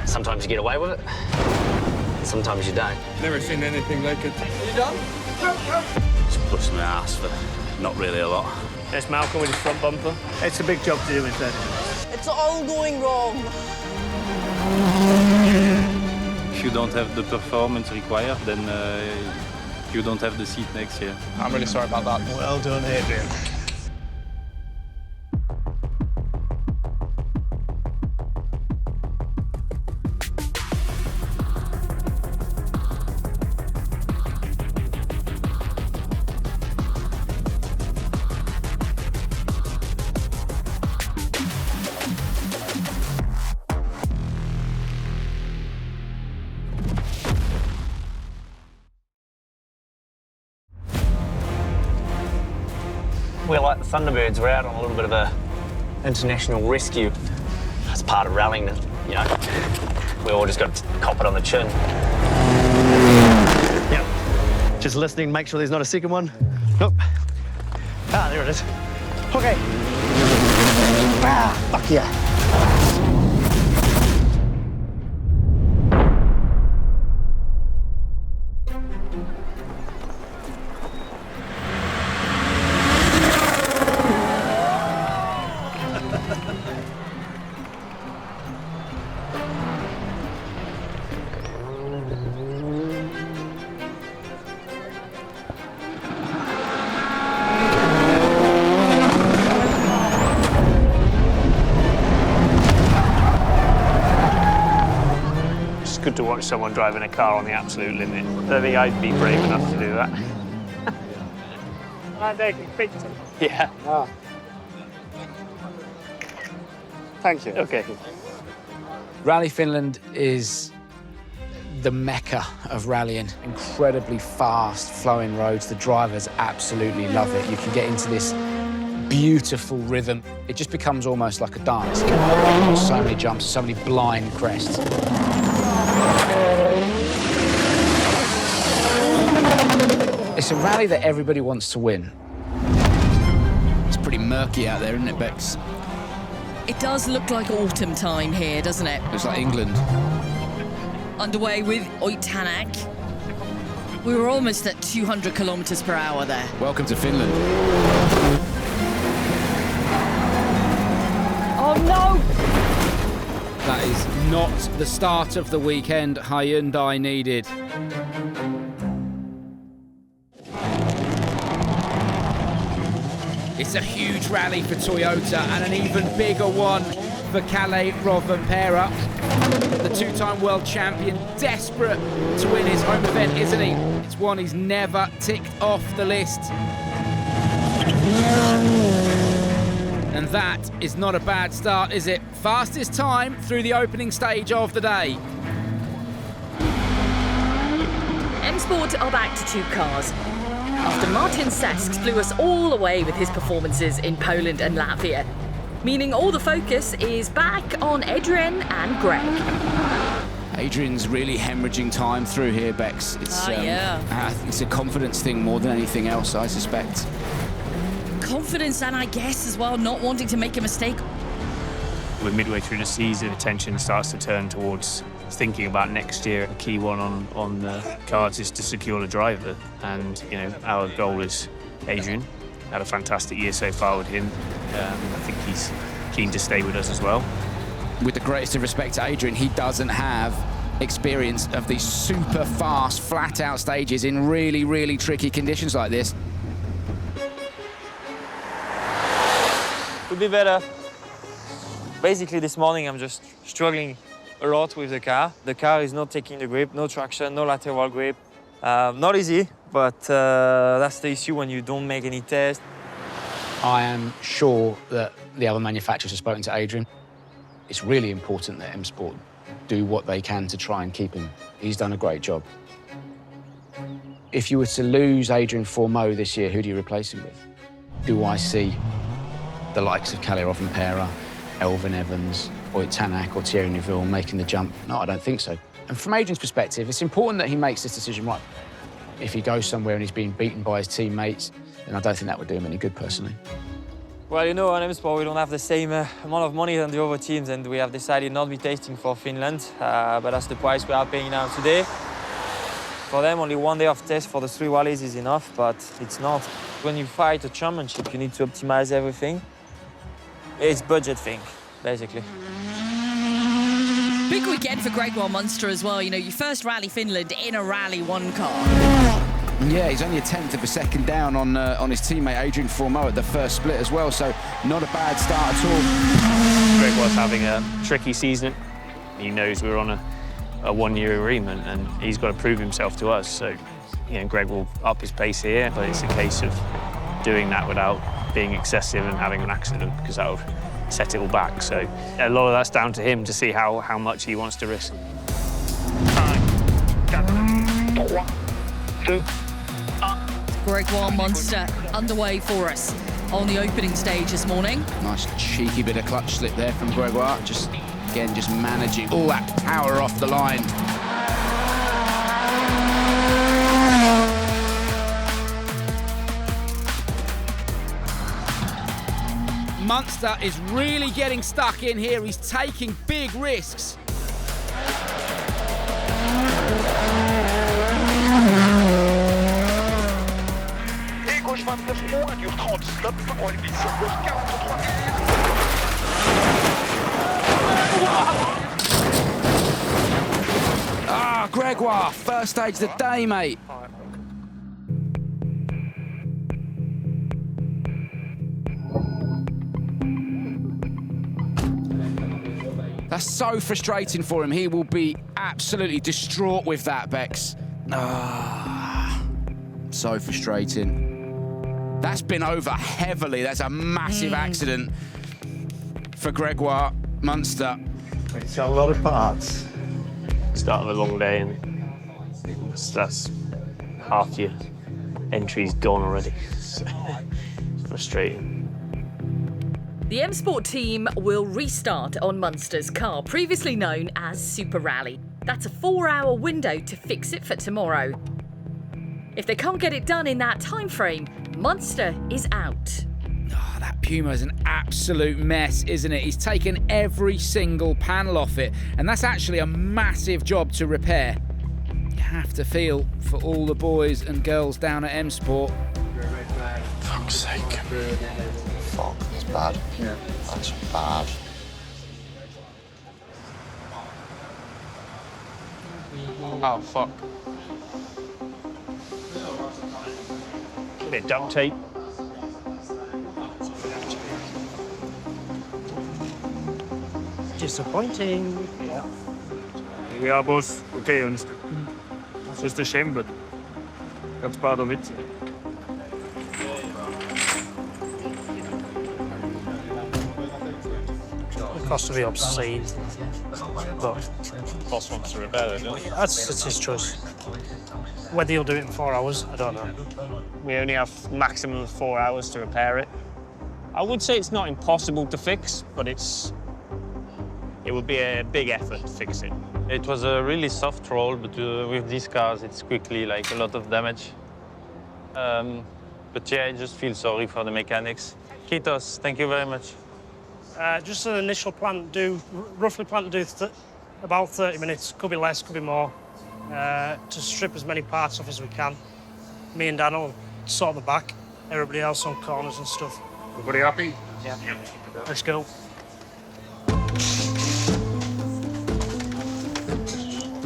Sometimes you get away with it. Sometimes you don't. Never seen anything like it. Are you done? Just pushed my ass for not really a lot. There's Malcolm with his front bumper. It's a big job to do with that. It's all going wrong. If you don't have the performance required, then you don't have the seat next year. I'm really sorry about that. Well done, Adrien. We're like the Thunderbirds. We're out on a little bit of a international rescue. That's part of rallying, you know. We all just got to cop it on the chin. Yep. Just listening, make sure there's not a second one. Nope. Ah, there it is. Okay. Ah, fuck yeah. Good to watch someone driving a car on the absolute limit. I don't think I'd be brave enough to do that. I'm taking pictures. Yeah. Ah. Thank you. Okay. Rally Finland is the mecca of rallying. Incredibly fast flowing roads. The drivers absolutely love it. You can get into this beautiful rhythm. It just becomes almost like a dance. So many jumps, so many blind crests. It's a rally that everybody wants to win. It's pretty murky out there, isn't it, Bex? It does look like autumn time here, doesn't it? It's like England. Underway with Oitanak. We were almost at 200 kilometers per hour there. Welcome to Finland. Oh no! That is not the start of the weekend Hyundai needed. It's a huge rally for Toyota and an even bigger one for Kalle Rovanperä. The two-time world champion, desperate to win his home event, isn't he? It's one he's never ticked off the list. And that is not a bad start, is it? Fastest time through the opening stage of the day. M-Sport are back to two cars. After Martin Sesks blew us all away with his performances in Poland and Latvia, meaning all the focus is back on Adrien and Greg. Adrian's really hemorrhaging time through here, Bex. It's, yeah. I think it's a confidence thing more than anything else, I suspect. Confidence and I guess as well not wanting to make a mistake. We're midway through the season, attention starts to turn towards thinking about next year. A key one on the cards is to secure a driver, and you know our goal is Adrien. Had a fantastic year so far with him. I think he's keen to stay with us as well. With the greatest of respect to Adrien, he doesn't have experience of these super fast, flat-out stages in really, really tricky conditions like this. Could be better. Basically, this morning I'm just struggling a lot with the car. The car is not taking the grip, no traction, no lateral grip. Not easy, but that's the issue when you don't make any tests. I am sure that the other manufacturers have spoken to Adrien. It's really important that M Sport do what they can to try and keep him. He's done a great job. If you were to lose Adrien Fourmaux this year, who do you replace him with? Do I see the likes of Kalle Rovanperä, Elfyn Evans, or Tanak or Thierry Neuville making the jump? No, I don't think so. And from Adrian's perspective, it's important that he makes this decision right. If he goes somewhere and he's being beaten by his teammates, then I don't think that would do him any good personally. Well, you know, on M Sport, we don't have the same amount of money than the other teams, and we have decided not to be tasting for Finland, but that's the price we are paying now today. For them, only 1 day of test for the 3 rallies is enough, but it's not. When you fight a championship, you need to optimize everything. It's budget thing, basically. Big weekend for Gregoire Munster as well. You know, your first Rally Finland in a Rally 1 car. Yeah, he's only a tenth of a second down on his teammate Adrien Fourmaux at the first split as well, so not a bad start at all. Gregoire's having a tricky season. He knows we're on a 1-year agreement, and he's got to prove himself to us. So, you know, Greg will up his pace here, but it's a case of doing that without being excessive and having an accident, because that'll set it all back. So a lot of that's down to him to see how much he wants to risk. 5, 4, 3, 2, 1. Gregoire Munster underway for us on the opening stage this morning. Nice cheeky bit of clutch slip there from Gregoire. Just managing all that power off the line. Munster is really getting stuck in here. He's taking big risks. Ah, Gregoire, first stage of the day, mate. That's so frustrating for him. He will be absolutely distraught with that, Bex. Ah, so frustrating. That's been over heavily. That's a massive accident for Gregoire Munster. It's a lot of parts. Start of a long day, and that's half your entry's gone already. It's frustrating. The M Sport team will restart on Munster's car, previously known as Super Rally. That's a 4-hour window to fix it for tomorrow. If they can't get it done in that time frame, Munster is out. Oh, that Puma is an absolute mess, isn't it? He's taken every single panel off it, and that's actually a massive job to repair. You have to feel for all the boys and girls down at M Sport. Fuck's sake. Fuck, that's bad. Yeah. That's bad. Oh, fuck. A bit of duct tape. Disappointing. Yeah. We are both okay, honestly. It's just a shame, but that's part of it. The cost will be obscene, but Boss wants to repair it, doesn't he? that's his choice. Whether he'll do it in 4 hours, I don't know. We only have maximum of 4 hours to repair it. I would say it's not impossible to fix, but it would be a big effort to fix it. It was a really soft roll, but with these cars, it's quickly like a lot of damage. But yeah, I just feel sorry for the mechanics. Kitos, thank you very much. Just an initial plan roughly plan to do about 30 minutes, could be less, could be more, to strip as many parts off as we can. Me and Dan will sort the back, everybody else on corners and stuff. Everybody happy? Yeah. Let's go.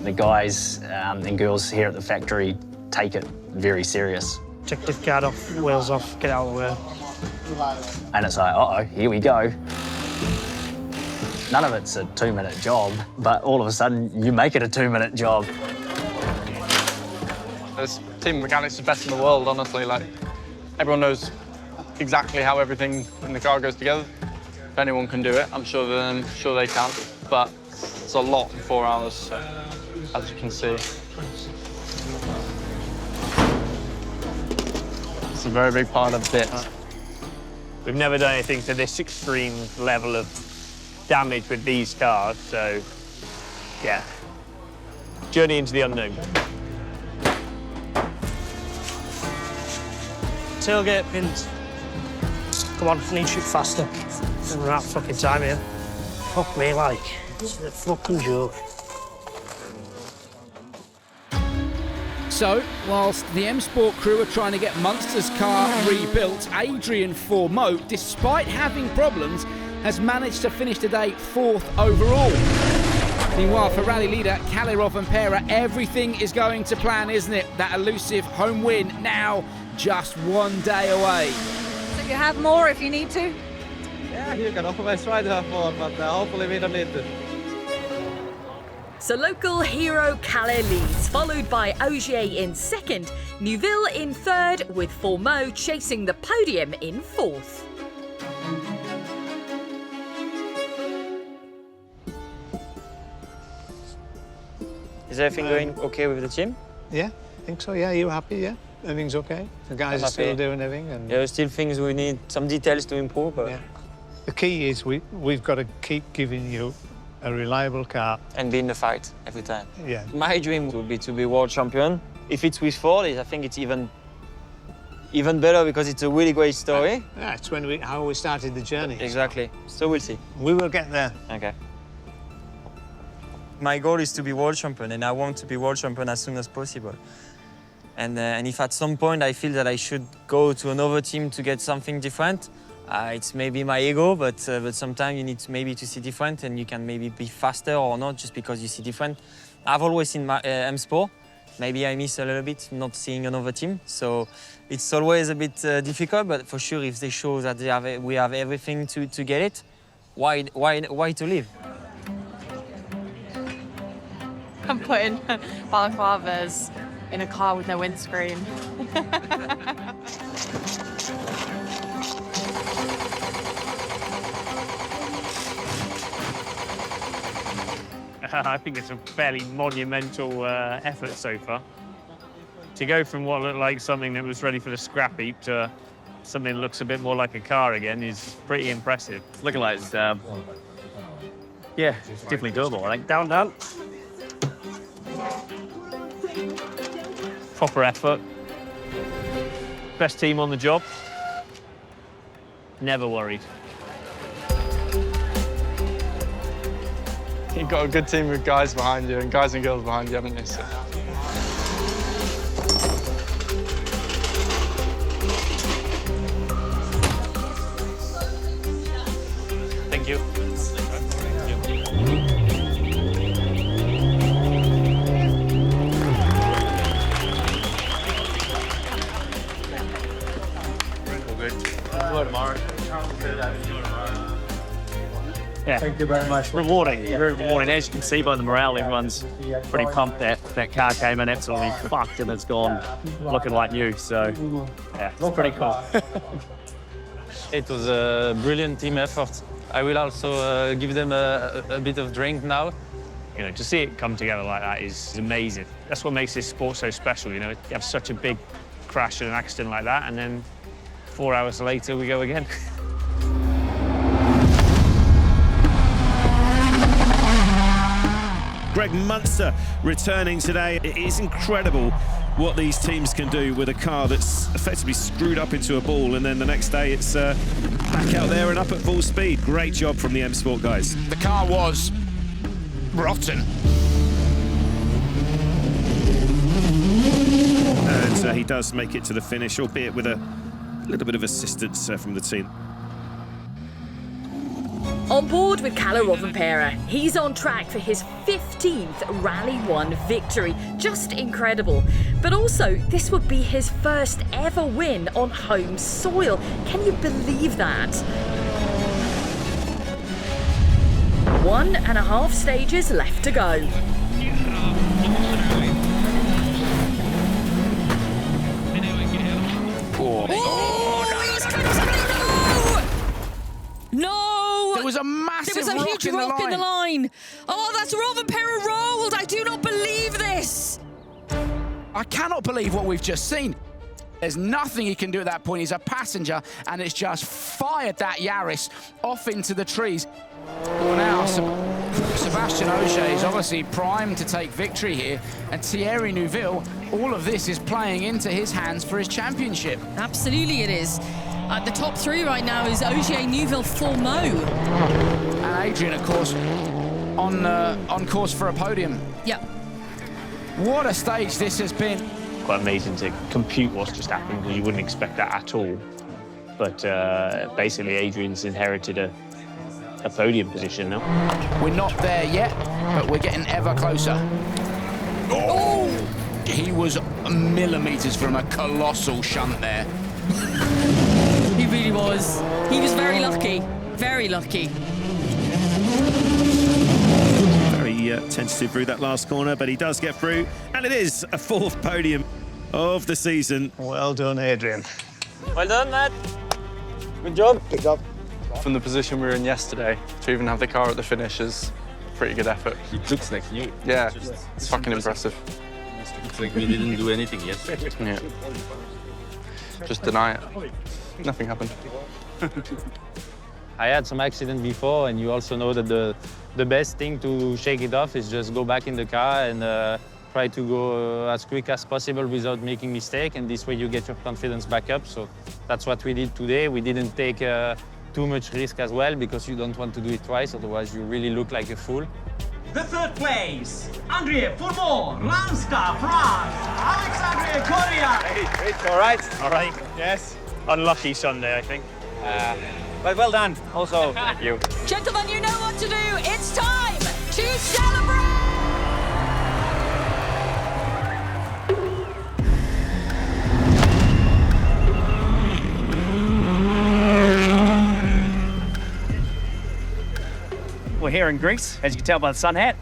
The guys and girls here at the factory take it very serious. Take the guard off, wheels off, get out of the way. And it's like, uh-oh, here we go. None of it's a 2-minute job, but all of a sudden you make it a 2-minute job. This team mechanics is best in the world, honestly. Like, everyone knows exactly how everything in the car goes together. If anyone can do it, I'm sure they can. But it's a lot in 4 hours, so, as you can see. It's a very big part of it. We've never done anything to this extreme level of damage with these cars, so yeah. Journey into the unknown. Tailgate pins. Come on, I need to shoot faster. I'm running out of fucking time here. Fuck me, like. It's a fucking joke. So, whilst the M Sport crew are trying to get Munster's car rebuilt, Adrien Fourmaux, despite having problems, has managed to finish today 4th overall. Meanwhile, for rally leader Kalle Rovanperä, everything is going to plan, isn't it? That elusive home win now just 1 day away. So you have more if you need to? Yeah, you can always try to have more, but hopefully we don't need to. So local hero Kalle leads, followed by Ogier in 2nd, Neuville in 3rd, with Fourmaux chasing the podium in 4th. Is everything going okay with the team? Yeah, I think so. Yeah, you happy? Yeah, everything's okay. The guys are still doing everything. And yeah, there's still things we need, some details to improve. But yeah. The key is we've got to keep giving you a reliable car. And be in the fight every time. Yeah. My dream would be to be world champion. If it's with Ford, I think it's even better because it's a really great story. Yeah, it's how we started the journey. Exactly. So we'll see. We will get there. Okay. My goal is to be world champion, and I want to be world champion as soon as possible. And if at some point I feel that I should go to another team to get something different, it's maybe my ego, but sometimes you need maybe to see different, and you can maybe be faster or not just because you see different. I've always seen my M Sport. Maybe I miss a little bit not seeing another team, so it's always a bit difficult. But for sure, if they show that we have everything to get it, why to leave? I'm putting balaclavas in a car with no windscreen. I think it's a fairly monumental effort so far. To go from what looked like something that was ready for the scrap heap to something that looks a bit more like a car again is pretty impressive. It's looking like it's, yeah, it's definitely doable, I think. Down. Proper effort. Best team on the job. Never worried. You've got a good team with guys behind you and guys and girls behind you, haven't you? So. Thank you. Yeah. Thank you very much. Rewarding, very rewarding. As you can see by the morale, everyone's pretty pumped that car came in absolutely fucked and it's gone looking like new. So, yeah, it's pretty cool. It was a brilliant team effort. I will also give them a bit of drink now. You know, to see it come together like that is amazing. That's what makes this sport so special, you know. You have such a big crash and an accident like that, and then 4 hours later, we go again. Greg Munster returning today. It is incredible what these teams can do with a car that's effectively screwed up into a ball, and then the next day it's back out there and up at full speed. Great job from the M Sport guys. The car was rotten. And he does make it to the finish, albeit with a little bit of assistance from the team. On board with Kalle Rovanperä, he's on track for his 15th Rally 1 victory. Just incredible. But also, this would be his first ever win on home soil. Can you believe that? 1.5 stages left to go. No! There was a massive There was a rock huge in the rock in the line. line. Oh, that's Rovanperä rolled. I do not believe this. I cannot believe what we've just seen. There's nothing he can do at that point. He's a passenger, and it's just fired that Yaris off into the trees. Well, now, Sebastian Ogier is obviously primed to take victory here, and Thierry Neuville, all of this is playing into his hands for his championship. Absolutely it is. The top three right now is Ogier, Neuville, Fourmaux. And Adrien, of course, on course for a podium. Yep. What a stage this has been. Quite amazing to compute what's just happened, because you wouldn't expect that at all. But basically, Adrian's inherited a podium position now. We're not there yet, but we're getting ever closer. Oh! He was millimetres from a colossal shunt there. He really was. He was very lucky. Very lucky. Very tentative through that last corner, but he does get through, and it is a 4th podium of the season. Well done, Adrien. Well done, Matt. Good job. Good job. From the position we were in yesterday to even have the car at the finish is pretty good effort. It looks like you. Yeah, it's fucking impressive. It's like we didn't do anything yesterday. Yeah. Just deny it. Nothing happened. I had some accident before, and you also know that the best thing to shake it off is just go back in the car and try to go as quick as possible without making mistake, and this way you get your confidence back up. So that's what we did today. We didn't take too much risk as well, because you don't want to do it twice, otherwise you really look like a fool. The 3rd place, Adrien Fourmaux, Ranska, France, Alexandre Goliath. Hey, it's all right. All right, yes. Unlucky Sunday, I think. But well done, also. Thank you. Gentlemen, you know what to do. It's time to celebrate! We're here in Greece, as you can tell by the sun hat.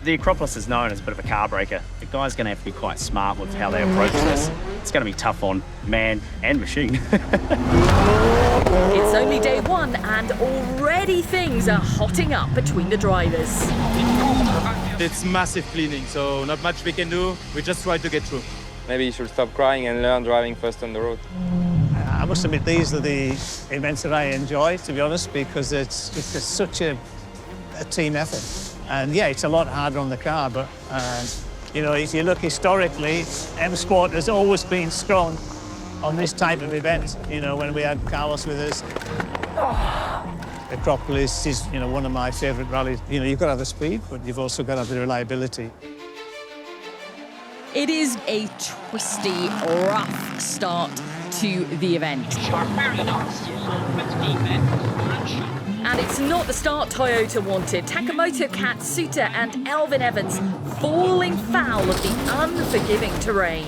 The Acropolis is known as a bit of a car breaker. The guys are going to have to be quite smart with how they approach this. It's going to be tough on man and machine. It's only day 1, and already things are hotting up between the drivers. It's massive cleaning, so not much we can do. We just try to get through. Maybe you should stop crying and learn driving first on the road. I must admit, these are the events that I enjoy, to be honest, because it's just such a team effort. And yeah, it's a lot harder on the car, but you know, if you look historically, M Sport has always been strong on this type of event. You know, when we had Carlos with us, Acropolis is, you know, one of my favourite rallies. You know, you've got to have the speed, but you've also got to have the reliability. It is a twisty, rough start to the event. And it's not the start Toyota wanted. Takamoto Katsuta and Elvin Evans falling foul of the unforgiving terrain.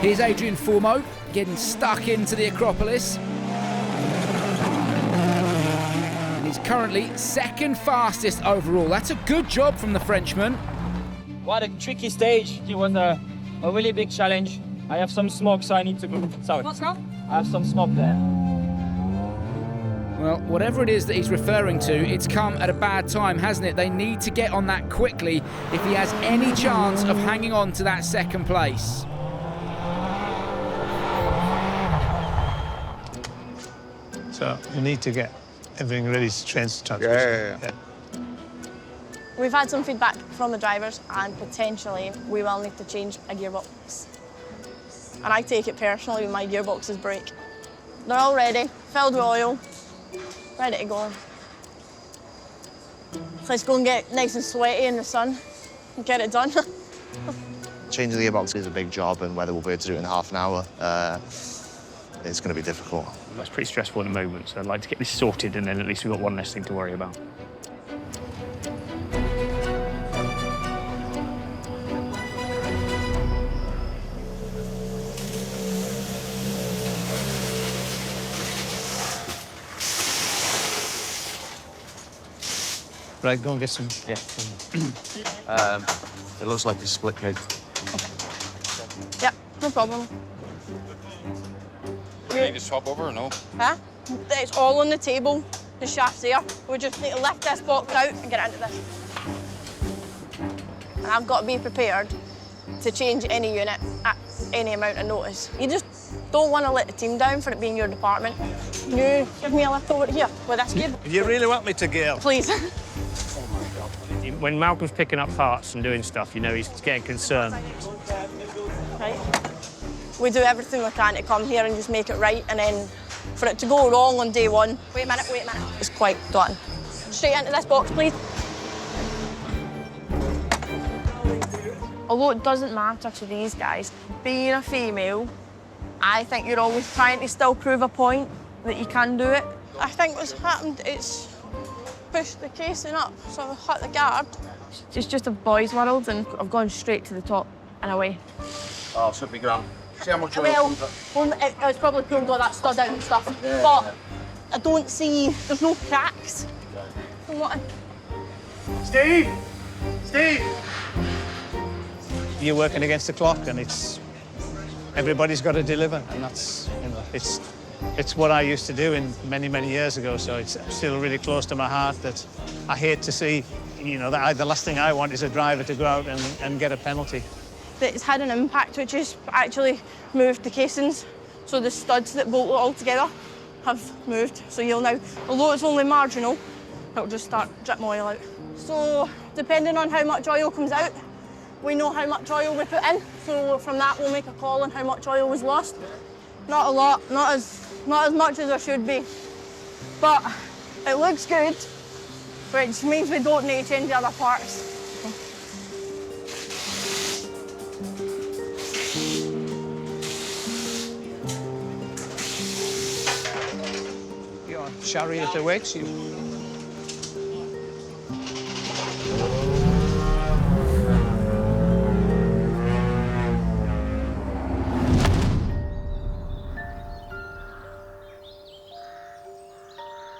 Here's Adrien Fourmaux getting stuck into the Acropolis. And he's currently 2nd fastest overall. That's a good job from the Frenchman. What a tricky stage. It was a really big challenge. I have some smoke, so I need to move. Sorry. What's wrong? I have some smoke there. Well, whatever it is that he's referring to, it's come at a bad time, hasn't it? They need to get on that quickly if he has any chance of hanging on to that 2nd place. So you need to get everything ready to transmission. Yeah. We've had some feedback from the drivers, and potentially we will need to change a gearbox. And I take it personally when my gearboxes break. They're all ready, filled with oil, ready to go. So let's go and get nice and sweaty in the sun and get it done. Changing the gearbox is a big job, and whether we'll be able to do it in half an hour, it's going to be difficult. That's pretty stressful at the moment, so I'd like to get this sorted, and then at least we've got one less thing to worry about. Right, go and get some. Yeah. It looks like a split cake. Yep, no problem. Do you need to swap over or no? Huh? It's all on the table. The shaft's there. We just need to lift this box out and get into this. And I've got to be prepared to change any unit at any amount of notice. You just don't want to let the team down for it being your department. You give me a lift over here with this cable. You really want me to, Gail? Please. When Malcolm's picking up parts and doing stuff, you know, he's getting concerned. Right. We do everything we can to come here and just make it right, and then for it to go wrong on day one, wait a minute, it's quite daunting. Straight into this box, please. Although it doesn't matter to these guys, being a female, I think you're always trying to still prove a point that you can do it. I think what's happened is pushed the casing up, so I've hit the guard. It's just a boys' world, and I've gone straight to the top and away. Oh, should be grand. See how much Well, it's probably pulled all that stud out and stuff, but I don't see, there's no cracks. From what Steve! Steve! You're working against the clock, and everybody's got to deliver, and that's, you know, it's what I used to do many years ago, so it's still really close to my heart that I hate to see, you know, that the last thing I want is a driver to go out and get a penalty. It's had an impact, which has actually moved the casings, so the studs that bolt it all together have moved. So you'll now, although it's only marginal, it'll just start dripping oil out. So depending on how much oil comes out, we know how much oil we put in. So from that, we'll make a call on how much oil was lost. Not a lot, not as much as there should be, but it looks good, which means we don't need to change the other parts. Your chariot awaits you.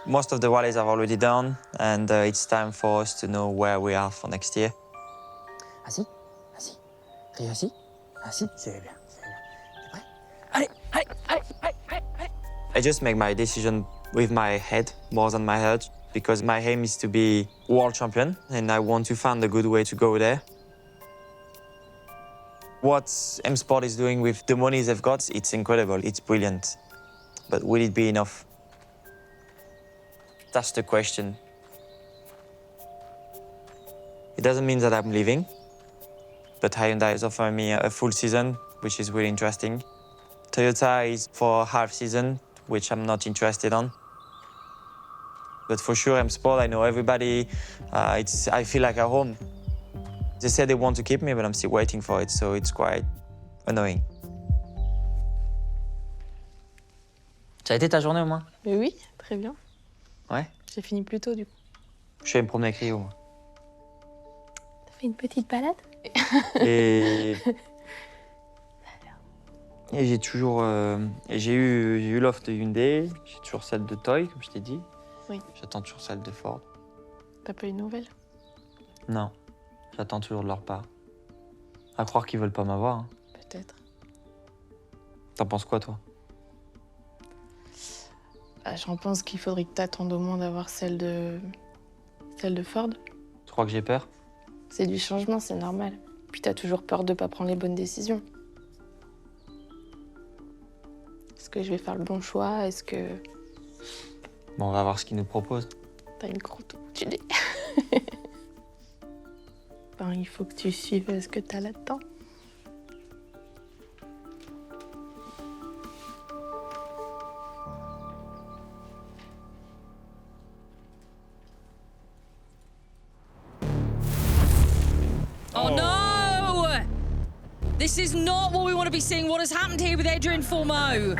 Most of the rallies are already done, and it's time for us to know where we are for next year. Assis, assis, réassis, assis, c'est bien, c'est bien. T'es prêt? Allez, allez, allez, allez, allez, allez. I just make my decision with my head more than my heart, because my aim is to be world champion, and I want to find a good way to go there. What M Sport is doing with the money they've got, it's incredible, it's brilliant. But will it be enough? That's the question. It doesn't mean that I'm leaving, but Hyundai is offering me a full season, which is really interesting. Toyota is for half season, which I'm not interested on. But for sure, M Sport, I know everybody. I feel like at home. They said they want to keep me, but I'm still waiting for it, so it's quite annoying. Ça a été ta journée au moins? Oui, très bien. Ouais? J'ai fini plus tôt du coup. Je suis allé me promener avec Rio. T'as fait une petite balade? Et j'ai toujours... j'ai eu l'offre de Hyundai, j'ai toujours celle de Toy, comme je t'ai dit. Oui. J'attends toujours celle de Ford. T'as pas eu de nouvelles? Non, j'attends toujours de leur part. À croire qu'ils veulent pas m'avoir. Hein. Peut-être. T'en penses quoi, toi? J'en pense qu'il faudrait que t'attendes au moins d'avoir celle de Ford. Tu crois que j'ai peur? C'est du changement, c'est normal. Puis t'as toujours peur de pas prendre les bonnes décisions. Est-ce que je vais faire le bon choix? Est-ce que... Bon, on va voir ce qu'ils nous proposent. T'as une croûte au bout du nez. Ben, il faut que tu suives ce que t'as là-dedans. Oh no! This is not what we want to be seeing. What has happened here with Adrien Fourmaux?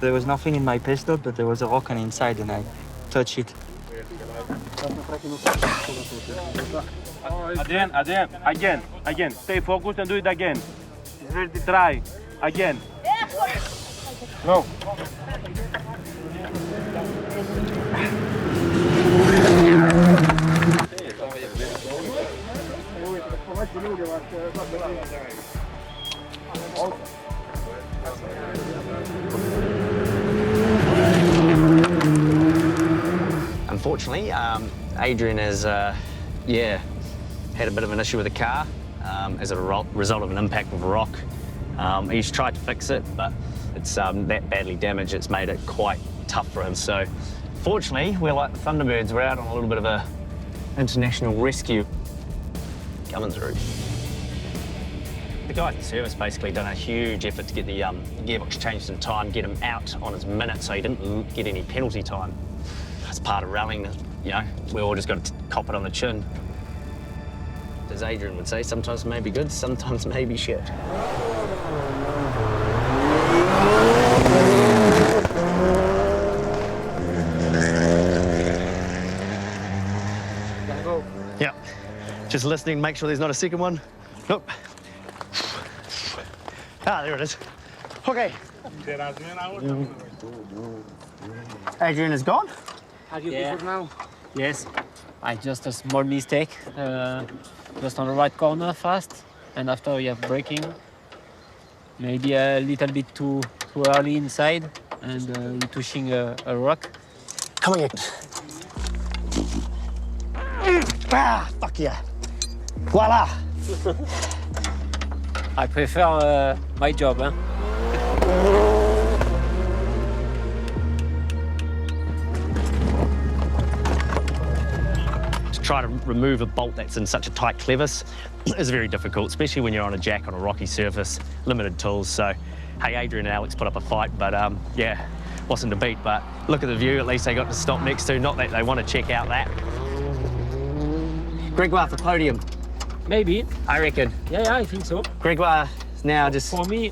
There was nothing in my pistol, but there was a rock on the inside and I touched it. Adrien, again. Stay focused and do it again. It's ready to try. Again. No. Unfortunately, Adrien has, had a bit of an issue with the car as a result of an impact with a rock. He's tried to fix it, but it's that badly damaged, it's made it quite tough for him. So, fortunately, we're like the Thunderbirds. We're out on a little bit of a international rescue coming through. The guy at the service basically done a huge effort to get the gearbox changed in time, get him out on his minute so he didn't get any penalty time. That's part of rallying, you know, we all just got to cop it on the chin. As Adrien would say, sometimes it may be good, sometimes it may be shit. Yeah, just listening, make sure there's not a second one. Nope. Ah, there it is. Okay. Adrien is gone. Are you good now? Yes. I just a small mistake. Just on the right corner fast, and after we have braking. Maybe a little bit too early inside, and touching a rock. Come on, Ah, fuck yeah. Voila. I prefer my job, huh? To try to remove a bolt that's in such a tight clevis is very difficult, especially when you're on a jack on a rocky surface, limited tools. So, hey, Adrien and Alex put up a fight, but yeah, wasn't to beat. But look at the view, at least they got to stop next to, not that they want to check out that. Gregoire for podium. Maybe. I reckon. Yeah, I think so. Gregoire now just... For me,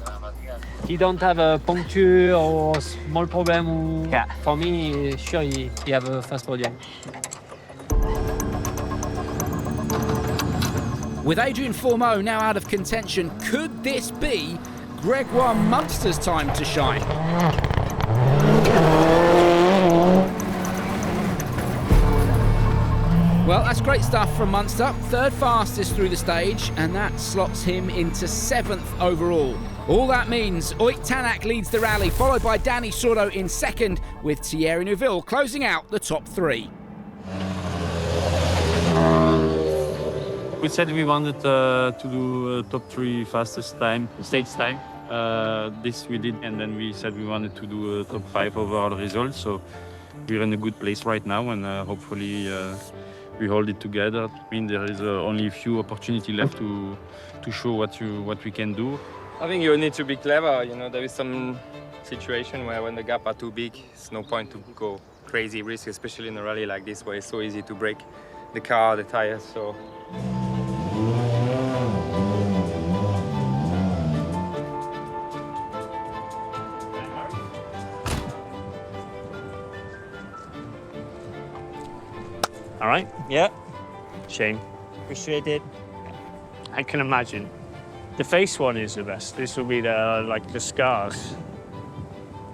he don't have a puncture or small problem. Yeah. For me, sure, he have a fast podium. With Adrien Fourmaux now out of contention, could this be Gregoire Munster's time to shine? Well, that's great stuff from Munster. Third fastest through the stage, and that slots him into 7th overall. All that means Oik Tanak leads the rally, followed by Danny Sordo in 2nd, with Thierry Neuville closing out the top 3. We said we wanted to do a top 3 fastest time, stage time. This we did, and then we said we wanted to do a top 5 overall result. So we're in a good place right now, and hopefully we hold it together. I mean, there is only a few opportunities left to show what we can do. I think you need to be clever. You know, there is some situation where when the gap are too big, it's no point to go crazy risk, especially in a rally like this where it's so easy to break the car, the tires. So. All right? Yeah. Shane. Appreciate it. I can imagine. The face one is the best. This will be the scars.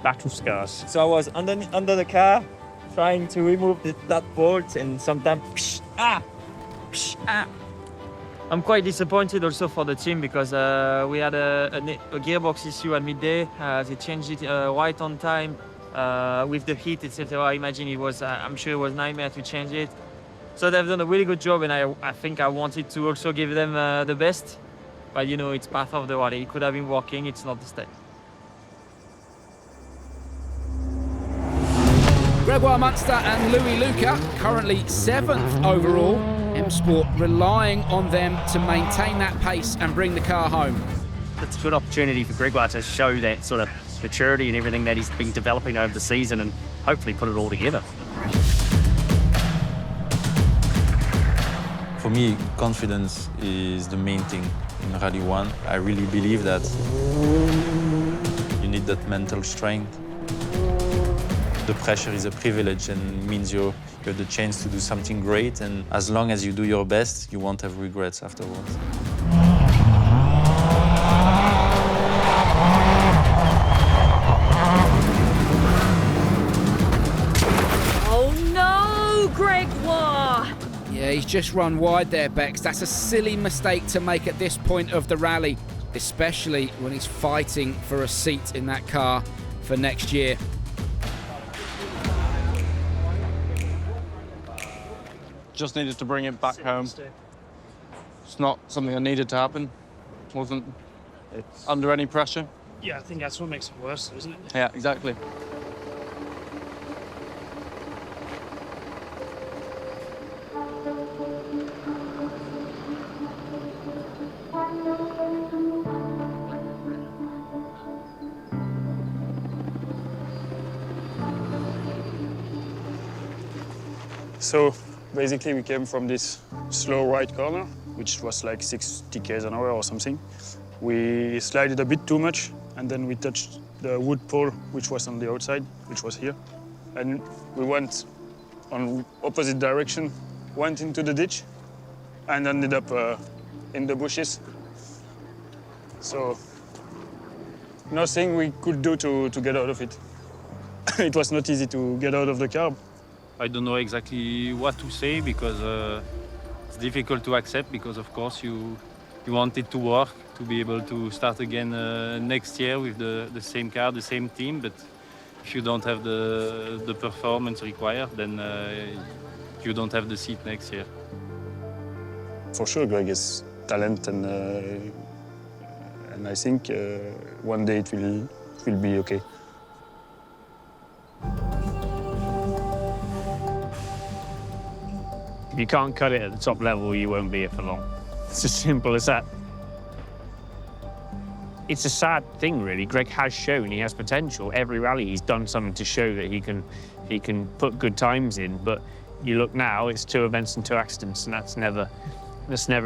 Battle scars. So I was under the car, trying to remove that bolt, and sometimes, I'm quite disappointed also for the team because we had a gearbox issue at midday. They changed it right on time with the heat, etc. I imagine it was, I'm sure it was a nightmare to change it. So they've done a really good job, and I think I wanted to also give them the best. But you know, it's part of the rally. It could have been working, it's not the stage. Gregoire Munster and Louis Luca, currently 7th overall. M-Sport relying on them to maintain that pace and bring the car home. It's a good opportunity for Gregoire to show that sort of maturity and everything that he's been developing over the season and hopefully put it all together. For me, confidence is the main thing in Rally 1. I really believe that you need that mental strength. The pressure is a privilege and means you have the chance to do something great, and as long as you do your best, you won't have regrets afterwards. Oh no! Yeah, he's just run wide there, Bex. That's a silly mistake to make at this point of the rally, especially when he's fighting for a seat in that car for next year. Just needed to bring it back home. It's not something that needed to happen. Wasn't under any pressure. Yeah, I think that's what makes it worse, isn't it? Yeah, exactly. So basically we came from this slow right corner, which was like 60 km an hour or something. We slided a bit too much, and then we touched the wood pole, which was on the outside, which was here. And we went on opposite direction, went into the ditch, and ended up in the bushes. So nothing we could do to get out of it. It was not easy to get out of the car. I don't know exactly what to say because it's difficult to accept because, of course, you want it to work, to be able to start again next year with the same car, the same team. But if you don't have the performance required, then you don't have the seat next year. For sure, Greg has talent, and I think one day it will be okay. If you can't cut it at the top level, you won't be here for long. It's as simple as that. It's a sad thing, really. Greg has shown he has potential. Every rally, he's done something to show that he can put good times in. But you look now, it's 2 events and 2 accidents, and that's never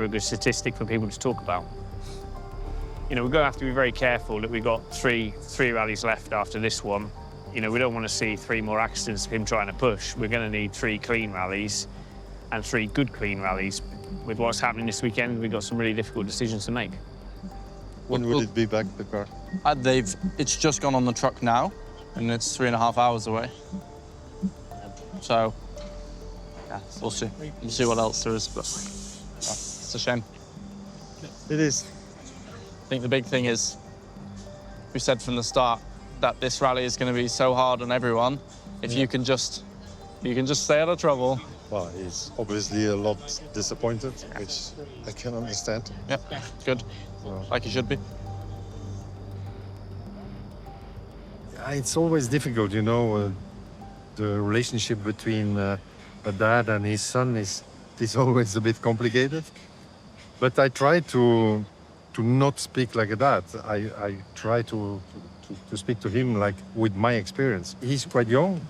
a good statistic for people to talk about. You know, we're going to have to be very careful that we've got three rallies left after this one. You know, we don't want to see 3 more accidents of him trying to push. We're going to need 3 clean rallies and 3 good clean rallies. With what's happening this weekend, we've got some really difficult decisions to make. When will it be back, the car? It's just gone on the truck now, and it's 3.5 hours away. So, yeah, we'll see. We'll see what else there is, but it's a shame. It is. I think the big thing is, we said from the start that this rally is going to be so hard on everyone. If you can just stay out of trouble. Well, he's obviously a lot disappointed, which I can understand. Yeah, good. Like he should be. It's always difficult, you know. The relationship between a dad and his son is always a bit complicated. But I try to not speak like a dad. I try to speak to him like with my experience. He's quite young.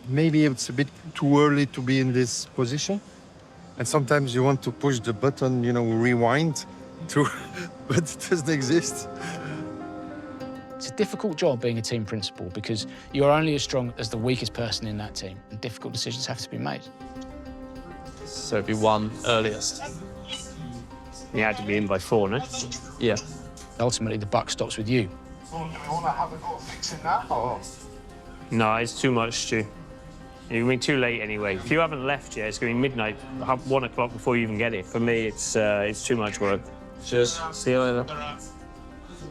Maybe it's a bit too early to be in this position. And sometimes you want to push the button, you know, rewind, but it doesn't exist. It's a difficult job being a team principal because you're only as strong as the weakest person in that team, and difficult decisions have to be made. So it'd be 1 earliest. He had to be in by 4, no? Yeah. Ultimately, the buck stops with you. Do you want to have a go fixing that, or? No, it's too much, Stu. You're going to be too late anyway. If you haven't left yet, it's going to be midnight, 1 o'clock before you even get it. For me, it's too much work. Cheers. See you later.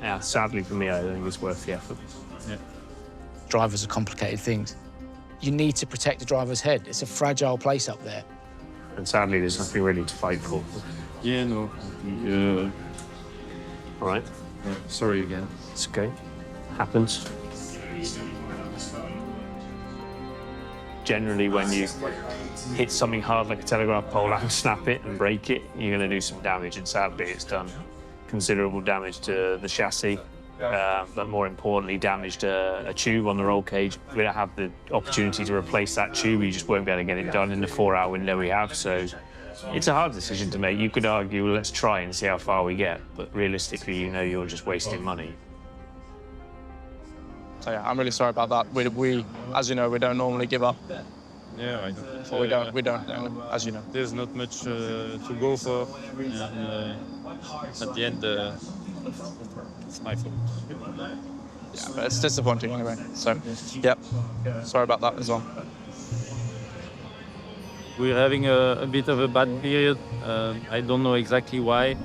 Yeah, sadly for me, I don't think it's worth the effort. Yeah. Drivers are complicated things. You need to protect the driver's head. It's a fragile place up there. And sadly, there's nothing really to fight for. Yeah, no. All right. Yeah, sorry again. It's okay. Happens. Generally, when you hit something hard like a telegraph pole and snap it and break it, you're going to do some damage, and sadly it's done considerable damage to the chassis, but more importantly damaged a tube on the roll cage. We don't have the opportunity to replace that tube. You just won't be able to get it done in the 4-hour window we have, so it's a hard decision to make. You could argue, well, let's try and see how far we get, but realistically, you know you're just wasting money. So yeah, I'm really sorry about that. We, as you know, we don't normally give up. Yeah, I know. So we don't, as you know. There's not much to go for, and at the end, it's my fault. Yeah, but it's disappointing anyway. So, yep, sorry about that as well. We're having a bit of a bad period. I don't know exactly why.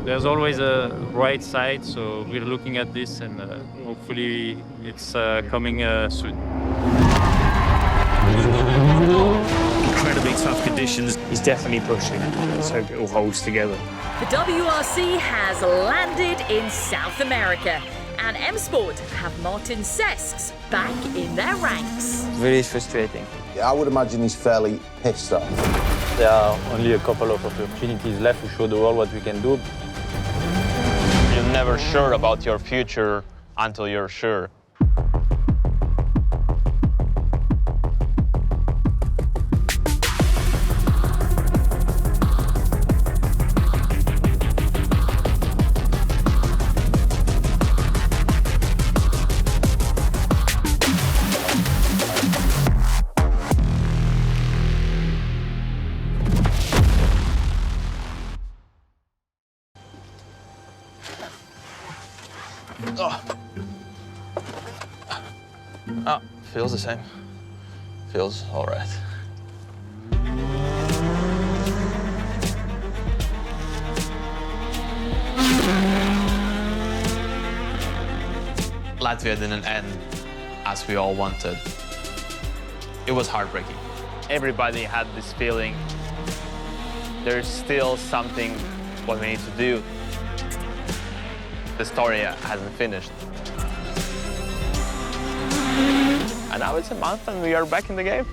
There's always a bright side, so we're looking at this and hopefully it's coming soon. Incredibly tough conditions. He's definitely pushing. Let's hope it all holds together. The WRC has landed in South America, and M Sport have Martin Sesks back in their ranks. Very frustrating. I would imagine he's fairly pissed off. There are only a couple of opportunities left to show the world what we can do. You're never sure about your future until you're sure. Oh, feels the same. Feels all right. Latvia didn't end as we all wanted. It was heartbreaking. Everybody had this feeling there's still something what we need to do. The story hasn't finished. And now it's a month and we are back in the game.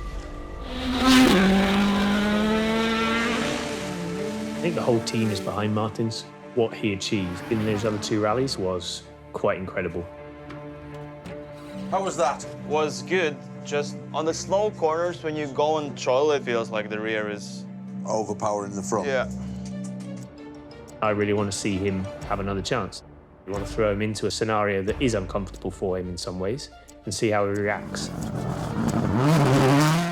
I think the whole team is behind Martins. What he achieved in those other two rallies was quite incredible. How was that? Was good. Just on the slow corners, when you go and troll, it feels like the rear is overpowering the front. Yeah. I really want to see him have another chance. We want to throw him into a scenario that is uncomfortable for him in some ways and see how he reacts.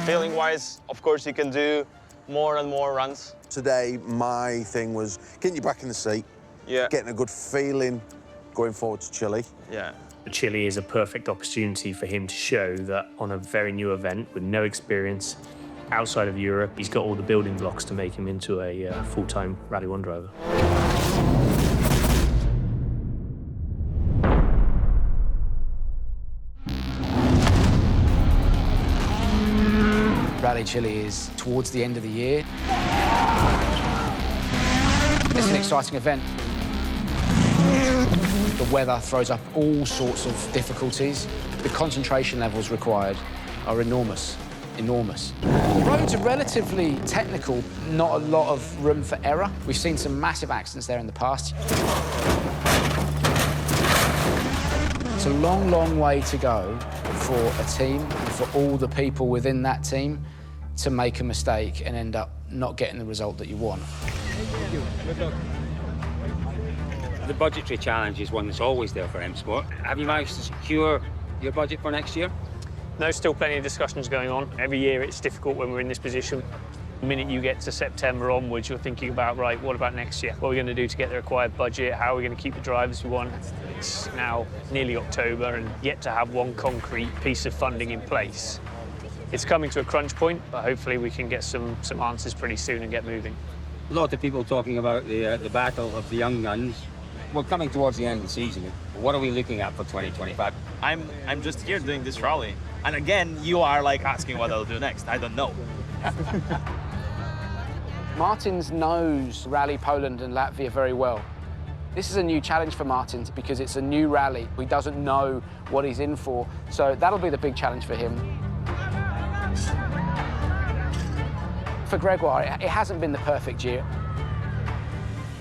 Feeling-wise, of course, you can do more and more runs. Today, my thing was getting you back in the seat, getting a good feeling going forward to Chile. Yeah. Chile is a perfect opportunity for him to show that on a very new event with no experience outside of Europe, he's got all the building blocks to make him into a full-time Rally 1 driver. Rally Chile is towards the end of the year. It's an exciting event. The weather throws up all sorts of difficulties. The concentration levels required are enormous, enormous. The roads are relatively technical, not a lot of room for error. We've seen some massive accidents there in the past. It's a long, long way to go for a team and for all the people within that team to make a mistake and end up not getting the result that you want. The budgetary challenge is one that's always there for M Sport. Have you managed to secure your budget for next year? No, still plenty of discussions going on. Every year it's difficult when we're in this position. The minute you get to September onwards, you're thinking about, right, what about next year? What are we going to do to get the required budget? How are we going to keep the drivers we want? It's now nearly October and yet to have one concrete piece of funding in place. It's coming to a crunch point, but hopefully we can get some answers pretty soon and get moving. A lot of people talking about the battle of the young guns. We're coming towards the end of the season. What are we looking at for 2025? I'm just here doing this rally. And again, you are like asking what I'll do next. I don't know. Martins knows Rally Poland and Latvia very well. This is a new challenge for Martins because it's a new rally. He doesn't know what he's in for, so that'll be the big challenge for him. For Gregoire, it hasn't been the perfect year.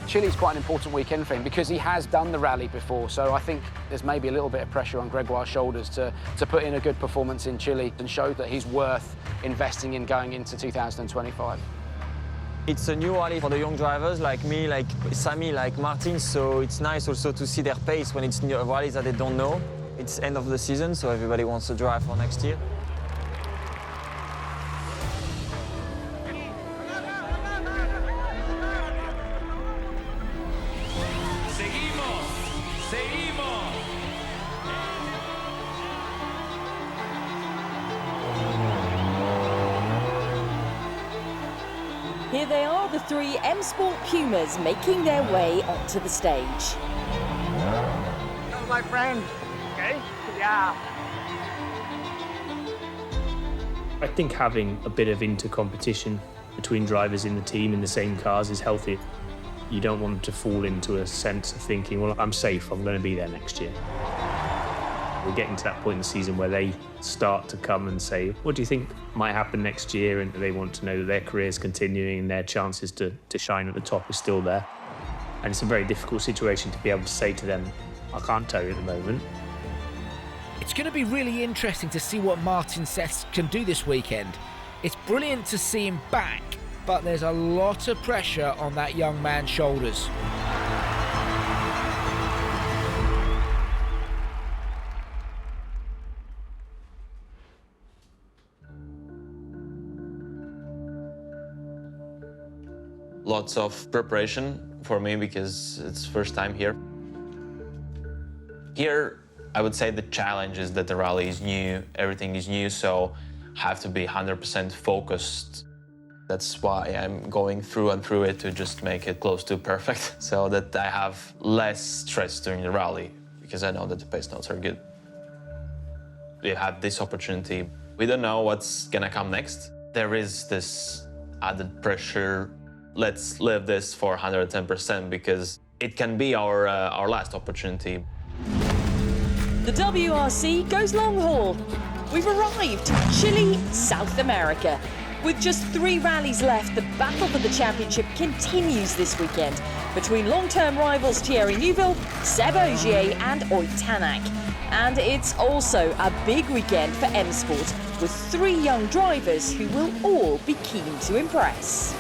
Chile's quite an important weekend for him because he has done the rally before, so I think there's maybe a little bit of pressure on Gregoire's shoulders to put in a good performance in Chile and show that he's worth investing in going into 2025. It's a new rally for the young drivers like me, like Sami, like Martin, so it's nice also to see their pace when it's new rallies that they don't know. It's end of the season, so everybody wants to drive for next year. three M Sport Pumas making their way onto the stage. Hello, my friend. Okay? Yeah. I think having a bit of inter-competition between drivers in the team in the same cars is healthy. You don't want to fall into a sense of thinking, well, I'm safe, I'm going to be there next year. We're getting to that point in the season where they start to come and say, what do you think might happen next year? And they want to know that their career's continuing and their chances to shine at the top is still there. And it's a very difficult situation to be able to say to them, I can't tell you at the moment. It's going to be really interesting to see what Martin Sess can do this weekend. It's brilliant to see him back, but there's a lot of pressure on that young man's shoulders. Lots of preparation for me because it's first time here. Here, I would say the challenge is that the rally is new, everything is new, so I have to be 100% focused. That's why I'm going through and through it to just make it close to perfect, so that I have less stress during the rally, because I know that the pace notes are good. We had this opportunity. We don't know what's gonna come next. There is this added pressure. Let's live this for 110% because it can be our last opportunity. The WRC goes long haul. We've arrived, Chile, South America. With just 3 rallies left, the battle for the championship continues this weekend between long-term rivals Thierry Neuville, Seb Ogier and Oyt Tanak. And it's also a big weekend for M Sport, with 3 young drivers who will all be keen to impress.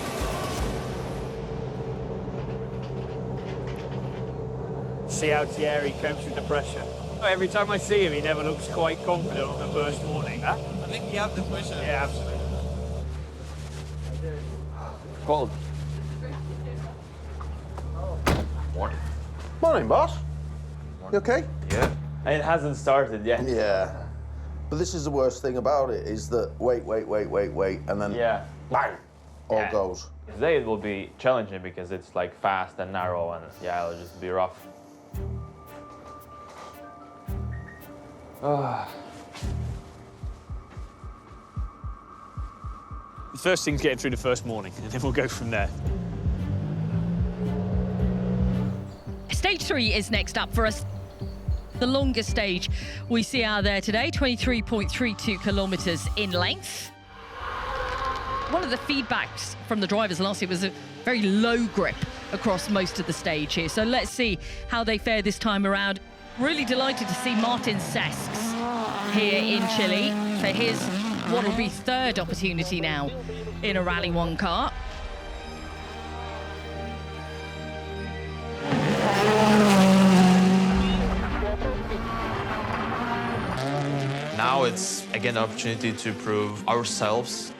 See how Thierry copes with the pressure. Every time I see him, he never looks quite confident on the first warning. Huh? I think he has the pressure. Yeah, absolutely. Cold. Morning. Morning, boss. You okay? Yeah. It hasn't started yet. Yeah. But this is the worst thing about it, is that wait, and then bang, all goes. Today it will be challenging because it's like fast and narrow and yeah, it'll just be rough. The first thing's getting through the first morning, and then we'll go from there. Stage 3 is next up for us. The longest stage we see out there today, 23.32 kilometres in length. One of the feedbacks from the drivers last year was a very low grip across most of the stage here. So let's see how they fare this time around. Really delighted to see Martin Sess here in Chile for his what will be 3rd opportunity now in a Rally 1 car. Now it's again an opportunity to prove ourselves.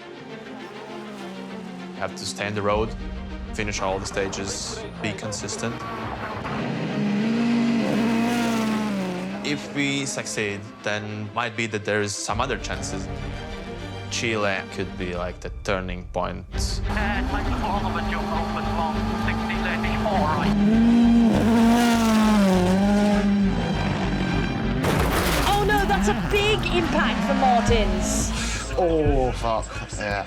We have to stay on the road, finish all the stages, be consistent. If we succeed, then might be that there is some other chances. Chile could be like the turning point. Oh no, that's a big impact for Martins. Oh, fuck, yeah.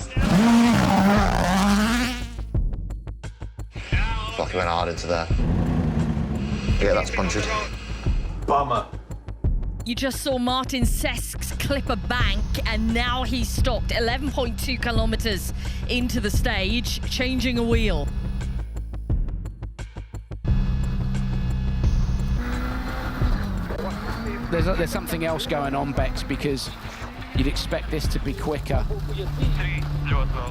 Fuck, he went hard into there. Yeah, that's punctured. Bummer. You just saw Martin Sess clip a bank, and now he's stopped 11.2 kilometres into the stage, changing a wheel. There's something else going on, Bex, because you'd expect this to be quicker.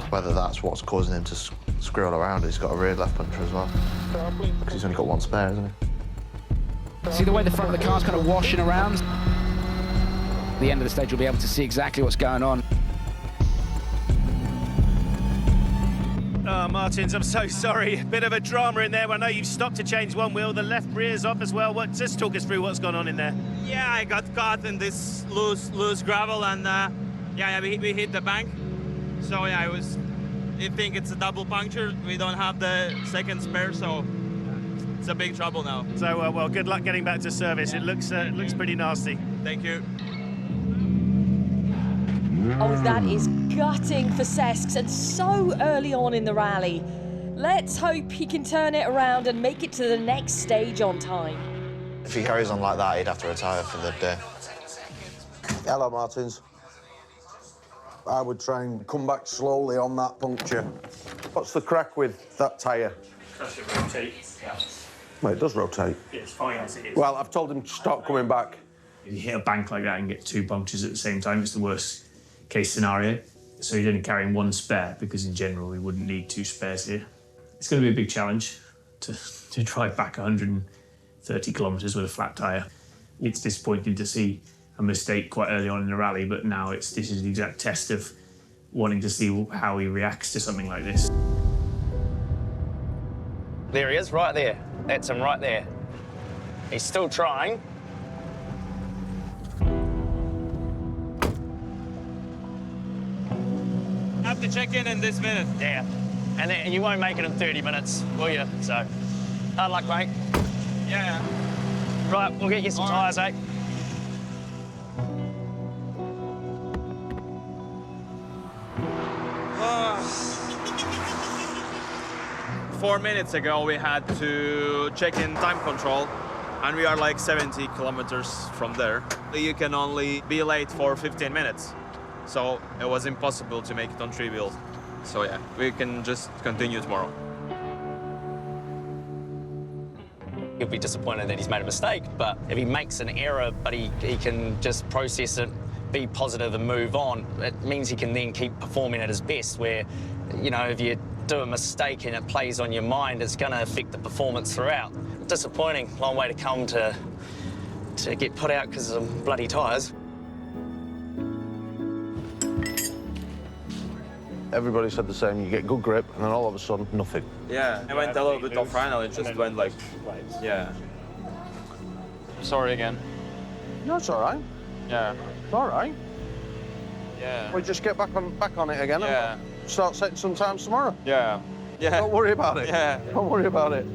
Whether that's what's causing him to squirrel around, he's got a rear left puncher as well. Because he's only got 1 spare, hasn't he? See the way the front of the car's kind of washing around? At the end of the stage, you'll be able to see exactly what's going on. Oh, Martins, I'm so sorry. Bit of a drama in there. I know you've stopped to change 1 wheel. The left rear's off as well. Just talk us through what's gone on in there. Yeah, I got caught in this loose gravel, and yeah, we hit the bank. So yeah, it was You think it's a double puncture. We don't have the second spare, so it's a big trouble now. So, well, good luck getting back to service. It looks pretty nasty. Thank you. Oh, that is gutting for Cesks, and so early on in the rally. Let's hope he can turn it around and make it to the next stage on time. If he carries on like that, he'd have to retire for the day. Hello, Martins. I would try and come back slowly on that puncture. What's the crack with that tyre? That should rotate. Well, it does rotate. It's fine as it is. Well, I've told him to stop coming back. If you hit a bank like that and get 2 punctures at the same time, it's the worst case scenario. So he's only carrying 1 spare because in general we wouldn't need 2 spares here. It's going to be a big challenge to drive back 130 kilometres with a flat tyre. It's disappointing to see a mistake quite early on in the rally, but now this is the exact test of wanting to see how he reacts to something like this. There he is, right there. That's him right there. He's still trying. Have to check in this minute. Yeah. And you won't make it in 30 minutes, will you? So, hard luck, mate. Yeah. Right, we'll get you some tyres, eh? Uh, 4 minutes ago, we had to check in time control, and we are like 70 kilometers from there. You can only be late for 15 minutes. So it was impossible to make it on 3 wheels. So yeah, we can just continue tomorrow. He'll be disappointed that he's made a mistake, but if he makes an error, but he can just process it, be positive and move on, it means he can then keep performing at his best, where, you know, if you do a mistake and it plays on your mind, it's going to affect the performance throughout. Disappointing, long way to come to get put out because of bloody tyres. Everybody said the same, you get good grip, and then all of a sudden, nothing. Yeah, I went a little bit off final, it just went like, yeah. Sorry again. No, it's all right. Yeah. It's all right. Yeah. We'll just get back on it again and start setting some times tomorrow. Yeah. Yeah. Don't worry about it. Yeah. Don't worry about it.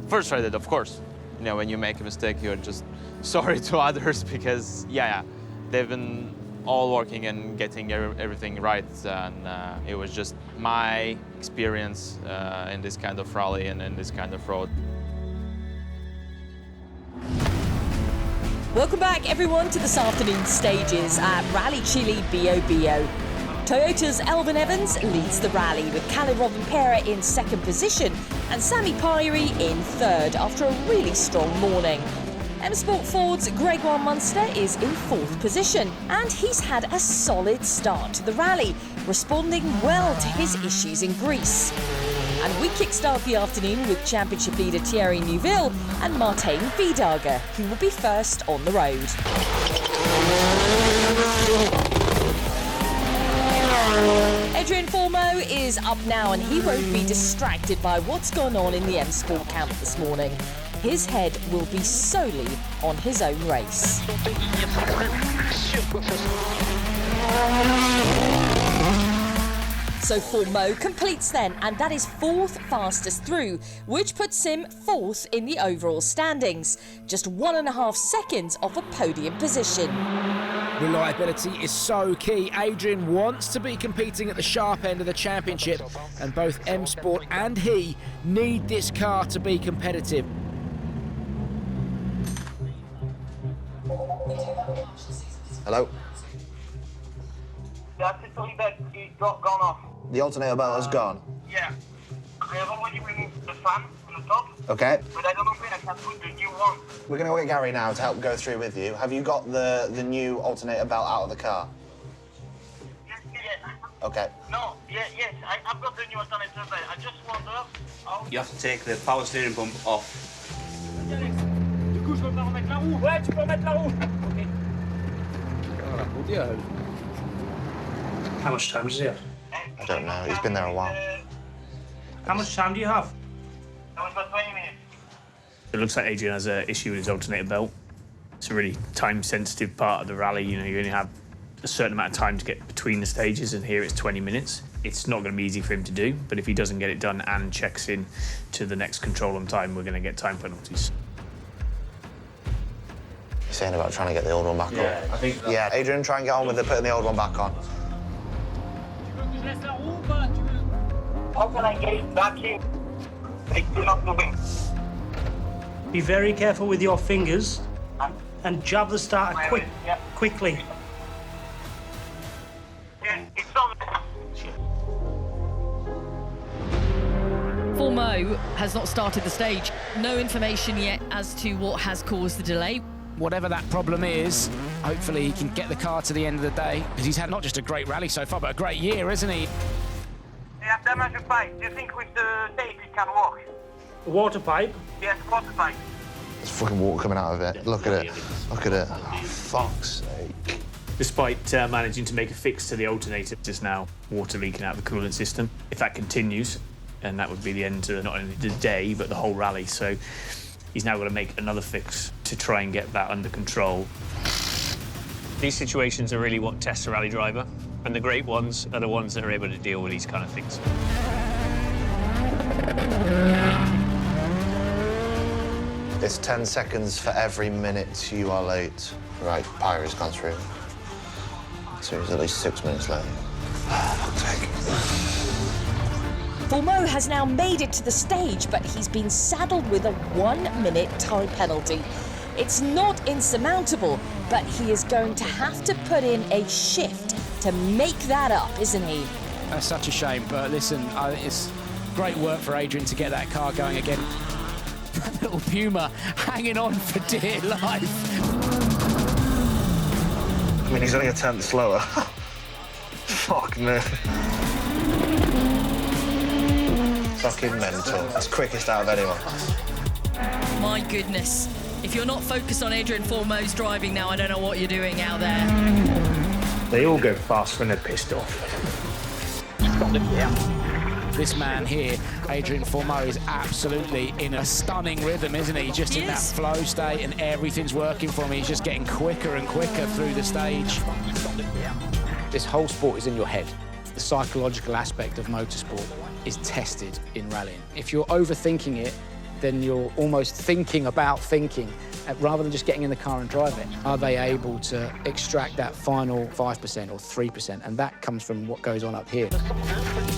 Frustrated, of course. You know, when you make a mistake, you're just sorry to others because, they've been all working and getting everything right, and it was just my experience in this kind of rally and in this kind of road. Welcome back, everyone, to this afternoon's stages at Rally Chile Bio Bio. Toyota's Elvin Evans leads the rally with Kalle Rovanperä in 2nd position and Sami Pairi in 3rd after a really strong morning. M Sport Ford's Gregoire Munster is in 4th position, and he's had a solid start to the rally, responding well to his issues in Greece. And we kickstart the afternoon with championship leader Thierry Neuville and Martijn Vierdager, who will be first on the road. Adrien Fourmaux is up now, and he won't be distracted by what's gone on in the M Sport camp this morning. His head will be solely on his own race. So Fourmaux completes then, and that is 4th fastest through, which puts him 4th in the overall standings, just 1.5 seconds off a podium position. Reliability is so key. Adrien wants to be competing at the sharp end of the championship, and both M Sport and he need this car to be competitive. Hello? The accessory belt is gone off. The alternator belt has gone. Yeah. I have already removed the fan on the top. Okay. But I don't know when I can put the new one. We're going to go get Gary now to help go through with you. Have you got the new alternator belt out of the car? Yes. Okay. No, yes, I've got the new alternator belt. I just wonder how... You have to take the power steering pump off. Du coup, je peux pas remettre la roue. Ouais, tu peux remettre la roue. Ok. How much time does he have? I don't know. He's been there a while. How much time do you have? That was about 20 minutes. It looks like Adrien has an issue with his alternator belt. It's a really time-sensitive part of the rally. You know, you only have a certain amount of time to get between the stages, and here it's 20 minutes. It's not going to be easy for him to do, but if he doesn't get it done and checks in to the next control on time, we're going to get time penalties. You're saying about trying to get the old one back on? I think... Yeah, Adrien, try and get on with it, putting the old one back on. How can I get it back in? It's still not moving. Be very careful with your fingers and jab the starter quickly. Yeah, it's on. Fourmaux has not started the stage. No information yet as to what has caused the delay. Whatever that problem is, hopefully he can get the car to the end of the day, because he's had not just a great rally so far, but a great year, isn't he? Yeah, damage the pipe. Do you think with the tape it can work? A water pipe? Yes, water pipe. There's fucking water coming out of it. Look at it. Look at it. Oh, fuck's sake. Despite managing to make a fix to the alternator, there's now water leaking out of the coolant system. If that continues, and that would be the end to not only the day, but the whole rally. So he's now got to make another fix to try and get that under control. These situations are really what tests a rally driver, and the great ones are the ones that are able to deal with these kind of things. It's 10 seconds for every minute you are late. Right, Pyro's gone through. So he's at least 6 minutes late. Oh, fuck's sake. Fourmaux has now made it to the stage, but he's been saddled with a 1-minute time penalty. It's not insurmountable, but he is going to have to put in a shift to make that up, isn't he? That's such a shame, but listen, it's great work for Adrien to get that car going again. That little Puma hanging on for dear life. I mean, he's only a tenth slower. Fuck me. Fucking mental. That's quickest out of anyone. My goodness. If you're not focused on Adrien Fourmaux's driving now, I don't know what you're doing out there. They all go fast when they're pissed off. This man here, Adrien Fourmaux, is absolutely in a stunning rhythm, isn't he? Just in that flow state, and everything's working for him. He's just getting quicker and quicker through the stage. This whole sport is in your head. The psychological aspect of motorsport is tested in rallying. If you're overthinking it, then you're almost thinking about thinking, rather than just getting in the car and drive it. Are they able to extract that final 5% or 3%? And that comes from what goes on up here.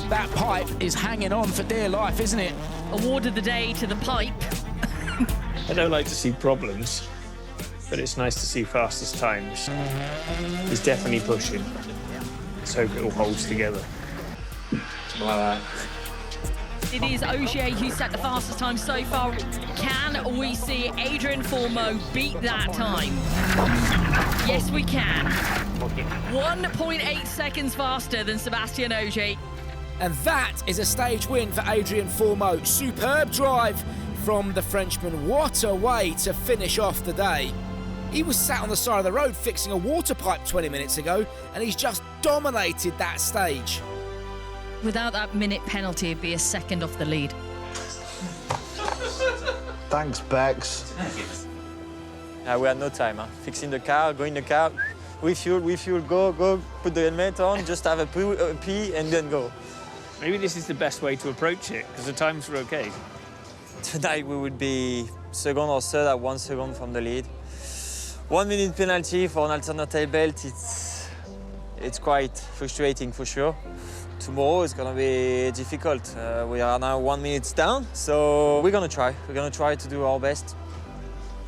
That pipe is hanging on for dear life, isn't it? Award of the day to the pipe. I don't like to see problems, but it's nice to see fastest times. He's definitely pushing. Let's hope it all holds together. Something like that. It is Ogier who set the fastest time so far. Can we see Adrien Fourmaux beat that time? Yes, we can. 1.8 seconds faster than Sébastien Ogier. And that is a stage win for Adrien Fourmaux. Superb drive from the Frenchman. What a way to finish off the day. He was sat on the side of the road fixing a water pipe 20 minutes ago, and he's just dominated that stage. Without that minute penalty, it'd be a second off the lead. Thanks, Bex. We had no time. Fixing the car, going in the car, refuel, go, put the helmet on, just have a pee and then go. Maybe this is the best way to approach it, because the times were okay. Tonight we would be second or third at 1 second from the lead. 1 minute penalty for an alternate belt, it's quite frustrating for sure. Tomorrow is going to be difficult. We are now 1 minute down, so we're going to try. We're going to try to do our best.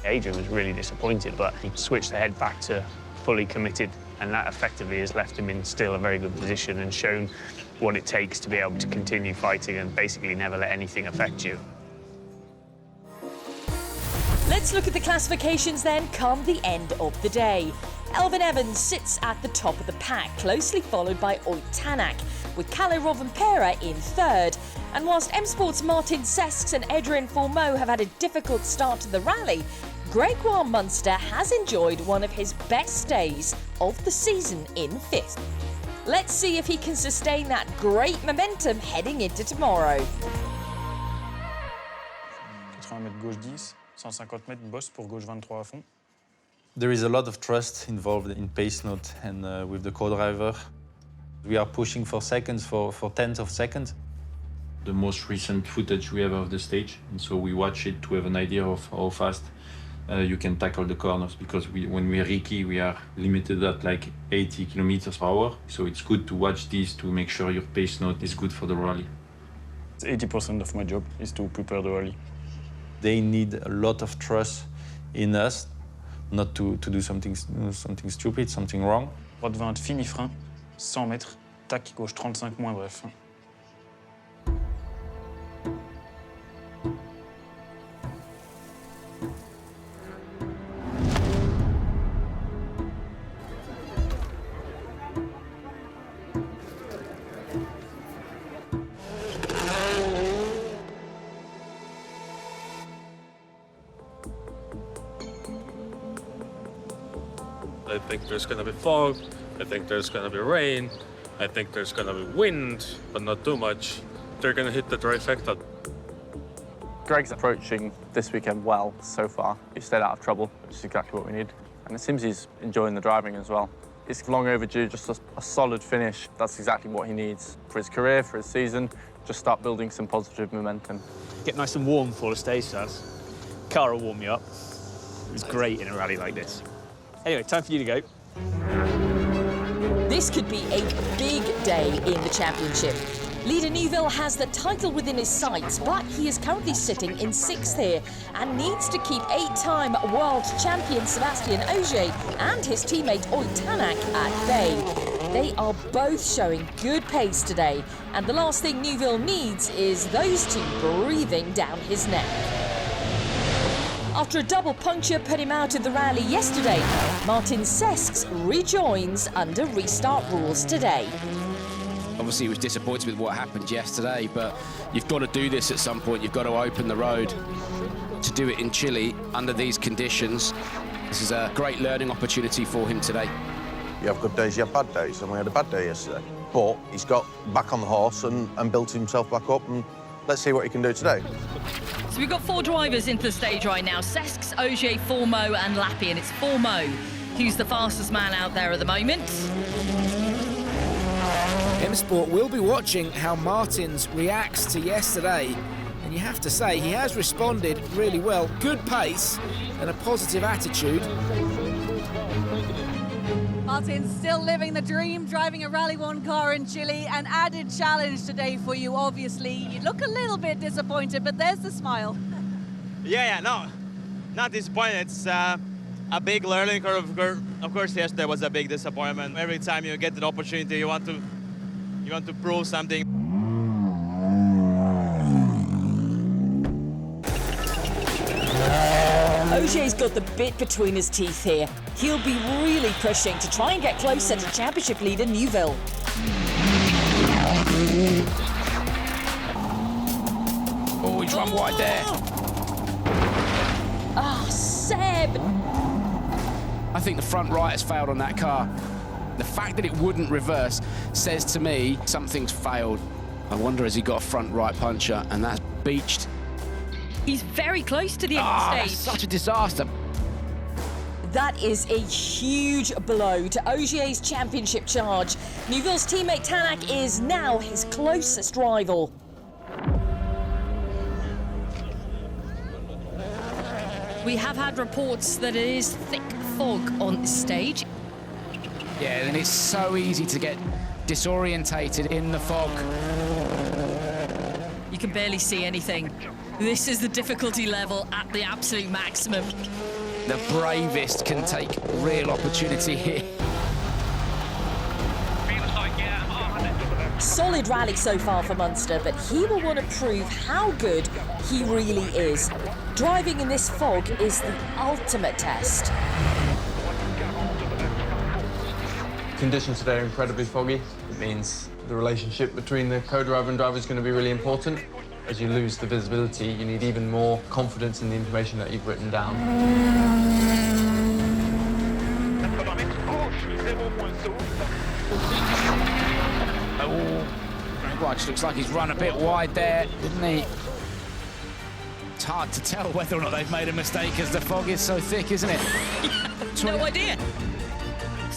Adrien was really disappointed, but he switched the head back to fully committed, and that effectively has left him in still a very good position and shown what it takes to be able to continue fighting and basically never let anything affect you. Let's look at the classifications then come the end of the day. Elfyn Evans sits at the top of the pack, closely followed by Oyt Tanak, with Kalle Rovanperä in third. And whilst M-Sport's Martin Sesks and Adrien Fourmaux have had a difficult start to the rally, Gregoire Munster has enjoyed one of his best days of the season in fifth. Let's see if he can sustain that great momentum heading into tomorrow. 80 mètres gauche 10, 150 mètres bosse pour gauche 23 à fond. There is a lot of trust involved in pace note and with the co-driver. We are pushing for seconds, for tenths of seconds. The most recent footage we have of the stage, and so we watch it to have an idea of how fast you can tackle the corners, because when we are recce, we are limited at like 80 kilometers per hour. So it's good to watch these to make sure your pace note is good for the rally. 80% of my job is to prepare the rally. They need a lot of trust in us, not to do something stupid, something wrong. Droite 20, fini frein, 100 mètres, tac, gauche 35 moins bref. I think there's going to be fog, I think there's going to be rain, I think there's going to be wind, but not too much. They're going to hit the trifecta. Greg's approaching this weekend well so far. He's stayed out of trouble, which is exactly what we need. And it seems he's enjoying the driving as well. It's long overdue, just a solid finish. That's exactly what he needs for his career, for his season. Just start building some positive momentum. Get nice and warm before the stage starts. Car will warm you up. It's great in a rally like this. Anyway, time for you to go. This could be a big day in the championship. Leader Neuville has the title within his sights, but he is currently sitting in 6th here and needs to keep 8-time world champion Sébastien Ogier and his teammate Ott Tanak at bay. They are both showing good pace today, and the last thing Neuville needs is those two breathing down his neck. After a double puncture put him out of the rally yesterday, Martin Cesks rejoins under restart rules today. Obviously, he was disappointed with what happened yesterday, but you've got to do this at some point. You've got to open the road. To do it in Chile under these conditions, this is a great learning opportunity for him today. You have good days, you have bad days, and we had a bad day yesterday. But he's got back on the horse and built himself back up, and let's see what he can do today. So we've got 4 drivers into the stage right now. Cesks, Ogier, Fourmaux and Lappy, and it's Fourmaux who's the fastest man out there at the moment. M Sport will be watching how Martins reacts to yesterday, and you have to say he has responded really well. Good pace and a positive attitude. Martin's still living the dream, driving a Rally 1 car in Chile. An added challenge today for you, obviously. You look a little bit disappointed, but there's the smile. Yeah, no, not disappointed. It's a big learning curve. Of course, yesterday was a big disappointment. Every time you get an opportunity, you want to prove something. Ogier's got the bit between his teeth here. He'll be really pushing to try and get closer to championship leader Neuville. Oh, he's run wide there. Ah, Seb! I think the front right has failed on that car. The fact that it wouldn't reverse says to me something's failed. I wonder, has he got a front right puncher, and that's beached. He's very close to the end of the stage. That's such a disaster. That is a huge blow to Ogier's championship charge. Neuville's teammate Tanak is now his closest rival. We have had reports that it is thick fog on this stage. Yeah, and it's so easy to get disorientated in the fog. You can barely see anything. This is the difficulty level at the absolute maximum. The bravest can take real opportunity here. Solid rally so far for Munster, but he will want to prove how good he really is. Driving in this fog is the ultimate test. Conditions today are incredibly foggy. It means the relationship between the co-driver and driver is going to be really important. As you lose the visibility, you need even more confidence in the information that you've written down. Well, it looks like he's run a bit wide there, didn't he? It's hard to tell whether or not they've made a mistake as the fog is so thick, isn't it? No idea.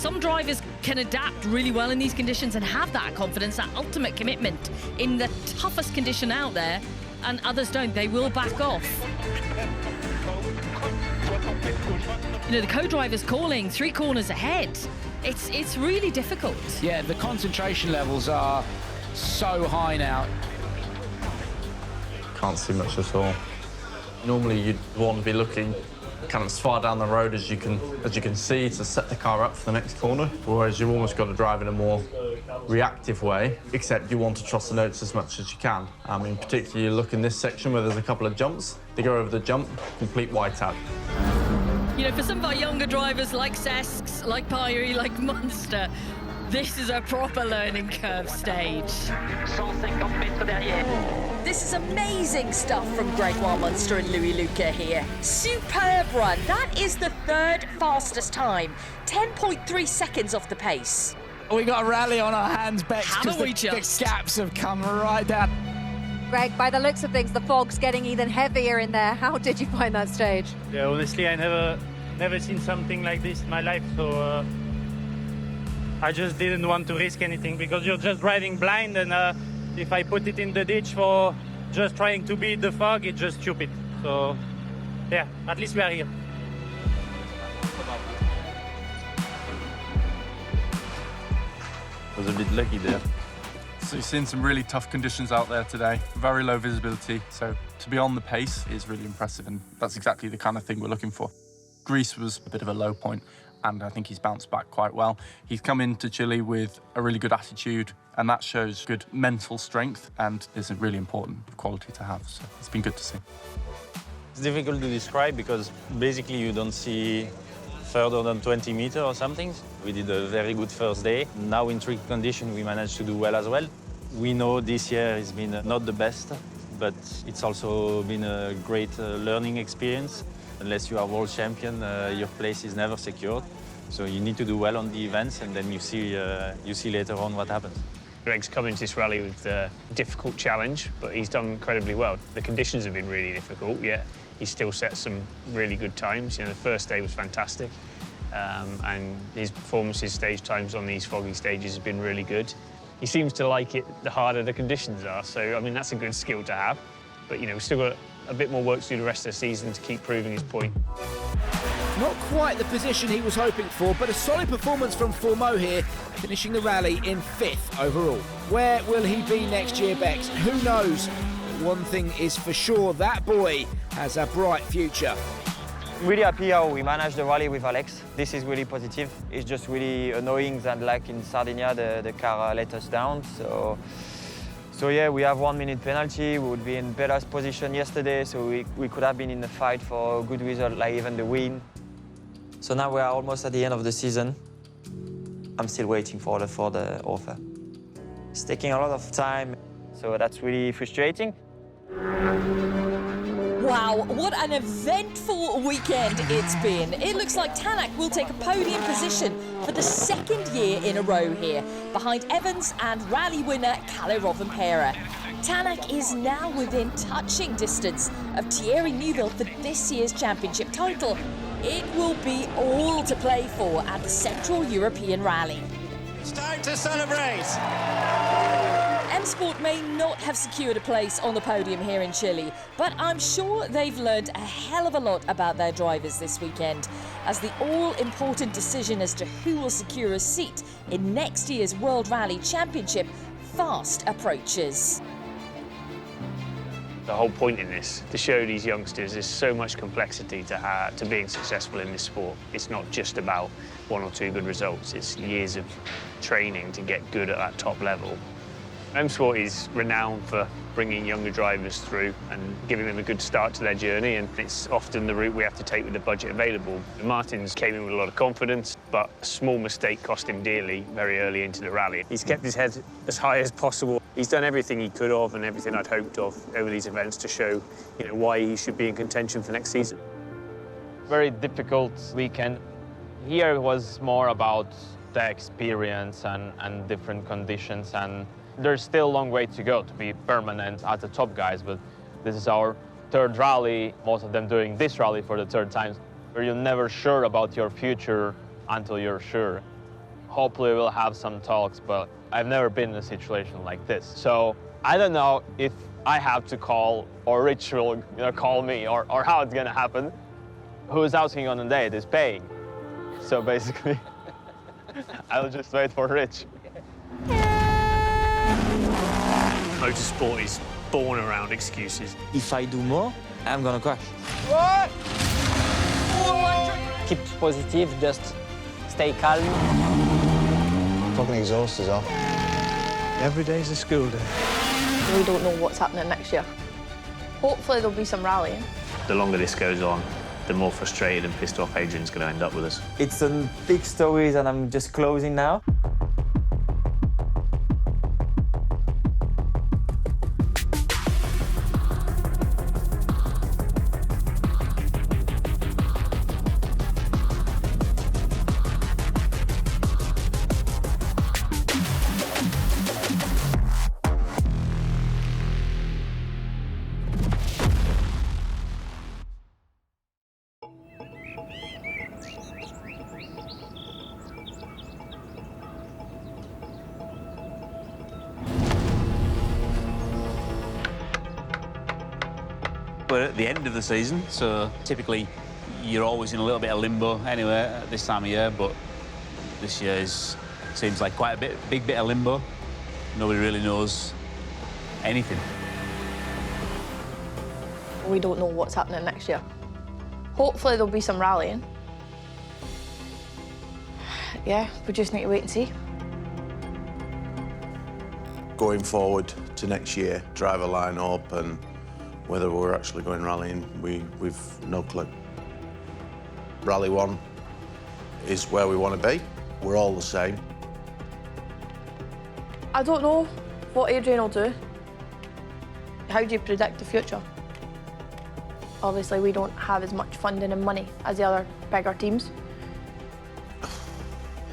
some drivers can adapt really well in these conditions and have that confidence, that ultimate commitment in the toughest condition out there, and others don't. They will back off. You know, the co-driver's calling 3 corners ahead. It's really difficult. Yeah, the concentration levels are so high now. Can't see much at all. Normally you'd want to be looking kind of as far down the road as you can see to set the car up for the next corner, whereas you've almost got to drive in a more reactive way, except you want to trust the notes as much as you can. I mean, particularly you look in this section where there's a couple of jumps, they go over the jump, complete whiteout. You know, for some of our younger drivers like Cesks, like Pyrie, like Munster, this is a proper learning curve stage. This is amazing stuff from Gregoire Munster and Louis Luca here. Superb run. That is the 3rd fastest time. 10.3 seconds off the pace. We got a rally on our hands, Bex, because the gaps have come right down. Greg, by the looks of things, the fog's getting even heavier in there. How did you find that stage? Yeah, honestly, I never seen something like this in my life, so I just didn't want to risk anything because you're just driving blind, and if I put it in the ditch for just trying to beat the fog, it's just stupid. So, yeah, at least we are here. Was a bit lucky there. So you've seen some really tough conditions out there today, very low visibility, so to be on the pace is really impressive, and that's exactly the kind of thing we're looking for. Greece was a bit of a low point, and I think he's bounced back quite well. He's come into Chile with a really good attitude, and that shows good mental strength, and is a really important quality to have, so it's been good to see. It's difficult to describe because basically you don't see further than 20 meters or something. We did a very good first day. Now in tricky condition we managed to do well as well. We know this year has been not the best, but it's also been a great learning experience. Unless you are world champion, your place is never secured. So you need to do well on the events, and then you see later on what happens. Greg's come into this rally with a difficult challenge, but he's done incredibly well. The conditions have been really difficult, yet he's still set some really good times. You know, the first day was fantastic, and his performances, stage times on these foggy stages have been really good. He seems to like it the harder the conditions are, so, I mean, that's a good skill to have. But, you know, we've still got a bit more work to do the rest of the season to keep proving his point. Not quite the position he was hoping for, but a solid performance from Fourmaux here, finishing the rally in 5th overall. Where will he be next year, Bex? Who knows? One thing is for sure, that boy has a bright future. I'm really happy how we managed the rally with Alex. This is really positive. It's just really annoying that, like in Sardinia, the car let us down. So yeah, we have 1 minute penalty. We would be in better position yesterday, so we could have been in the fight for a good result, like even the win. So now we are almost at the end of the season. I'm still waiting for the offer. It's taking a lot of time, so that's really frustrating. Wow, what an eventful weekend it's been. It looks like Tanak will take a podium position for the 2nd year in a row here, behind Evans and rally winner Kalle Rovanperä. Tanak is now within touching distance of Thierry Neuville for this year's championship title. It will be all to play for at the Central European Rally. It's time to celebrate! M-Sport may not have secured a place on the podium here in Chile, but I'm sure they've learned a hell of a lot about their drivers this weekend, as the all-important decision as to who will secure a seat in next year's World Rally Championship fast approaches. The whole point in this, to show these youngsters there's so much complexity to being successful in this sport. It's not just about 1 or 2 good results, it's years of training to get good at that top level. M-Sport is renowned for bringing younger drivers through and giving them a good start to their journey, and it's often the route we have to take with the budget available. Martins came in with a lot of confidence, but a small mistake cost him dearly very early into the rally. He's kept his head as high as possible. He's done everything he could have and everything I'd hoped of over these events to show, you know, why he should be in contention for next season. Very difficult weekend. Here it was more about the experience and different conditions, and there's still a long way to go to be permanent as the top guys, but this is our 3rd rally, most of them doing this rally for the 3rd time, where you're never sure about your future until you're sure. hopefully we'll have some talks, but I've never been in a situation like this. So I don't know if I have to call or Rich will call me or how it's gonna happen. Who's asking on the date is paying. So basically, I'll just wait for Rich. Motorsport is born around excuses. If I do more, I'm gonna crash. What? Keep positive, just stay calm. Fucking exhaust is off. Every day's a school day. We don't know what's happening next year. Hopefully there'll be some rallying. The longer this goes on, the more frustrated and pissed off Adrian's going to end up with us. It's some big stories and I'm just closing now. We're at the end of the season, so typically you're always in a little bit of limbo anyway at this time of year, but this year seems like quite a big bit of limbo. Nobody really knows anything. We don't know what's happening next year. Hopefully there'll be some rallying. Yeah, we just need to wait and see. Going forward to next year, driver line-up and whether we're actually going rallying, we've no clue. Rally 1 is where we want to be. We're all the same. I don't know what Adrien will do. How do you predict the future? Obviously, we don't have as much funding and money as the other bigger teams.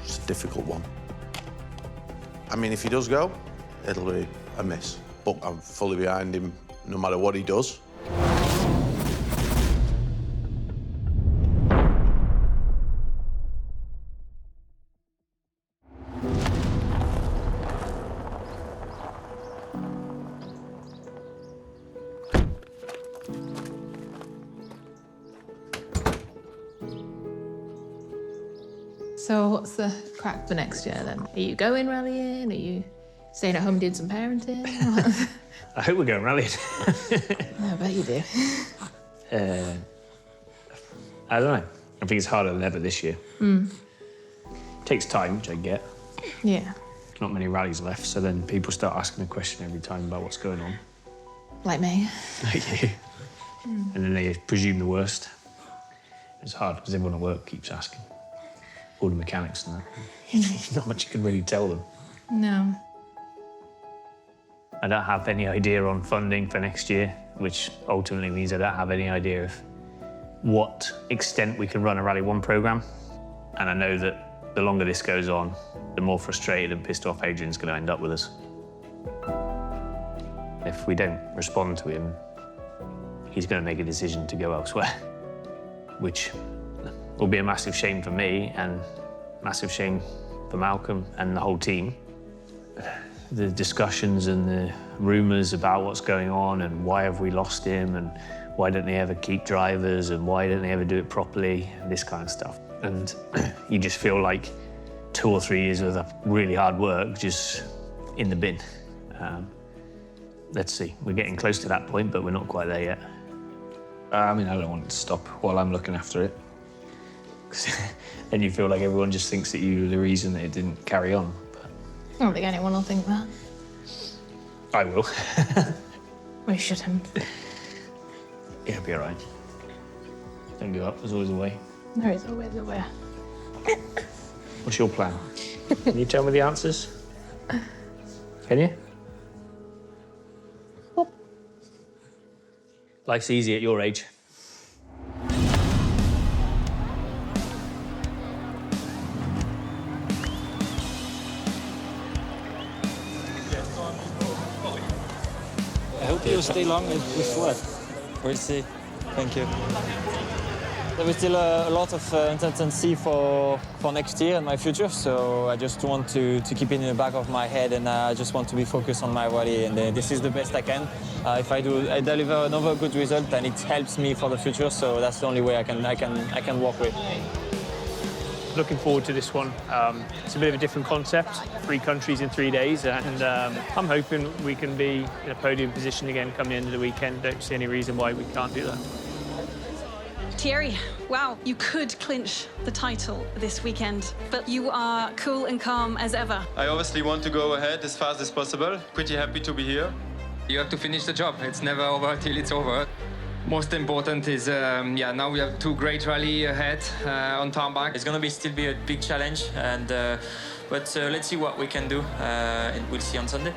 It's a difficult one. I mean, if he does go, it'll be a miss. But I'm fully behind him no matter what he does. So what's the crack for next year then? Are you going rallying? Are you staying at home doing some parenting? I hope we're going rallying. I bet you do. I don't know. I think it's harder than ever this year. Mm. Takes time, which I get. Yeah. Not many rallies left, so then people start asking a question every time about what's going on. Like me. Like you. And then they presume the worst. It's hard because everyone at work keeps asking. All the mechanics and that. Not much you can really tell them. No. I don't have any idea on funding for next year, which ultimately means I don't have any idea of what extent we can run a Rally 1 programme. And I know that the longer this goes on, the more frustrated and pissed off Adrian's going to end up with us. If we don't respond to him, he's going to make a decision to go elsewhere, which will be a massive shame for me and massive shame for Malcolm and the whole team. The discussions and the rumours about what's going on and why have we lost him and why don't they ever keep drivers and why don't they ever do it properly, this kind of stuff. And you just feel like 2 or 3 years of really hard work just in the bin. Let's see, we're getting close to that point, but we're not quite there yet. I mean, I don't want it to stop while I'm looking after it. Because then you feel like everyone just thinks that you're the reason that it didn't carry on. I don't think anyone will think that. I will. We shouldn't. Yeah, it'll be all right. Don't give up, there's always a way. There is always a way. What's your plan? Can you tell me the answers? Can you? Life's easy at your age. I hope you'll stay long with Ford. We'll see. Thank you. There is still a lot of intensity for next year and my future, so I just want to keep it in the back of my head, and I just want to be focused on my rally, and this is the best I can. If I deliver another good result, then it helps me for the future, so that's the only way I can work with. Looking forward to this one. It's a bit of a different concept, 3 countries in 3 days, and I'm hoping we can be in a podium position again come the end of the weekend. Don't see any reason why we can't do that. Thierry, wow, you could clinch the title this weekend, but you are cool and calm as ever. I obviously want to go ahead as fast as possible. Pretty happy to be here. You have to finish the job. It's never over till it's over. Most important is, now we have 2 great rally ahead on tarmac. It's going to still be a big challenge, and but let's see what we can do, and we'll see on Sunday.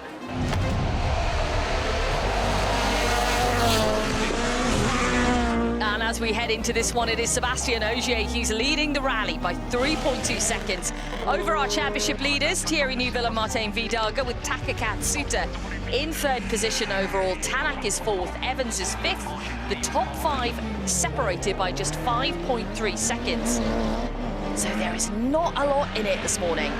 And as we head into this one, it is Sébastien Ogier. He's leading the rally by 3.2 seconds over our championship leaders, Thierry Neuville and Martin Vidal, with Taka Katsuta in 3rd position overall. Tanak is 4th, Evans is 5th. The top 5 separated by just 5.3 seconds. So there is not a lot in it this morning.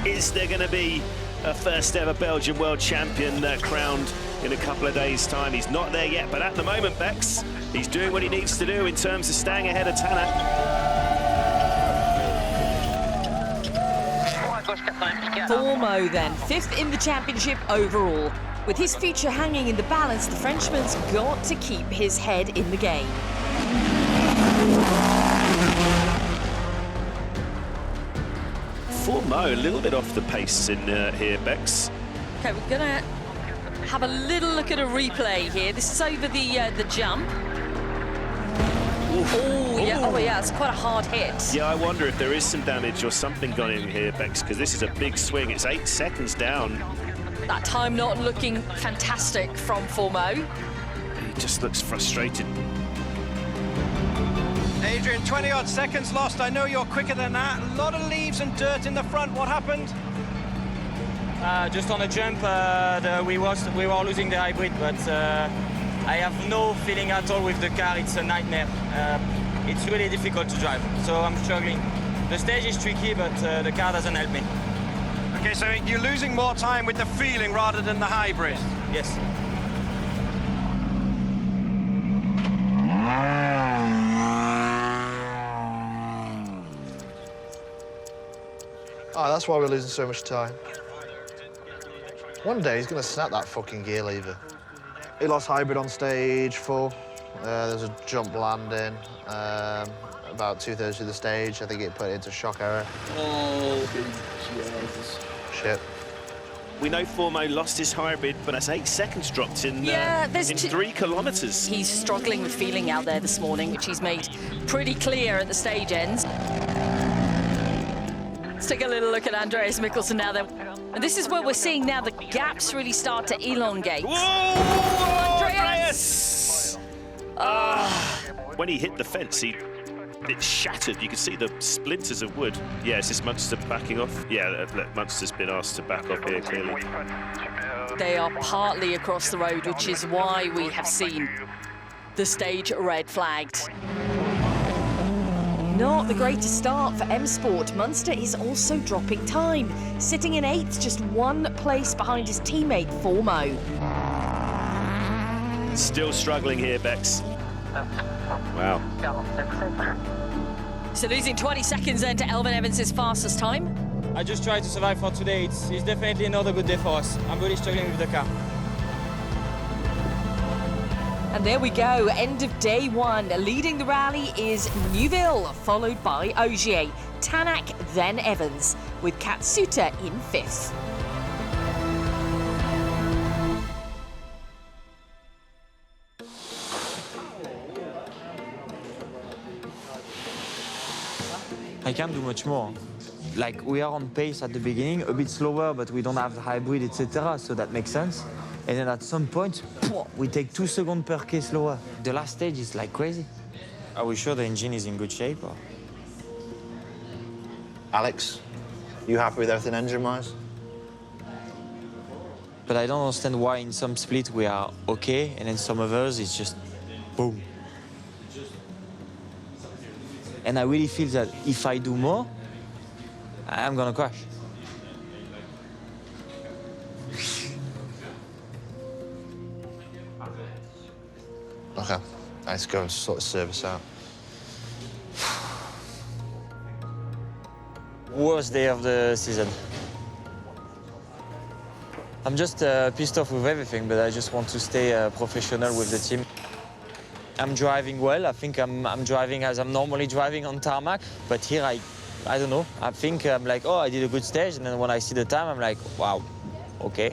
Is there going to be a first ever Belgian world champion crowned in a couple of days' time? He's not there yet, but at the moment, Bex, he's doing what he needs to do in terms of staying ahead of Tanak. Fourmaux then, 5th in the championship overall. With his future hanging in the balance, the Frenchman's got to keep his head in the game. Fourmaux a little bit off the pace in here, Bex. Okay, we're gonna have a little look at a replay here. This is over the jump. Oh yeah, it's quite a hard hit. Yeah, I wonder if there is some damage or something gone in here, Bex, because this is a big swing. It's 8 seconds down. That time not looking fantastic from Fourmaux. He just looks frustrated. Adrien, 20-odd seconds lost. I know you're quicker than that. A lot of leaves and dirt in the front. What happened? Just on a jump, we were losing the hybrid, but I have no feeling at all with the car. It's a nightmare. It's really difficult to drive, so I'm struggling. The stage is tricky, but the car doesn't help me. Okay, so you're losing more time with the feeling rather than the hybrid? Yes. Oh, that's why we're losing so much time. One day he's going to snap that fucking gear lever. He lost hybrid on stage 4. There was a jump landing. About 2/3 of the stage, I think it put it into shock error. Oh, Jesus. Shit. We know Fourmaux lost his hybrid, but that's 8 seconds dropped in, there's in 3 kilometres. He's struggling with feeling out there this morning, which he's made pretty clear at the stage ends. Let's take a little look at Andreas Mikkelsen now then. And this is where we're seeing now the gaps really start to elongate. Whoa! Andreas! When he hit the fence, it shattered. You can see the splinters of wood. Yeah, is this Munster backing off? Yeah, Munster's been asked to back off here, clearly. They are partly across the road, which is why we have seen the stage red flagged. Not the greatest start for M Sport. Munster is also dropping time, sitting in 8th, just 1 place behind his teammate Fourmaux. Still struggling here, Bex. Wow. So losing 20 seconds then to Elvin Evans' fastest time. I just tried to survive for today. It's definitely another good day for us. I'm really struggling with the car. And there we go, end of day 1. Leading the rally is Neuville, followed by Ogier, Tanak, then Evans, with Katsuta in 5th. I can't do much more. Like, we are on pace at the beginning, a bit slower, but we don't have the hybrid, etc., so that makes sense. And then at some point, we take 2 seconds per K slower. The last stage is like crazy. Are we sure the engine is in good shape? Or? Alex, you happy with everything engine-wise? But I don't understand why in some split we are okay, and in some others it's just boom. And I really feel that if I do more, I'm gonna crash. Okay, let's go and sort of service out. Worst day of the season. I'm just pissed off with everything, but I just want to stay professional with the team. I'm driving well. I think I'm driving as I'm normally driving on tarmac, but here I don't know. I think I'm like, oh, I did a good stage, and then when I see the time, I'm like, wow, okay.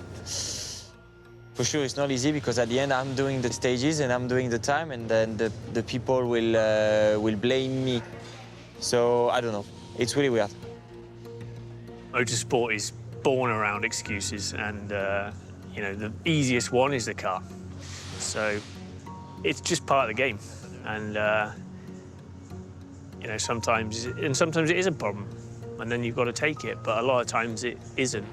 For sure, it's not easy because at the end I'm doing the stages and I'm doing the time, and then the people will blame me. So I don't know. It's really weird. Motorsport is born around excuses, and you know, the easiest one is the car. So it's just part of the game, and you know, sometimes it is a problem, and then you've got to take it. But a lot of times it isn't.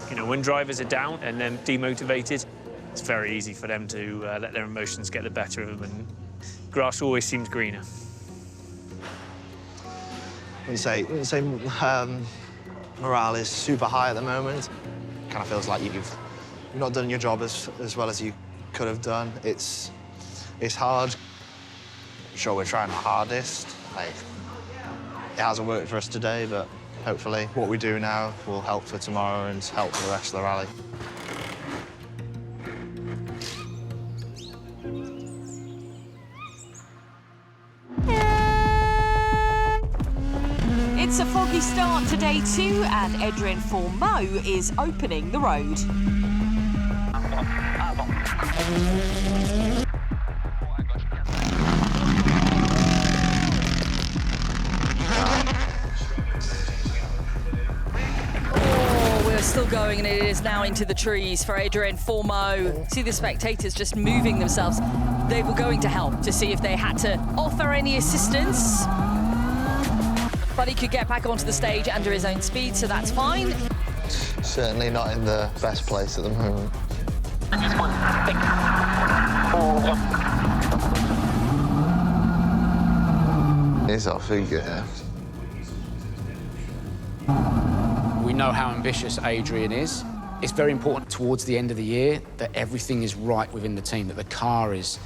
You know, when drivers are down and then demotivated, it's very easy for them to let their emotions get the better of them, and grass always seems greener. I wouldn't say morale is super high at the moment. Kind of feels like you've not done your job as well as you could have done. It's hard. I'm sure we're trying our hardest. Like, it hasn't worked for us today, but hopefully what we do now will help for tomorrow and help for the rest of the rally. It's a foggy start to day 2 and Adrien Fourmaux is opening the road. Still going, and it is now into the trees for Adrien Fourmaux. See the spectators just moving themselves. They were going to help to see if they had to offer any assistance. But he could get back onto the stage under his own speed, so that's fine. Certainly not in the best place at the moment. He's off again. We know how ambitious Adrien is. It's very important towards the end of the year that everything is right within the team, that the car is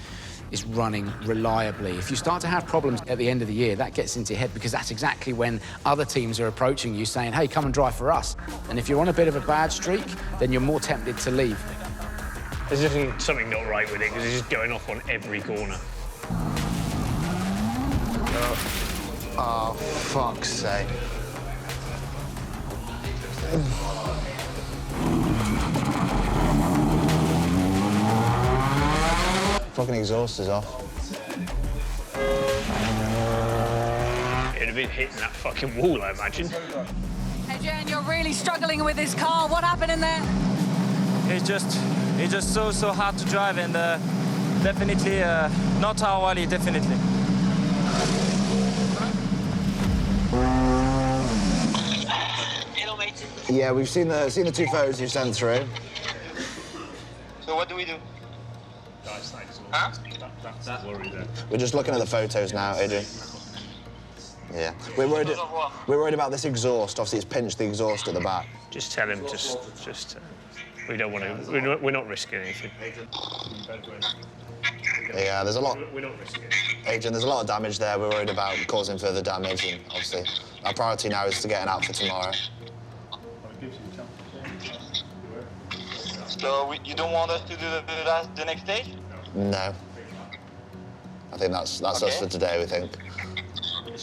running reliably. If you start to have problems at the end of the year, that gets into your head, because that's exactly when other teams are approaching you saying, hey, come and drive for us. And if you're on a bit of a bad streak, then you're more tempted to leave. There's just something not right with it, because it's just going off on every corner. Oh, fuck's sake. Fucking exhaust is off. It'd have been hitting that fucking wall, I imagine. Adrien, you're really struggling with this car. What happened in there? It's just so hard to drive, and definitely not our rally, definitely. Yeah, we've seen the 2 photos you sent through. So what do we do? Huh? That's worry there. We're just looking at the photos now, Adrien. Yeah, we're worried about this exhaust. Obviously, it's pinched the exhaust at the back. Just tell him, we don't want to. We're not risking anything. Yeah, there's a lot. We're not risking. Adrien, there's a lot of damage there. We're worried about causing further damage, and obviously, our priority now is to get an out for tomorrow. So you don't want us to do the next stage? No. I think that's Okay. us for today, we think.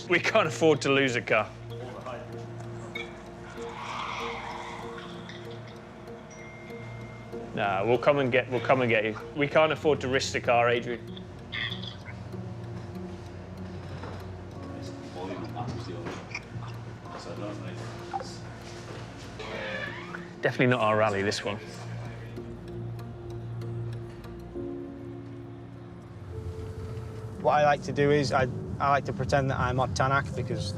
We can't afford to lose a car. Nah, we'll come and get you. We can't afford to risk the car, Adrien. Definitely not our rally, this one. What I like to do is I like to pretend that I'm Ott Tanak, because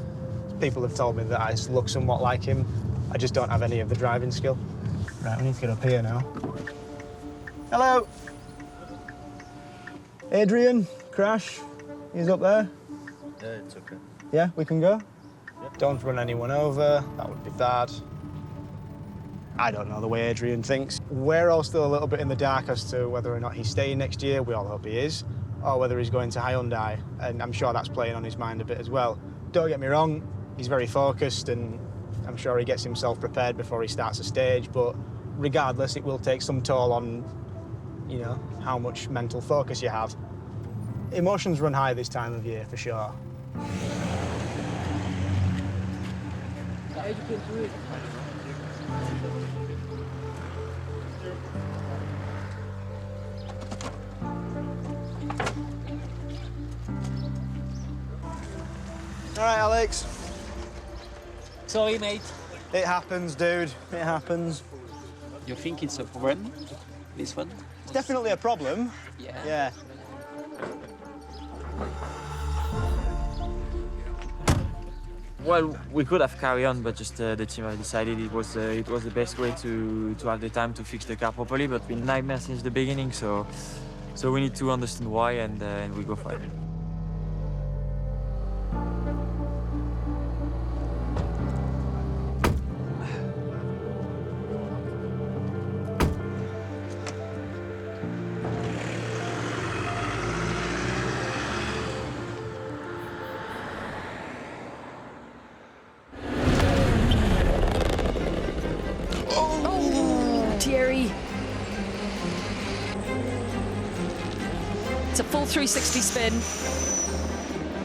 people have told me that I look somewhat like him. I just don't have any of the driving skill. Right, we need to get up here now. Hello. Adrien, Crash, he's up there. Yeah, it's okay. Yeah, we can go? Yeah. Don't run anyone over, that would be bad. I don't know the way Adrien thinks. We're all still a little bit in the dark as to whether or not he's staying next year, we all hope he is, or whether he's going to Hyundai, and I'm sure that's playing on his mind a bit as well. Don't get me wrong, he's very focused, and I'm sure he gets himself prepared before he starts a stage, but regardless, it will take some toll on, you know, how much mental focus you have. Emotions run high this time of year, for sure. All right, Alex. Sorry, mate. It happens, dude. It happens. You think it's a problem, this one? It's definitely a problem. Yeah. Yeah. Well, we could have carried on, but just the team have decided it was the best way to have the time to fix the car properly. But been nightmare since the beginning, so we need to understand why, and we go for it. It's a full 360 spin.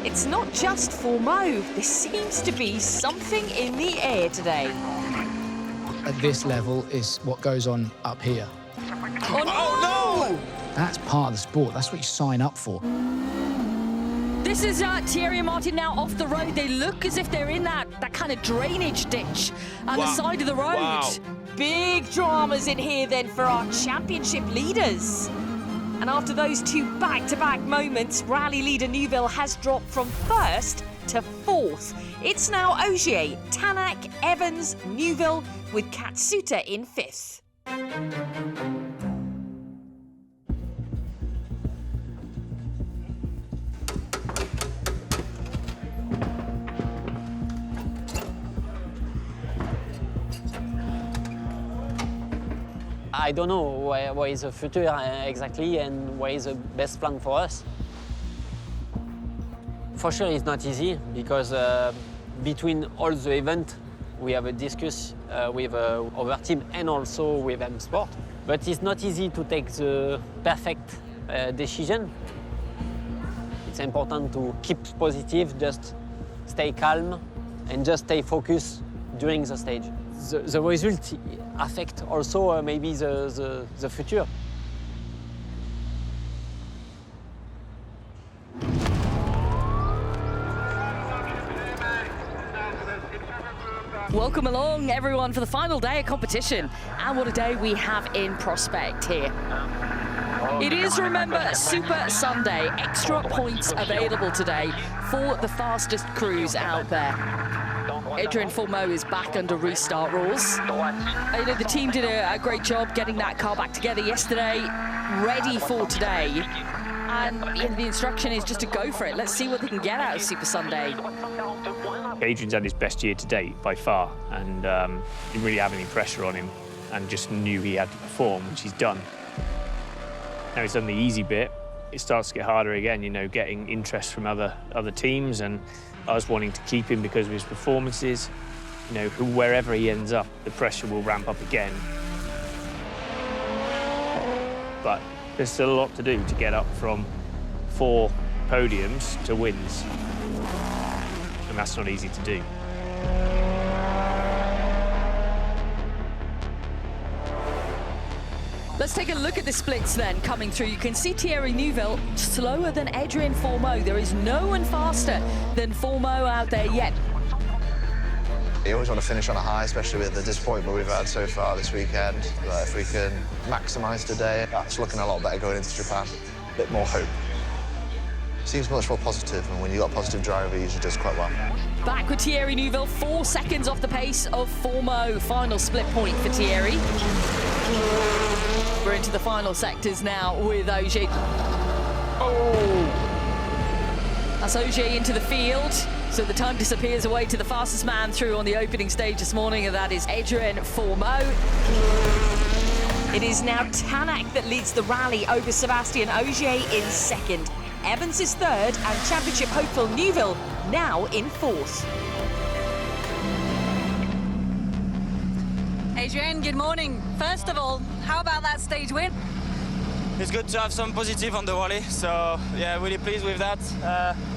It's not just Fourmaux. There seems to be something in the air today. At this level is what goes on up here. Oh, no! That's part of the sport. That's what you sign up for. This is Thierry and Martin now off the road. They look as if they're in that kind of drainage ditch on the side of the road. Wow. Big dramas in here then for our championship leaders. And after those two back-to-back moments, rally leader Neuville has dropped from first to fourth. It's now Ogier, Tanak, Evans, Neuville, with Katsuta in fifth. I don't know where is the future exactly and where is the best plan for us. For sure it's not easy because between all the events we have a discuss with our team and also with M Sport. But it's not easy to take the perfect decision. It's important to keep positive, just stay calm and just stay focused during the stage. The result affect also maybe the future. Welcome along, everyone, for the final day of competition. And what a day we have in prospect here. It is, remember, Super Sunday. Extra points available today for the fastest crews out there. Adrien Fourmaux is back under restart rules. You know, the team did a great job getting that car back together yesterday, ready for today. And the instruction is just to go for it. Let's see what they can get out of Super Sunday. Adrien's had his best year to date by far, and didn't really have any pressure on him, and just knew he had to perform, which he's done. Now he's done the easy bit. It starts to get harder again, you know, getting interest from other teams, and us wanting to keep him because of his performances. You know, wherever he ends up, the pressure will ramp up again. But there's still a lot to do to get up from 4 podiums to wins. And that's not easy to do. Let's take a look at the splits then coming through. You can see Thierry Neuville slower than Adrien Fourmaux. There is no one faster than Fourmaux out there yet. You always want to finish on a high, especially with the disappointment we've had so far this weekend. But if we can maximise today, that's looking a lot better going into Japan. A bit more hope. Seems much more positive, and when you've got a positive driver, he usually does quite well. Back with Thierry Neuville, 4 seconds off the pace of Fourmaux. Final split point for Thierry. We're into the final sectors now with Ogier. Oh! A That's Ogier into the field. So the time disappears away to the fastest man through on the opening stage this morning, and that is Adrien Fourmaux. It is now Tanak that leads the rally over Sebastian Ogier in second. Evans is third, and championship hopeful Neuville now in fourth. Adrien, good morning. First of all, how about that stage win? It's good to have some positive on the rally, so yeah, really pleased with that.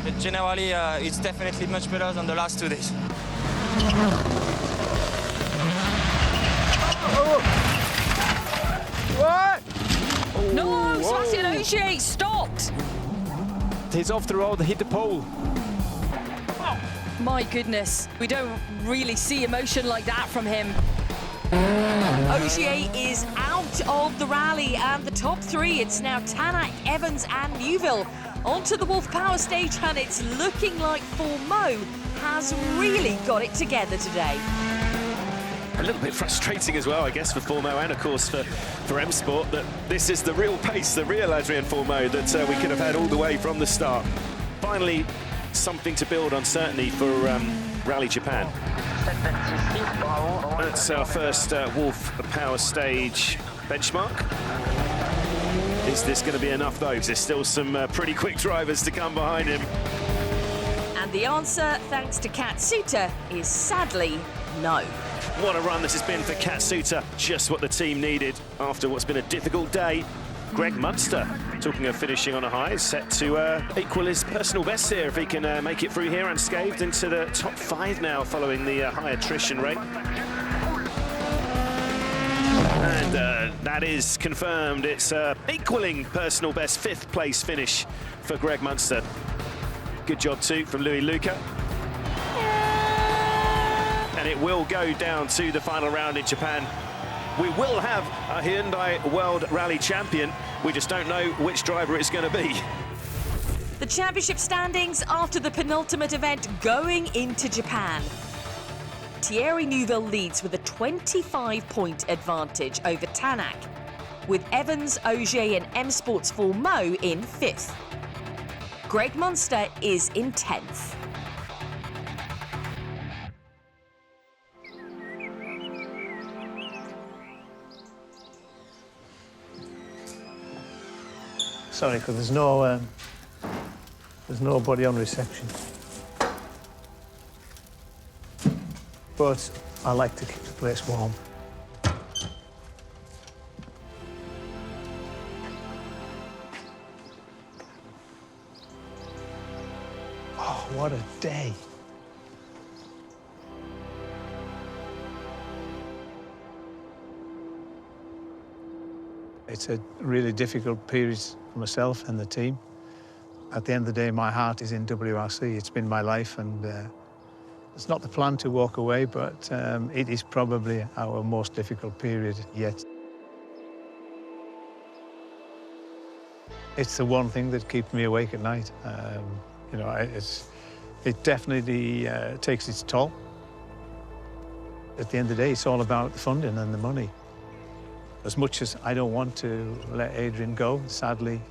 But generally, it's definitely much better than the last 2 days. What? No, Sebastian Ogier stopped. He's off the road, hit the pole. My goodness, we don't really see emotion like that from him. Ogier is out of the rally, and the top three, it's now Tanak, Evans and Neuville onto the Wolf Power stage, and it's looking like Fourmaux has really got it together today. A little bit frustrating as well, I guess, for Fourmaux and, of course, for M Sport, that this is the real pace, the real Adrien Fourmaux that we could have had all the way from the start. Finally, something to build on, certainly, for Rally Japan. That's our first Wolf Power Stage benchmark. Is this going to be enough, though? Because there's still some pretty quick drivers to come behind him. And the answer, thanks to Katsuta, is sadly no. What a run this has been for Katsuta. Just what the team needed after what's been a difficult day. Greg Munster, talking of finishing on a high, is set to equal his personal best here if he can make it through here unscathed into the top 5 now following the high attrition rate. And that is confirmed. It's equaling personal best 5th place finish for Greg Munster. Good job too from Louis Luca. And it will go down to the final round in Japan. We will have a Hyundai World Rally Champion. We just don't know which driver it's going to be. The championship standings after the penultimate event going into Japan. Thierry Neuville leads with a 25-point advantage over Tanak, with Evans, Ogier and M Sport's Fourmaux in 5th. Greg Munster is in 10th. Sorry, because there's nobody on reception. But I like to keep the place warm. Oh, what a day. It's a really difficult period for myself and the team. At the end of the day, my heart is in WRC. It's been my life, and it's not the plan to walk away, but it is probably our most difficult period yet. It's the one thing that keeps me awake at night. You know, it definitely takes its toll. At the end of the day, it's all about the funding and the money. As much as I don't want to let Adrien go, sadly,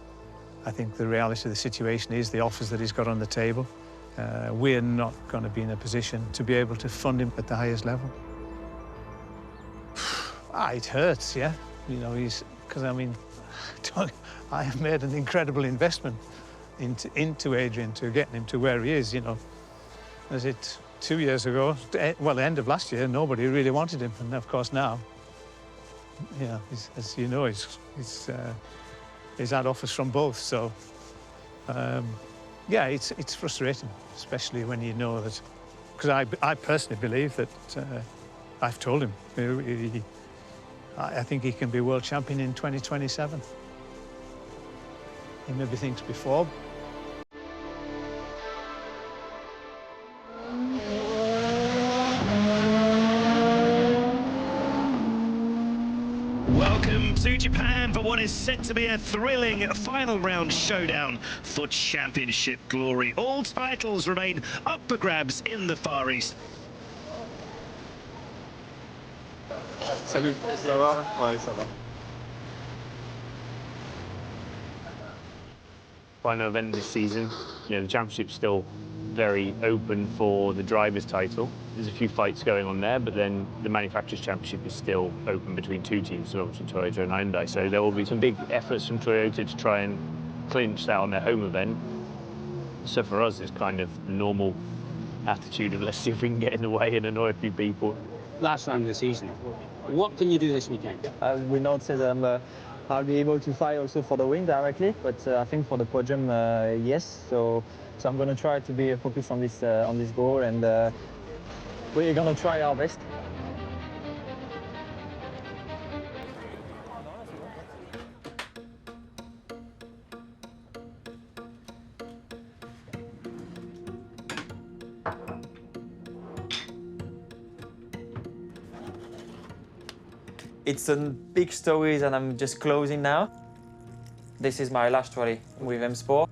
I think the reality of the situation is the offers that he's got on the table. We're not going to be in a position to be able to fund him at the highest level. It hurts, yeah. You know, because I mean, I have made an incredible investment into Adrien to getting him to where he is. You know, was it 2 years ago? Well, the end of last year, nobody really wanted him, and of course now, yeah, as you know, he's had offers from both. So, yeah, it's frustrating, especially when you know that. Because I personally believe that I've told him I think he can be world champion in 2027. He maybe thinks before. Welcome to Japan for what is set to be a thrilling final round showdown for championship glory. All titles remain up for grabs in the Far East. Salut, ça va? Ouais, ça va. final event this season. You know, the championship's still very open for the drivers' title. There's a few fights going on there, but then the manufacturers' championship is still open between two teams, so obviously Toyota and Hyundai. So there will be some big efforts from Toyota to try and clinch that on their home event. So for us, it's kind of the normal attitude of let's see if we can get in the way and annoy a few people. Last time of the season, what can you do this weekend? I will not say that I'll be able to fight also for the win directly, but I think for the podium, yes. So I'm going to try to be focused on this goal, and we're going to try our best. It's a big story that I'm just closing now. This is my last rally with M Sport.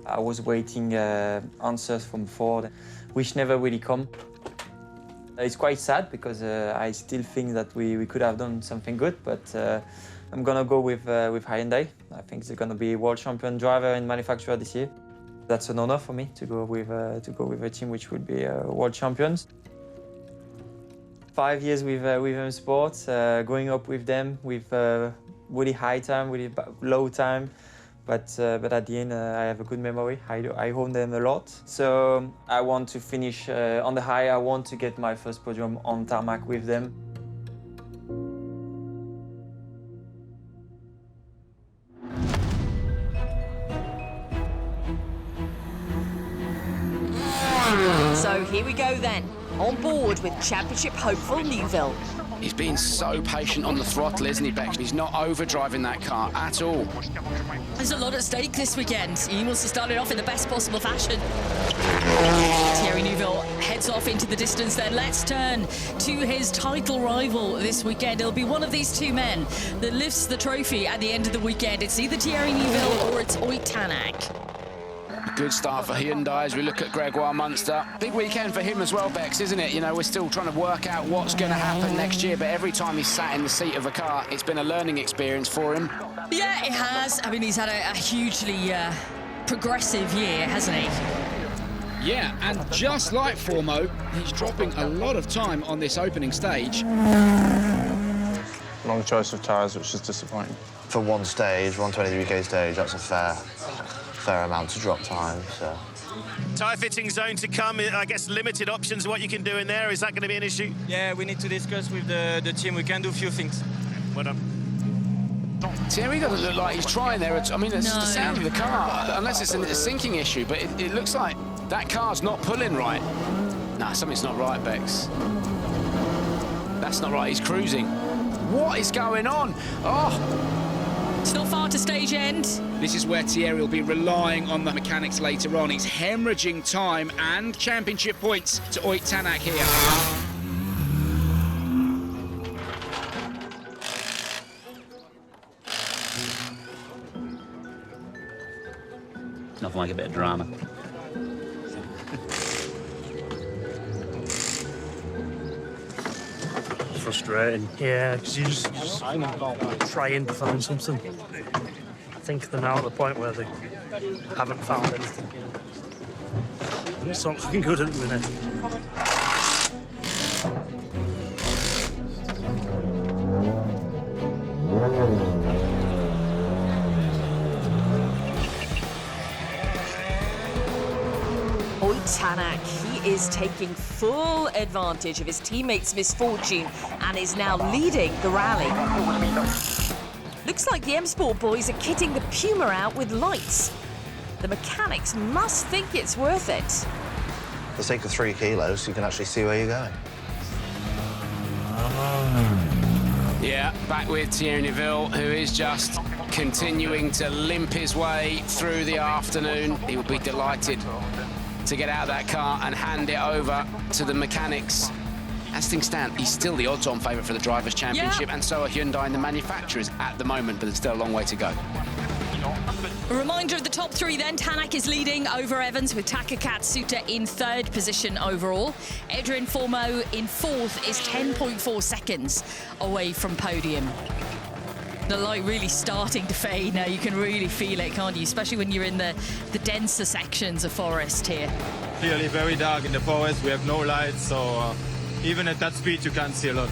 I was waiting answers from Ford, which never really come. It's quite sad because I still think that we could have done something good, but I'm gonna go with Hyundai. I think they're gonna be world champion driver and manufacturer this year. That's an honor for me to go with a team which will be world champions. 5 years with M Sports, growing up with them, with really high time, really low time, but at the end I have a good memory. I own them a lot, so I want to finish on the high. I want to get my first podium on tarmac with them. So here we go then, on board with championship hopeful Neuville. He's been so patient on the throttle, isn't he, Bex? He's not overdriving that car at all. There's a lot at stake this weekend. He wants to start it off in the best possible fashion. Thierry Neuville heads off into the distance then. Let's turn to his title rival this weekend. It'll be one of these two men that lifts the trophy at the end of the weekend. It's either Thierry Neuville or it's Oyt Tanak. Good start for Hyundai as we look at Gregoire Munster. Big weekend for him as well, Bex, isn't it? You know, we're still trying to work out what's going to happen next year, but every time he's sat in the seat of a car, it's been a learning experience for him. Yeah, it has. I mean, he's had a hugely progressive year, hasn't he? Yeah, and just like Fourmaux, he's dropping a lot of time on this opening stage. Wrong choice of tyres, which is disappointing. For one stage, 123k stage, that's a fair amount to drop time, so. Tyre fitting zone to come, I guess limited options what you can do in there. Is that going to be an issue? Yeah, we need to discuss with the team. We can do a few things. Well done. Thierry doesn't look like he's trying there. I mean, it's the sound of the car, unless it's a sinking issue, but it looks like that car's not pulling right. Nah, something's not right, Bex. That's not right, he's cruising. What is going on? Oh! It's not far to stage end. This is where Thierry will be relying on the mechanics later on. He's hemorrhaging time and championship points to Oyt Tanak here. Nothing like a bit of drama. Frustrating. Yeah, because you just try and find something. I think they're now at the point where they haven't found anything. It's not looking good at the minute. Oyt Tanak, he is taking full advantage of his teammates' misfortune and is now leading the rally. Looks like the M Sport boys are kitting the Puma out with lights. The mechanics must think it's worth it. Let's take the 3 kilos so you can actually see where you're going. Yeah, back with Thierry Neuville, who is just continuing to limp his way through the afternoon. He will be delighted to get out of that car and hand it over to the mechanics. As things stand, he's still the odds-on favourite for the Drivers' Championship, and so are Hyundai and the manufacturers at the moment, but there's still a long way to go. A reminder of the top three then. Tanak is leading over Evans with Taka Katsuta in third position overall. Adrien Fourmaux in fourth is 10.4 seconds away from podium. The light really starting to fade now. You can really feel it, can't you? Especially when you're in the denser sections of forest here. Clearly very dark in the forest. We have no lights, so even at that speed you can't see a lot.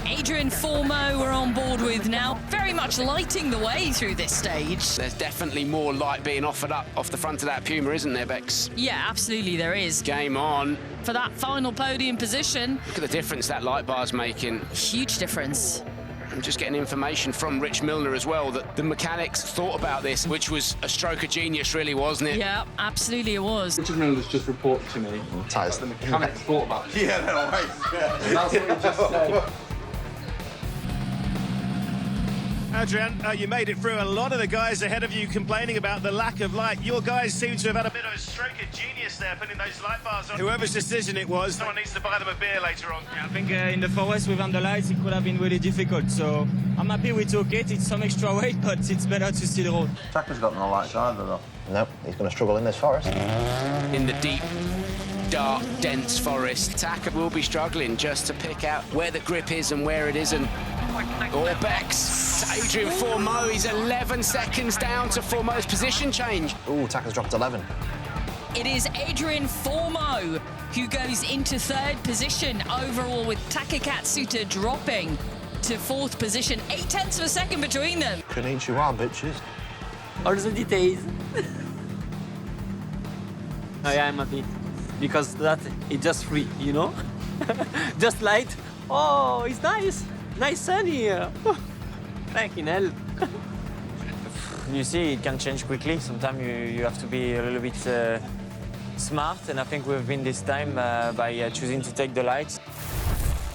Adrien Fourmaux we're on board with now, very much lighting the way through this stage. There's definitely more light being offered up off the front of that Puma, isn't there, Bex? Yeah, absolutely there is. Game on. For that final podium position. Look at the difference that light bar's making. Huge difference. I'm just getting information from Rich Millener as well that the mechanics thought about this, which was a stroke of genius, really, wasn't it? Yeah, absolutely it was. Richard Millener's just reported to me Tyres. the mechanics thought about it. Yeah, no, right. Yeah. That's what he just said. Adrien, you made it through. A lot of the guys ahead of you complaining about the lack of light. Your guys seem to have had a bit of a stroke of genius there, putting those light bars on. Whoever's decision it was, someone needs to buy them a beer later on. I think in the forest without the lights, it could have been really difficult. So I'm happy we took it. It's some extra weight, but it's better to see the road. Tacker's got no lights either, though. Nope, he's going to struggle in this forest. In the deep, dark, dense forest, Tacker will be struggling just to pick out where the grip is and where it isn't. Or Bex, Adrien Fourmaux, he's 11 seconds down to Fourmaux's position change. Ooh, Tacker's dropped 11. It is Adrien Fourmaux who goes into third position overall, with Taka Katsuta dropping to fourth position. 0.8 of a second between them. Konnichiwa, bitches. All the details. I am happy because that is just free, you know? Just light. Oh, it's nice. Nice sun here. Fucking hell. You see, it can change quickly. Sometimes you have to be a little bit smart, and I think we've been this time by choosing to take the lights.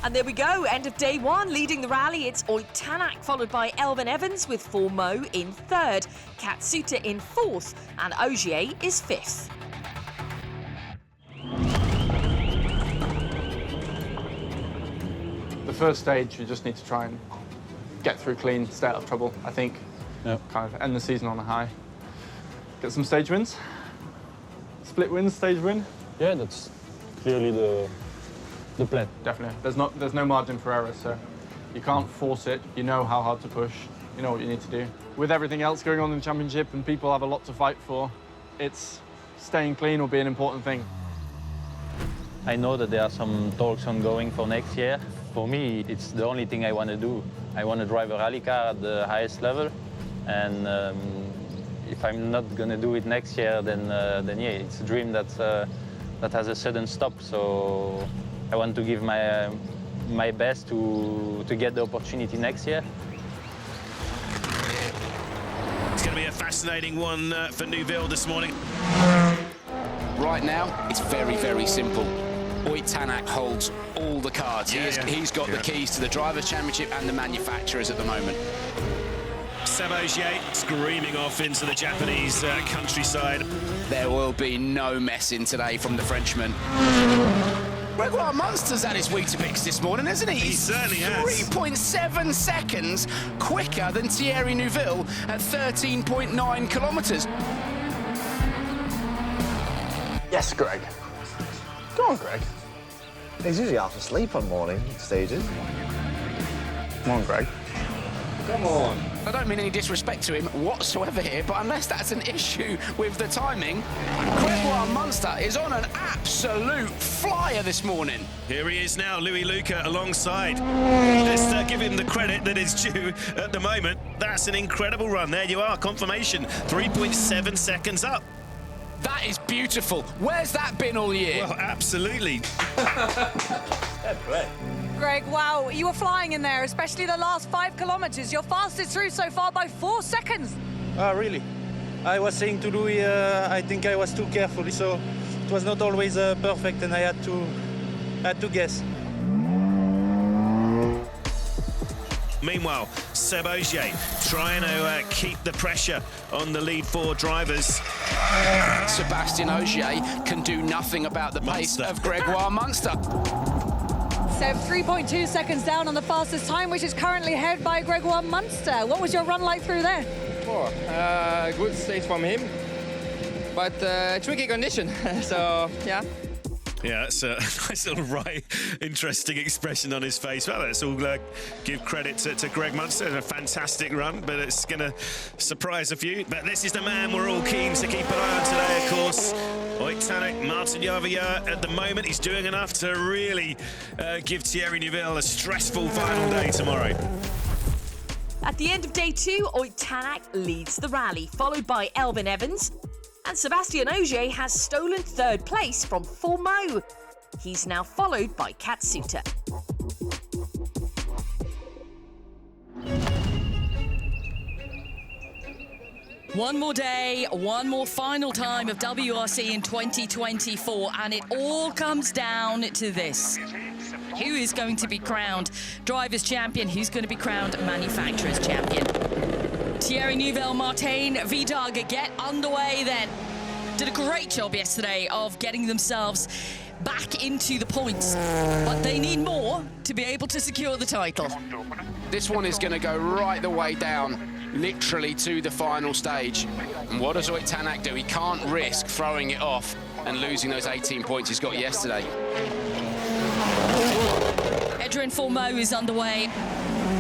And there we go, end of day one. Leading the rally, it's Oyt Tanak, followed by Elvin Evans with Fourmaux in third, Katsuta in fourth, and Ogier is fifth. The first stage, you just need to try and get through clean, stay out of trouble, I think. Yep. Kind of end the season on a high. Get some stage wins. Split wins, stage win. Yeah, that's clearly the plan. Definitely. There's no margin for error, so you can't force it. You know how hard to push. You know what you need to do. With everything else going on in the championship and people have a lot to fight for, it's staying clean will be an important thing. I know that there are some talks ongoing for next year. For me, it's the only thing I want to do. I want to drive a rally car at the highest level, and if I'm not going to do it next year, then yeah, it's a dream that has a sudden stop. So I want to give my best to get the opportunity next year. It's going to be a fascinating one for Neuville this morning. Right now, it's very, very simple. Oyt Tanak holds all the cards. He's got the keys to the Drivers' Championship and the manufacturers at the moment. Seb Ogier screaming off into the Japanese countryside. There will be no messing today from the Frenchman. Gregoire Munster's had his Weetabix this morning, hasn't he? He certainly has. 3.7 seconds quicker than Thierry Neuville at 13.9 kilometres. Yes, Greg. Go on, Greg. He's usually half asleep on morning stages. Come on, Greg. Come on. I don't mean any disrespect to him whatsoever here, but unless that's an issue with the timing, Gregoire Munster is on an absolute flyer this morning. Here he is now, Louis Luca alongside. Let's give him the credit that is due at the moment. That's an incredible run. There you are, confirmation. 3.7 seconds up. That is beautiful. Where's that been all year? Well, absolutely. Greg, wow, you were flying in there, especially the last 5 kilometers. You're fastest through so far by 4 seconds. Ah, really? I was saying to Louis, I think I was too careful, so it was not always perfect, and I had to guess. Meanwhile, Seb Ogier trying to keep the pressure on the lead 4 drivers. Sébastien Ogier can do nothing about the pace of Gregoire Munster. Seb, 3.2 seconds down on the fastest time, which is currently held by Gregoire Munster. What was your run like through there? Good stage from him, but tricky condition, so yeah. Yeah, that's a nice little interesting expression on his face. Well, let's all give credit to Greg Munster. A fantastic run, but it's going to surprise a few. But this is the man we're all keen to keep an eye on today, of course. Oyt Tanak, Martin Järvejär. At the moment, he's doing enough to really give Thierry Neuville a stressful final day tomorrow. At the end of day 2, Oyt Tanak leads the rally, followed by Elfyn Evans. And Sébastien Ogier has stolen 3rd place from Fourmaux. He's now followed by Katsuta. One more day, one more final time of WRC in 2024, and it all comes down to this. Who is going to be crowned Drivers' Champion? Who's going to be crowned Manufacturers' Champion? Thierry Neuville, Martin Vidage get underway then. Did a great job yesterday of getting themselves back into the points, but they need more to be able to secure the title. This one is going to go right the way down, literally to the final stage. And what does Oyt Tanak do? He can't risk throwing it off and losing those 18 points he's got yesterday. Adrien Fourmaux is underway.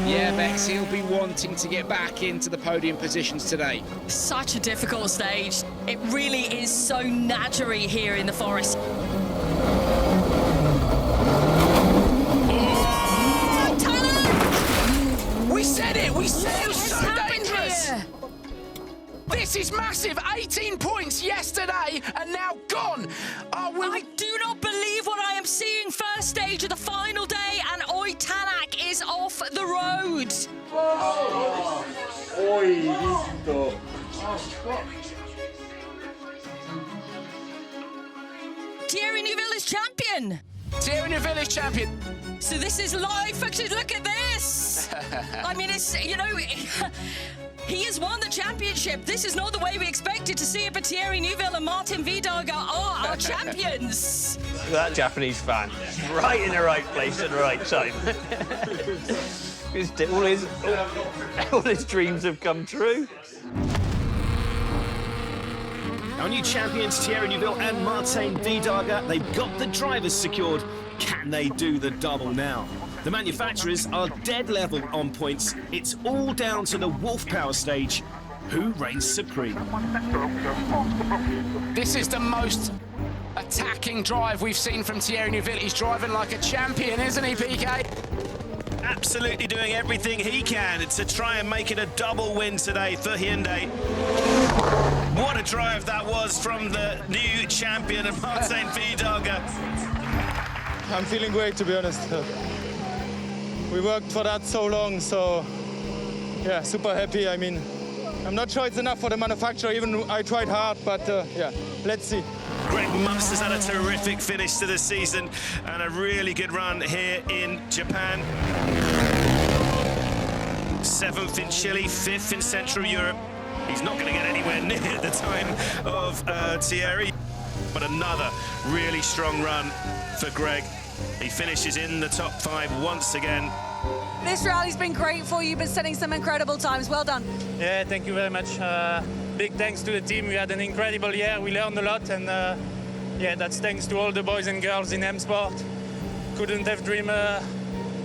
Yeah, Bex, he'll be wanting to get back into the podium positions today. Such a difficult stage. It really is so naturey here in the forest. Oh, Tanak! We said it! We said it was so dangerous! Here? This is massive! 18 points yesterday and now gone! I do not believe what I am seeing. First stage of the final day and Oyt Tanak is off the road. Thierry Neuville is champion. Thierry Neuville is champion. So this is live footage. Look at this. I mean, it's, you know, he has won the championship. This is not the way we expected to see it, but Thierry Neuville and Martin Vidage are our champions. That Japanese fan, right in the right place at the right time. all his dreams have come true. Our new champions, Thierry Neuville and Martin Vidage, they've got the drivers secured. Can they do the double now? The manufacturers are dead level on points. It's all down to the Wolf Power stage. Who reigns supreme? This is the most attacking drive we've seen from Thierry Neuville. He's driving like a champion, isn't he, PK? Absolutely doing everything he can to try and make it a double win today for Hyundai. What a drive that was from the new champion of Martin Vidage. I'm feeling great, to be honest. We worked for that so long, so yeah, super happy. I mean, I'm not sure it's enough for the manufacturer, even I tried hard, but yeah, let's see. Greg Munster's had a terrific finish to the season and a really good run here in Japan. 7th in Chile, 5th in Central Europe. He's not going to get anywhere near the time of Thierry. But another really strong run for Greg. He finishes in the top 5 once again. This rally's been great for you, been setting some incredible times. Well done. Yeah, thank you very much. Big thanks to the team. We had an incredible year. We learned a lot, and yeah, that's thanks to all the boys and girls in M Sport. Couldn't have dreamed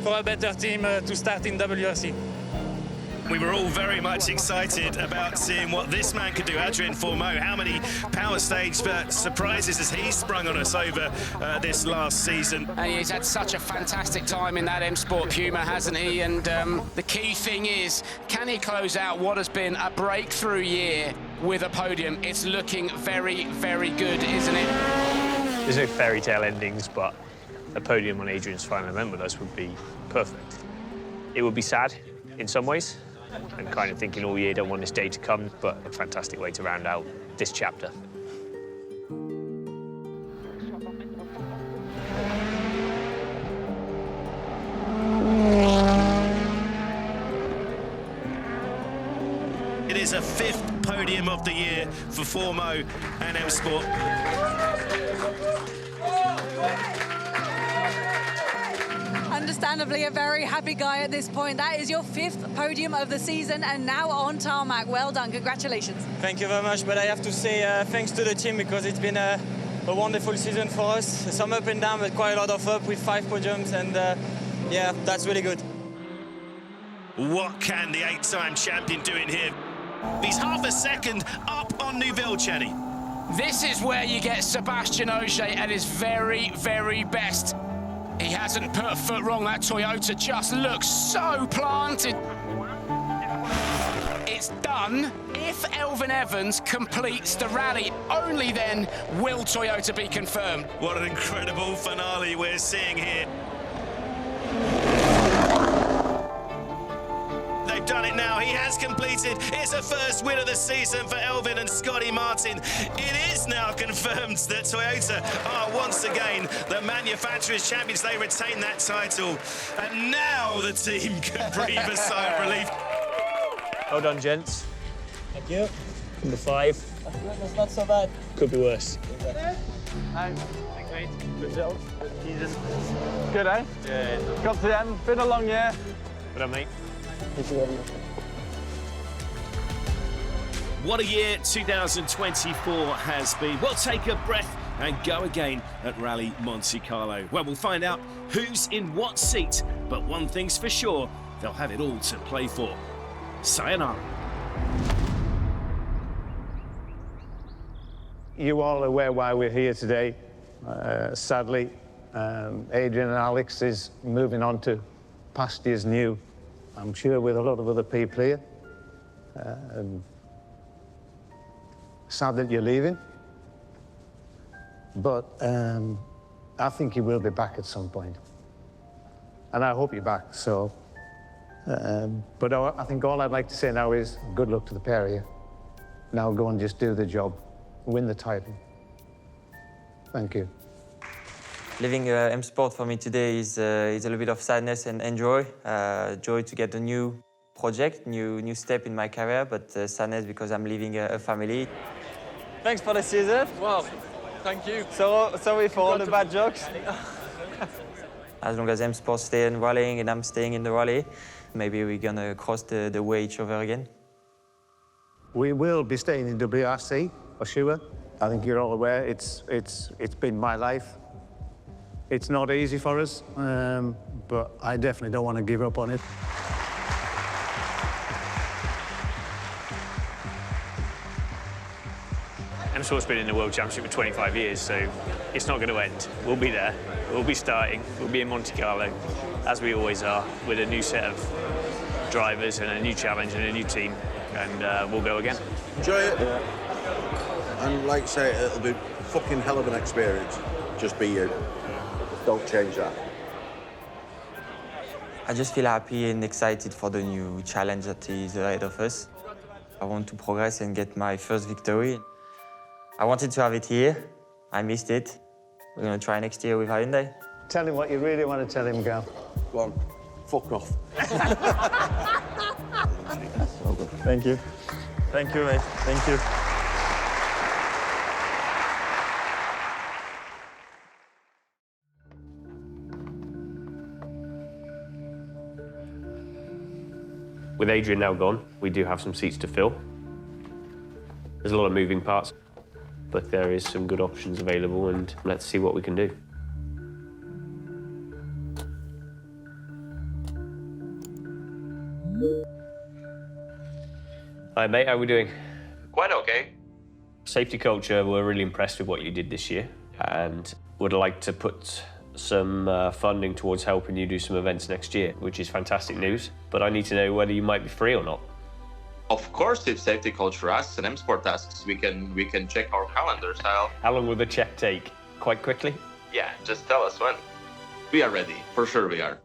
for a better team to start in WRC. We were all very much excited about seeing what this man could do, Adrien Fourmaux. How many power stage surprises has he sprung on us over this last season? And he's had such a fantastic time in that M Sport Puma, hasn't he? And the key thing is, can he close out what has been a breakthrough year with a podium? It's looking very, very good, isn't it? There's no fairy tale endings, but a podium on Adrian's final event with us would be perfect. It would be sad in some ways, and kind of thinking all year, don't want this day to come, but a fantastic way to round out this chapter. It is a 5th podium of the year for Fourmaux and M Sport. Understandably a very happy guy at this point. That is your 5th podium of the season and now on tarmac. Well done, congratulations. Thank you very much, but I have to say thanks to the team because it's been a a wonderful season for us. Some up and down, but quite a lot of up with 5 podiums, and yeah, that's really good. What can the 8-time champion do in here? He's half a second up on Neuville, Chenny. This is where you get Sebastian Ogier at his very, very best. He hasn't put a foot wrong. That Toyota just looks so planted. It's done. If Elfyn Evans completes the rally, only then will Toyota be confirmed. What an incredible finale we're seeing here. They've done it now. He has completed. It's a first win of the season for Elfyn and Scotty Martin. It is now confirmed that Toyota are once again the manufacturers' champions. They retain that title. And now the team can breathe a sigh of relief. Well done, gents. Thank you. Number 5. That's not so bad. Could be worse. Thanks, mate. Good job. Good, eh? Yeah. Got to the end. Been a long year. Good on, mate. What a year 2024 has been. We'll take a breath and go again at Rally Monte Carlo. Well, we'll find out who's in what seat, but one thing's for sure, they'll have it all to play for. Sayonara. You all are aware why we're here today. Sadly, Adrien and Alex is moving on to pastures new. I'm sure with a lot of other people here. Sad that you're leaving, but I think you will be back at some point. And I hope you're back, so. But I think all I'd like to say now is good luck to the pair of you. Now go and just do the job, win the title. Thank you. Living M Sport for me today is a little bit of sadness and joy. Joy to get a new project, new step in my career, but sadness because I'm leaving a family. Thanks for the season. Well, thank you. So sorry for all the bad jokes. As long as M Sport stay in rallying and I'm staying in the rally, maybe we're gonna cross the way each other again. We will be staying in WRC for sure. I think you're all aware it's been my life. It's not easy for us, but I definitely don't want to give up on it. M Sport's been in the World Championship for 25 years, so it's not going to end. We'll be there. We'll be starting. We'll be in Monte Carlo, as we always are, with a new set of drivers and a new challenge and a new team, and we'll go again. Enjoy it. Yeah. And like I say, it'll be a fucking hell of an experience. Just be you. Don't change that. I just feel happy and excited for the new challenge that is ahead of us. I want to progress and get my first victory. I wanted to have it here. I missed it. We're going to try next year with Hyundai. Tell him what you really want to tell him, Gal. Go on, fuck off. Thank you. Thank you, mate. Thank you. With Adrien now gone, we do have some seats to fill. There's a lot of moving parts, but there is some good options available, and let's see what we can do. Hi, mate, how are we doing? Quite okay. Safety culture, we're really impressed with what you did this year, and would like to put some funding towards helping you do some events next year, which is fantastic news. But I need to know whether you might be free or not. Of course, if safety culture asks and M Sport asks, we can check our calendars. How long will the check take? Quite quickly? Yeah, just tell us when. We are ready. For sure we are.